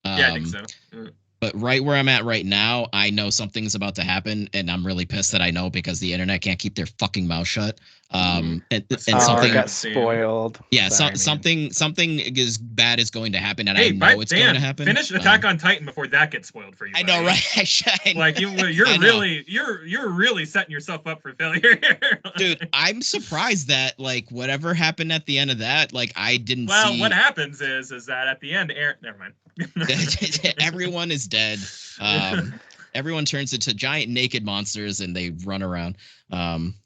S3: Yeah, I think so.
S2: But right where I'm at right now, I know something's about to happen, and I'm really pissed that I know because the internet can't keep their fucking mouth shut. And something
S1: got spoiled.
S2: Yeah, something is bad is going to happen, and I know it's going to happen.
S3: Finish Attack on Titan before that gets spoiled for you.
S2: I know, right?
S3: Like you're really setting yourself up for failure,
S2: dude. I'm surprised that like whatever happened at the end of that, like I didn't.
S3: Well, what happens is that at the end, never mind.
S2: Everyone is dead. Everyone turns into giant naked monsters and they run around.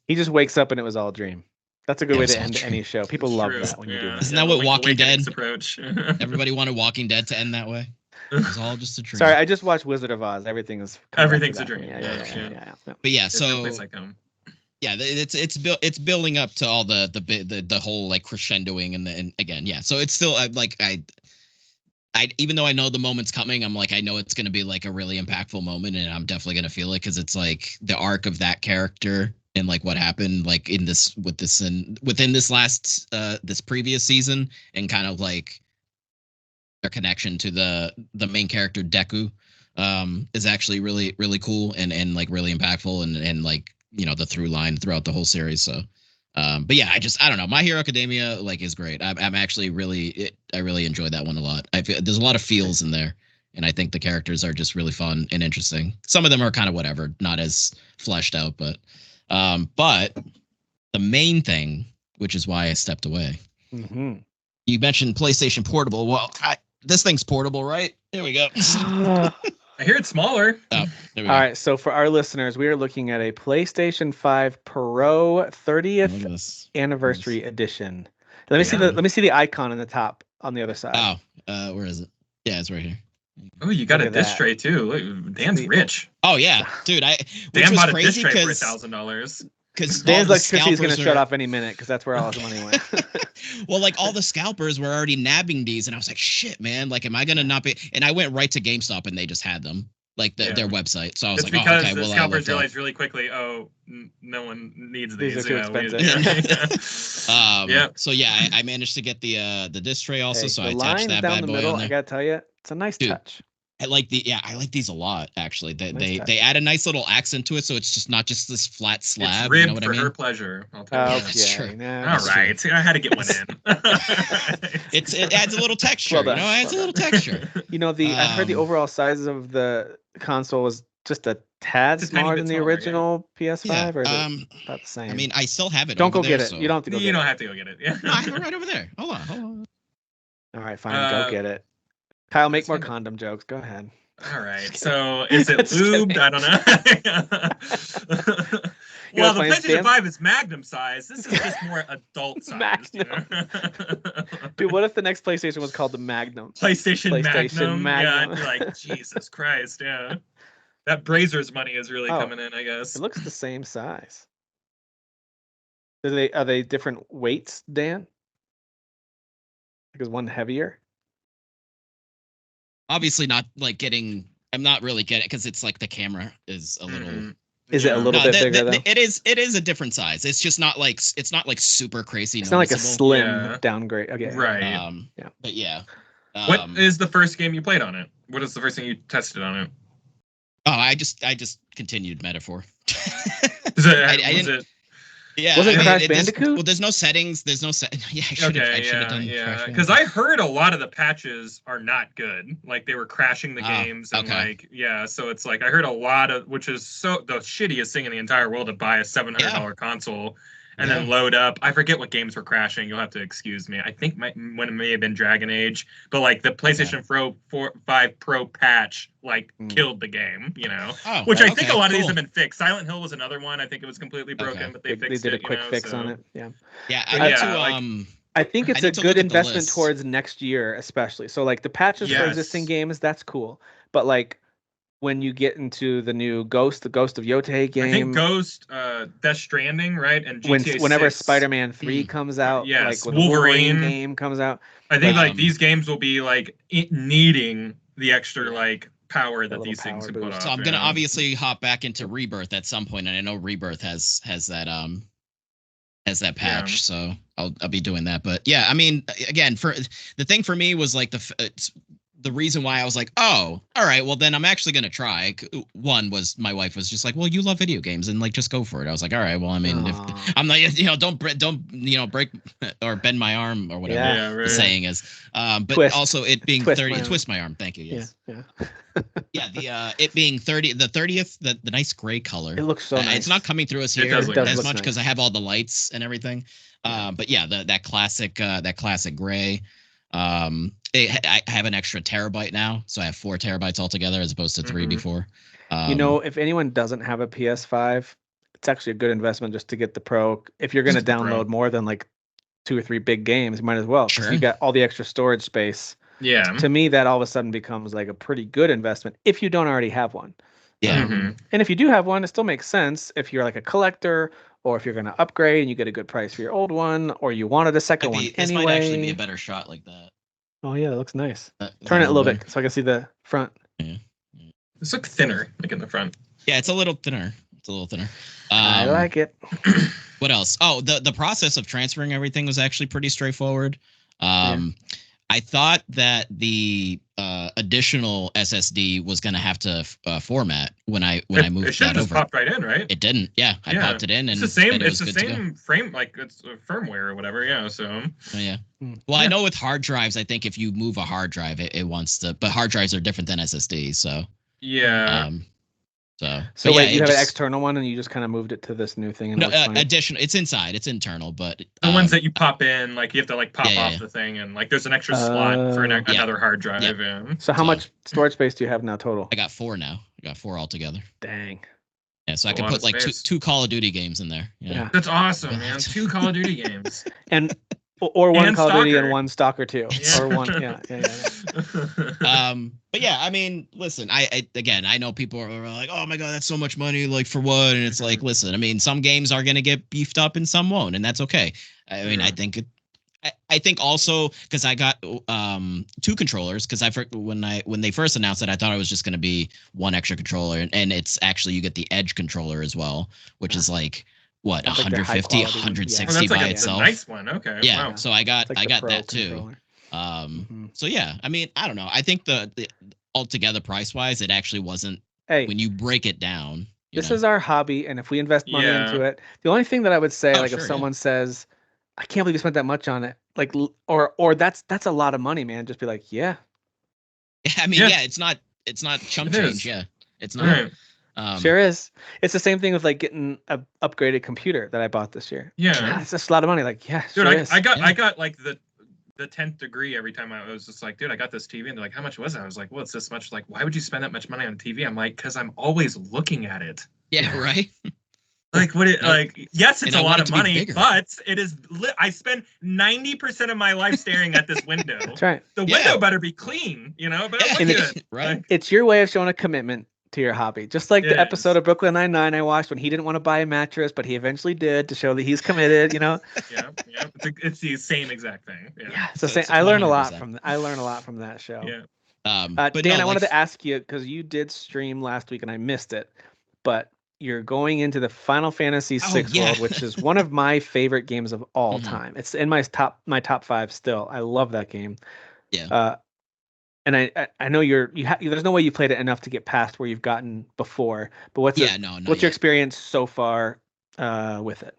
S1: He just wakes up and it was all a dream. That's a good way to end any show. People love that when you do that.
S2: Isn't that what Walking Dead
S3: approach?
S2: Everybody wanted Walking Dead to end that way. It was all just a dream.
S1: Sorry, I just watched Wizard of Oz. Everything's
S3: a dream.
S1: Yeah.
S2: But yeah, so yeah, it's building up to all the whole like crescendoing and again, yeah. So it's still even though I know the moment's coming, I'm like, I know it's going to be like a really impactful moment, and I'm definitely going to feel it because it's like the arc of that character and like what happened like in this within this last this previous season, and kind of like their connection to the main character Deku is actually really really cool and like really impactful and like the through line throughout the whole series. So but yeah, I don't know. My Hero Academia like is great. I'm actually I really enjoyed that one a lot. I feel there's a lot of feels in there, and I think the characters are just really fun and interesting. Some of them are kind of whatever, not as fleshed out, but the main thing, which is why I stepped away.
S1: Mm-hmm.
S2: You mentioned PlayStation Portable. Well, this thing's portable, right? Here we go.
S3: I hear it's smaller.
S2: Oh, there we go.
S1: All right, so for our listeners, we are looking at a PlayStation 5 Pro 30th anniversary edition. Let me see the icon on the top on the other side.
S2: Oh, where is it? Yeah, it's right here.
S3: Oh, you got a disc tray too. Dan's rich.
S2: Oh yeah, dude.
S3: Dan bought a disc tray for $1,000.
S1: Because Dan's electricity is going to shut off any minute because that's where all his money went.
S2: Well, like all the scalpers were already nabbing these, and I was like, shit, man. Like, am I going to not be? And I went right to GameStop, and they just had them, like their website. So I was
S3: because the scalpers realized really quickly, no one needs these.
S1: These are too expensive.
S2: Yeah. So yeah, I managed to get the disc tray also. So I attached that bad boy on there.
S1: I got to tell you, it's a nice touch.
S2: I like these a lot actually. They add a nice little accent to it, so it's just not just this flat slab.
S3: It's ribbed for her pleasure. I'll tell you.
S2: That's true.
S3: All right, I had to get one in.
S2: It adds a little texture. It adds a little texture.
S1: I heard the overall size of the console was just a tad smaller than the original PS5, or is it about the same?
S2: I mean, I still have it.
S1: Don't go get
S2: it.
S1: So. You don't have to go.
S3: You don't have to go get it. Yeah.
S2: No, I have it right over there. Hold on.
S1: All right, fine. Go get it. Kyle, make more condom jokes. Go ahead.
S3: All right. So, is it lubed? I don't know. Well, the PlayStation 5 is Magnum size. This is just more adult size.
S1: Magnum. Dude, what if the next PlayStation was called the Magnum?
S3: PlayStation Magnum. Yeah, I'd be like, Jesus Christ. Yeah. That Brazer's money is really coming in, I guess.
S1: It looks the same size. Are they different weights, Dan? Like, is one heavier?
S2: Obviously not like I'm not really getting it because it's like the camera is a little.
S1: Is it a little bit bigger though?
S2: It is a different size. It's just not like super crazy.
S1: It's not like a slim downgrade. Okay.
S3: Right.
S2: But yeah.
S3: What is the first game you played on it? What is the first thing you tested on it?
S2: Oh, I just continued Metaphor.
S3: I didn't.
S2: Yeah,
S1: was it Crash Bandicoot?
S2: Well, there's no settings. There's no set. Yeah, I should have done.
S3: Yeah, because I heard a lot of the patches are not good. Like they were crashing the games, and so it's like I heard a lot of, which is the shittiest thing in the entire world to buy a $700 console and then load up. I forget what games were crashing. You'll have to excuse me. I think when it may have been Dragon Age, but like the PlayStation 5 Pro patch killed the game, which I think a lot of these have been fixed. Silent Hill was another one. I think it was completely broken, but they fixed it.
S1: They did a quick fix on it. Yeah.
S2: Yeah.
S1: I think it's a good investment towards next year, especially. So like the patches for existing games, that's cool. But like when you get into the new the Ghost of Yotei game. I
S3: think Ghost, Death Stranding, right? And GTA
S1: whenever
S3: 6.
S1: Spider-Man 3 comes out,
S3: like
S1: when the Wolverine game comes out.
S3: I think these games will be needing the extra power that these things can put off.
S2: So I'm gonna obviously hop back into Rebirth at some point, and I know Rebirth has that patch, so I'll be doing that. But yeah, I mean, again, for the thing for me was like the reason why I was like, oh, all right, well then I'm actually gonna try. One was my wife was just like, well, you love video games and just go for it. I was like, all right, well, I mean, if I'm like, don't break or bend my arm or whatever the saying is. But twist. Also it being 30, twist my arm. Thank you. Yes. Yeah. It being 30, the 30th, the nice gray color.
S1: It looks so nice.
S2: It's not coming through us here as much because I have all the lights and everything. But yeah, that classic gray. I have an extra terabyte now, so I have 4 terabytes altogether as opposed to 3 before.
S1: If anyone doesn't have a PS5, it's actually a good investment just to get the Pro. If you're going to download more than 2 or 3 big games, you might as well. Because you got all the extra storage space.
S3: Yeah.
S1: To me, that all of a sudden becomes a pretty good investment if you don't already have one.
S2: Yeah.
S1: And if you do have one, it still makes sense if you're a collector, or if you're going to upgrade and you get a good price for your old one, or you wanted a second one anyway.
S2: This might actually be a better shot like that.
S1: Oh yeah, that looks nice. Turn it a little bit so I can see the front.
S2: Yeah.
S3: This looks thinner, like in the front.
S2: Yeah, it's a little thinner.
S1: I like it.
S2: What else? Oh, the process of transferring everything was actually pretty straightforward. I thought that the additional SSD was going to have to format when I moved that over. It should have just
S3: popped right in, right?
S2: It didn't. Yeah, I popped it in, and
S3: it's the same frame, like it's firmware or whatever. Yeah, so.
S2: Oh, yeah. Well, I know with hard drives, I think if you move a hard drive, it wants to. But hard drives are different than SSDs, so.
S3: Yeah.
S1: So wait, you have an external one, and you just kind of moved it to this new thing. And
S2: no, additional. It's inside. It's internal, but
S3: the ones that you pop in, like you have to like pop off the thing, and like there's an extra slot for another hard drive. Yeah.
S1: So how much storage space do you have now total?
S2: I got 4 now. I got 4 altogether.
S1: Dang.
S2: Yeah, so I can put like two Call of Duty games in there. Yeah.
S3: That's awesome, man. 2 Call of Duty games.
S1: Or one Call of Duty and one Stalker 2. Yeah. Or one,
S2: but yeah, I mean, listen, I know people are like, oh my God, that's so much money, like for what? And it's like, listen, I mean, some games are going to get beefed up and some won't, and that's okay. I mean, I think also because I got 2 controllers because when they first announced it, I thought it was just going to be one extra controller, and it's actually you get the Edge controller as well, which is like. What, 150, 160 by itself?
S3: Nice one. Okay.
S2: Yeah.
S3: Wow.
S2: So I got that too. So yeah, I mean, I don't know. I think the altogether price wise, it actually wasn't.
S1: Hey,
S2: when you break it down,
S1: this is our hobby, and if we invest money into it, the only thing that I would say, if someone says, "I can't believe you spent that much on it," like, or that's a lot of money, man. Just be like, yeah.
S2: I mean, it's not chump change. Yeah, it's not.
S3: Right.
S1: Sure is. It's the same thing with like getting an upgraded computer that I bought this year.
S3: Yeah,
S1: it's just a lot of money. Like, yeah,
S3: dude, I got like the 10th degree every time. I was just like, dude, I got this TV, and they're like, how much was it? I was like, well, it's this much. Like, why would you spend that much money on a TV? I'm like, because I'm always looking at it.
S2: Yeah, right.
S3: Like, yes, it's a lot of money, but it is. I spend 90% of my life staring at this window.
S1: That's right.
S3: The window better be clean, but it looks good.
S2: Right.
S1: It's your way of showing a commitment to your hobby, just like the episode of Brooklyn Nine-Nine I watched when he didn't want to buy a mattress, but he eventually did to show that he's committed.
S3: Yeah. It's the same exact thing. Yeah.
S1: It's the same. I learned a lot from that show.
S3: Yeah.
S1: But Dan, I wanted to ask you because you did stream last week and I missed it, but you're going into the Final Fantasy VI world, which is one of my favorite games of all time. It's in my top 5 still. I love that game.
S2: Yeah.
S1: And I know there's no way you played it enough to get past where you've gotten before. But what's your experience so far with it?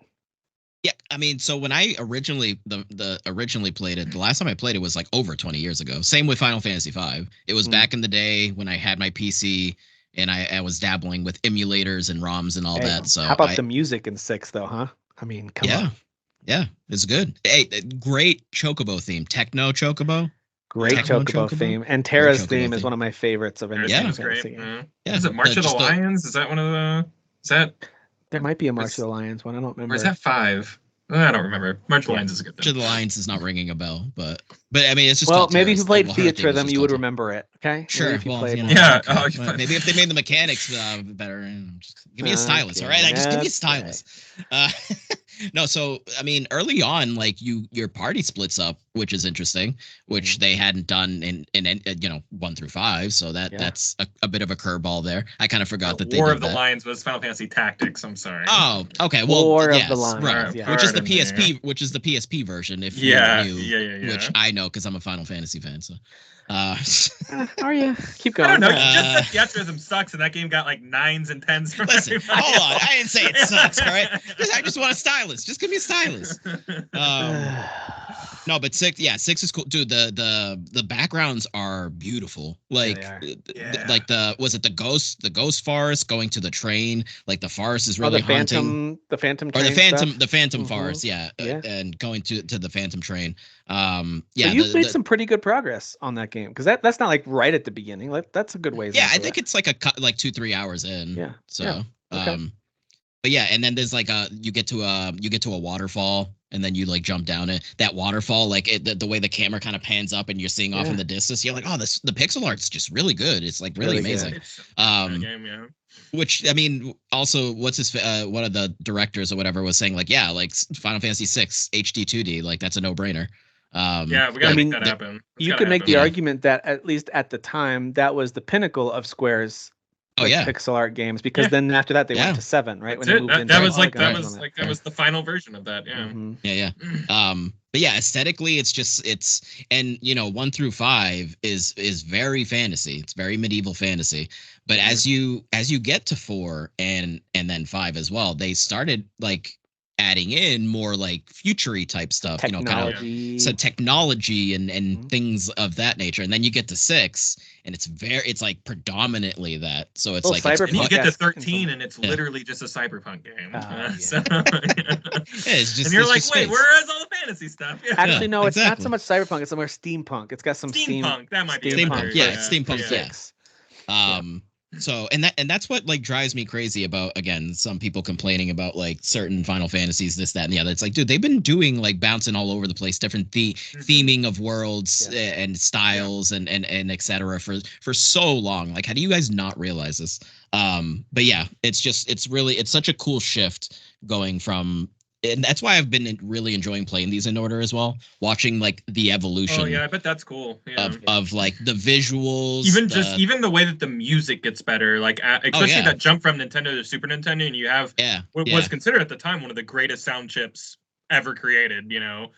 S2: Yeah, I mean, so when I originally played it, the last time I played it was like over 20 years ago. Same with Final Fantasy V. It was back in the day when I had my PC and I was dabbling with emulators and ROMs and all that. So
S1: how about the music in 6 though, huh? I mean, come on.
S2: Yeah, it's good. Hey, great Chocobo theme, techno Chocobo.
S1: Great Chocobo theme, and Terra's theme is one of my favorites of any
S3: Final Fantasy game. Is it March of the Lions? Is that one of the? Is that?
S1: There might be a March of the Lions one. I don't remember.
S3: Or is that 5? I don't remember. March of the Lions is a good thing.
S2: March of the Lions is not ringing a bell, but I mean, it's just.
S1: Well, maybe if you played Theatrhythm, you would remember it. Okay.
S2: Sure.
S1: If you
S2: played maybe if they made the mechanics better, give me a stylus. All right, just give me a stylus. No, so I mean, early on, like your party splits up, which is interesting, which they hadn't done in 1 through 5. So that's a bit of a curveball there. I kind of forgot that
S3: War of the Lions was Final Fantasy Tactics. I'm sorry.
S2: Oh, okay. Well,
S1: War of the Lions,
S2: right? Yeah. Which is the PSP version. If you knew, which I know because I'm a Final Fantasy fan. So.
S1: Are you? Keep going.
S3: I don't know. You just said Theatrhythm sucks, and that game got like 9s and 10s from
S2: Listen, hold on. I didn't say it sucks, all right? I just want a stylus. Just give me a stylus. No, but 6 is cool. Dude, the backgrounds are beautiful. Like like the ghost forest going to the train. Like the forest is really haunting.
S1: The phantom
S2: train. Or the phantom forest, and going to the phantom train.
S1: So you've made some pretty good progress on that game because that's not like right at the beginning. Like that's a good way.
S2: Yeah, I think it's like 2-3 hours in.
S1: Yeah.
S2: So but yeah, and then there's like you get to a waterfall and then you like jump down it. That waterfall, like the way the camera kind of pans up and you're seeing off in the distance, you're like, oh, the pixel art's just really good. It's like really amazing. Which I mean, also, what's his one of the directors or whatever was saying like, yeah, like Final Fantasy VI HD 2D, like that's a no brainer.
S3: Yeah, we gotta make that happen.
S1: You could make the argument that at least at the time that was the pinnacle of Square's pixel art games, because then after that they went to 7, right?
S3: That's when they moved into that was the final version of that. Yeah.
S2: Mm-hmm. But yeah, aesthetically it's and 1 through 5 is very fantasy. It's very medieval fantasy. But as you get to 4 and then 5 as well, they started like adding in more like future-y type stuff,
S1: technology.
S2: So technology and things of that nature. And then you get to 6 and it's like predominantly that. So it's like
S3: and you get to 13 and it's literally just a cyberpunk game.
S2: It's just,
S3: and you're like, wait, where is all the fantasy stuff?
S1: Actually, no, it's not so much cyberpunk, it's more steampunk. It's got some
S3: steampunk. That might be
S2: steampunk. Steampunk 6. So and that's what like drives me crazy about, again, some people complaining about like certain Final Fantasies, this, that, and the other. It's like, dude, they've been doing like bouncing all over the place, different theming of worlds and styles and etc. for so long. Like, how do you guys not realize this? But yeah, it's such a cool shift going from. And that's why I've been really enjoying playing these in order as well, watching like the evolution.
S3: Oh yeah, I bet that's cool.
S2: Of like the visuals,
S3: even the way that the music gets better, like especially that jump from Nintendo to Super Nintendo, and you have what was considered at the time one of the greatest sound chips ever created,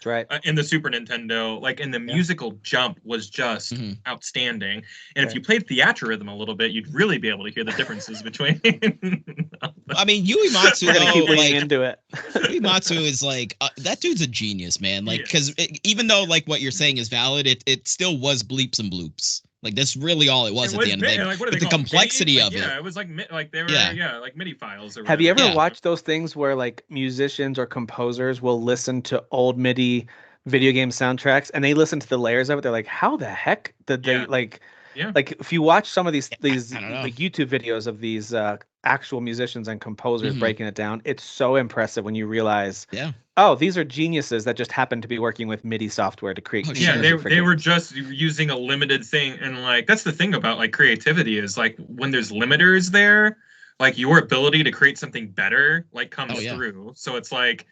S1: right,
S3: in the Super Nintendo, like, and the musical jump was just outstanding. And if you played Theatrhythm a little bit, you'd really be able to hear the differences between.
S2: I mean, Uematsu,
S1: keep leaning into it.
S2: Uematsu is like that dude's a genius, man. Like, because even though like what you're saying is valid, it still was bleeps and bloops. Like, that's really all it was at the end of the day.
S3: Like,
S2: but the complexity of it.
S3: Yeah, it was like they were like MIDI files. Or
S1: have you ever watched those things where like musicians or composers will listen to old MIDI video game soundtracks and they listen to the layers of it? They're like, how the heck did they like? Yeah. Like, if you watch some of these like YouTube videos of these actual musicians and composers breaking it down, it's so impressive when you realize, oh, these are geniuses that just happen to be working with MIDI software to create.
S3: They were just using a limited thing, and like that's the thing about like creativity is like when there's limiters there, like your ability to create something better like comes through. So it's like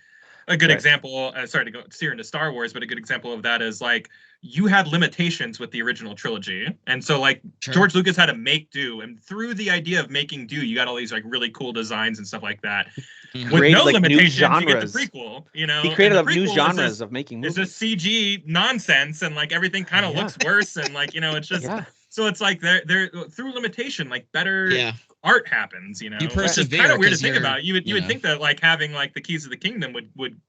S3: a good example. Sorry to go steer into Star Wars, but a good example of that is like you had limitations with the original trilogy, and so like George Lucas had to make do, and through the idea of making do, you got all these like really cool designs and stuff like that. With no limitations, you get the prequel.
S1: He created new genres of making movies.
S3: It's just CG nonsense, and like everything kind of looks worse, and like it's just so it's like they're through limitation, like better. Art happens, You
S2: persevere.
S3: It's kind of weird to think about. You would think that like having like the keys of the kingdom would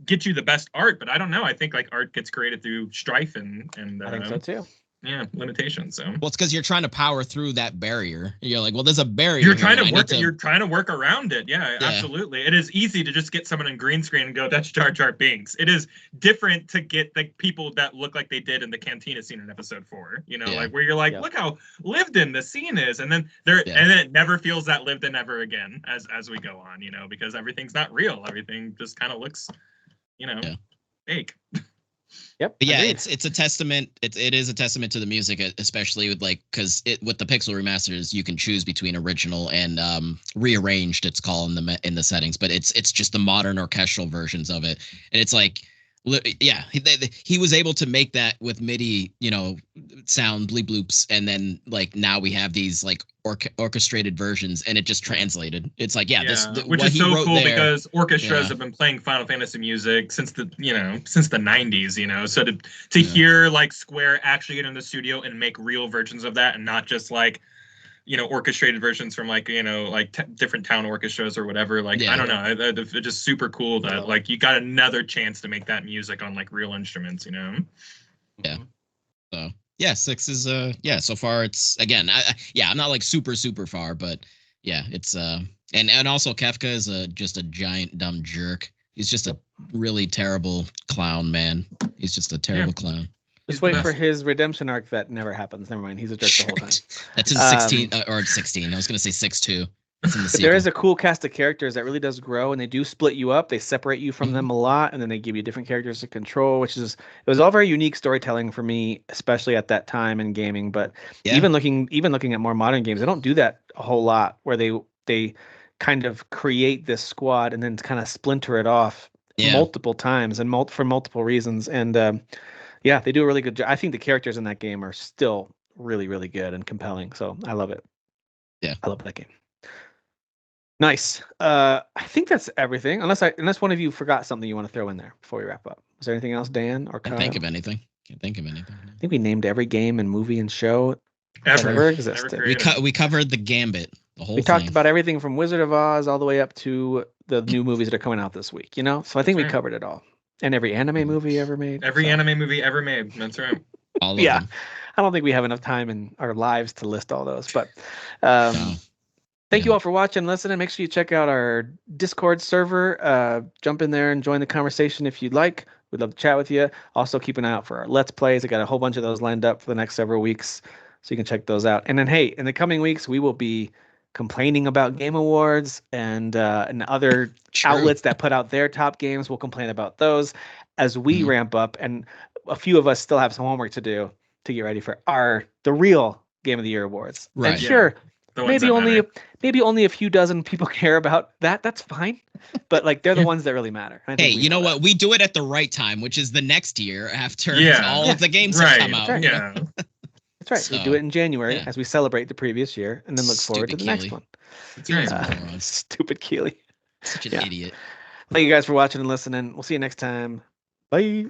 S3: get you the best art, but I don't know. I think like art gets created through strife and
S1: I think so too.
S3: Yeah, limitations. So
S2: it's because you're trying to power through that barrier. You're like, well, there's a barrier.
S3: You're trying to work. You're trying to work around it. Yeah, absolutely. It is easy to just get someone in green screen and go, "That's Jar Jar Binks." It is different to get the people that look like they did in the cantina scene in episode 4. Like where you're like, "Look how lived in the scene is," and then and then it never feels that lived in ever again as we go on. Because everything's not real. Everything just kind of looks, fake.
S1: Yep.
S2: But yeah, it's a testament. It is a testament to the music, especially with like because with the pixel remasters, you can choose between original and rearranged. It's called in the settings, but it's just the modern orchestral versions of it, and it's like. Yeah, he was able to make that with MIDI, sound bleep bloops, and then like now we have these like orchestrated versions, and it just translated. It's like
S3: which is so cool because orchestras have been playing Final Fantasy music since the 90s, so to hear like Square actually get in the studio and make real versions of that and not just like orchestrated versions from like different town orchestras or whatever. Like I don't know, it's just super cool that like you got another chance to make that music on like real instruments.
S2: Yeah. So yeah, 6 is so far it's again I'm not like super far, but yeah, it's and also Kefka is just a giant dumb jerk. He's just a really terrible clown, man. He's just a terrible clown.
S1: Just wait for his redemption arc that never happens. Never mind. He's a jerk the whole time.
S2: That's in 16 or 16. I was going to say 6-2.
S1: There is a cool cast of characters that really does grow, and they do split you up. They separate you from them a lot, and then they give you different characters to control, it was all very unique storytelling for me, especially at that time in gaming. But even looking at more modern games, they don't do that a whole lot, where they kind of create this squad and then kind of splinter it off multiple times and for multiple reasons. And Yeah, they do a really good job. I think the characters in that game are still really, really good and compelling. So I love it.
S2: Yeah,
S1: I love that game. Nice. I think that's everything. Unless one of you forgot something you want to throw in there before we wrap up. Is there anything else, Dan or Kyle?
S2: Can't think of anything. No.
S1: I think we named every game and movie and show
S3: ever
S1: existed.
S2: We covered the gambit. The whole
S1: we talked about everything from Wizard of Oz all the way up to the new movies that are coming out this week. So I think we covered it all. And every anime movie ever made.
S3: Anime movie ever made. That's right.
S2: All of them.
S1: I don't think we have enough time in our lives to list all those. But thank you all for watching and listening. Make sure you check out our Discord server. Jump in there and join the conversation if you'd like. We'd love to chat with you. Also, keep an eye out for our Let's Plays. I got a whole bunch of those lined up for the next several weeks, so you can check those out. And then, hey, in the coming weeks, we will be complaining about Game Awards and other outlets that put out their top games. We'll complain about those as we ramp up, and a few of us still have some homework to do to get ready for the real Game of the Year awards.
S2: Right.
S1: And sure, maybe only a few dozen people care about that. That's fine, but like they're the ones that really matter.
S2: Hey, you know what? We do it at the right time, which is the next year after all of the games have come out.
S1: Right. Yeah. That's right. So, we do it in January as we celebrate the previous year and then look forward to the next one. Stupid Keely.
S2: Such an idiot.
S1: Thank you guys for watching and listening. We'll see you next time. Bye.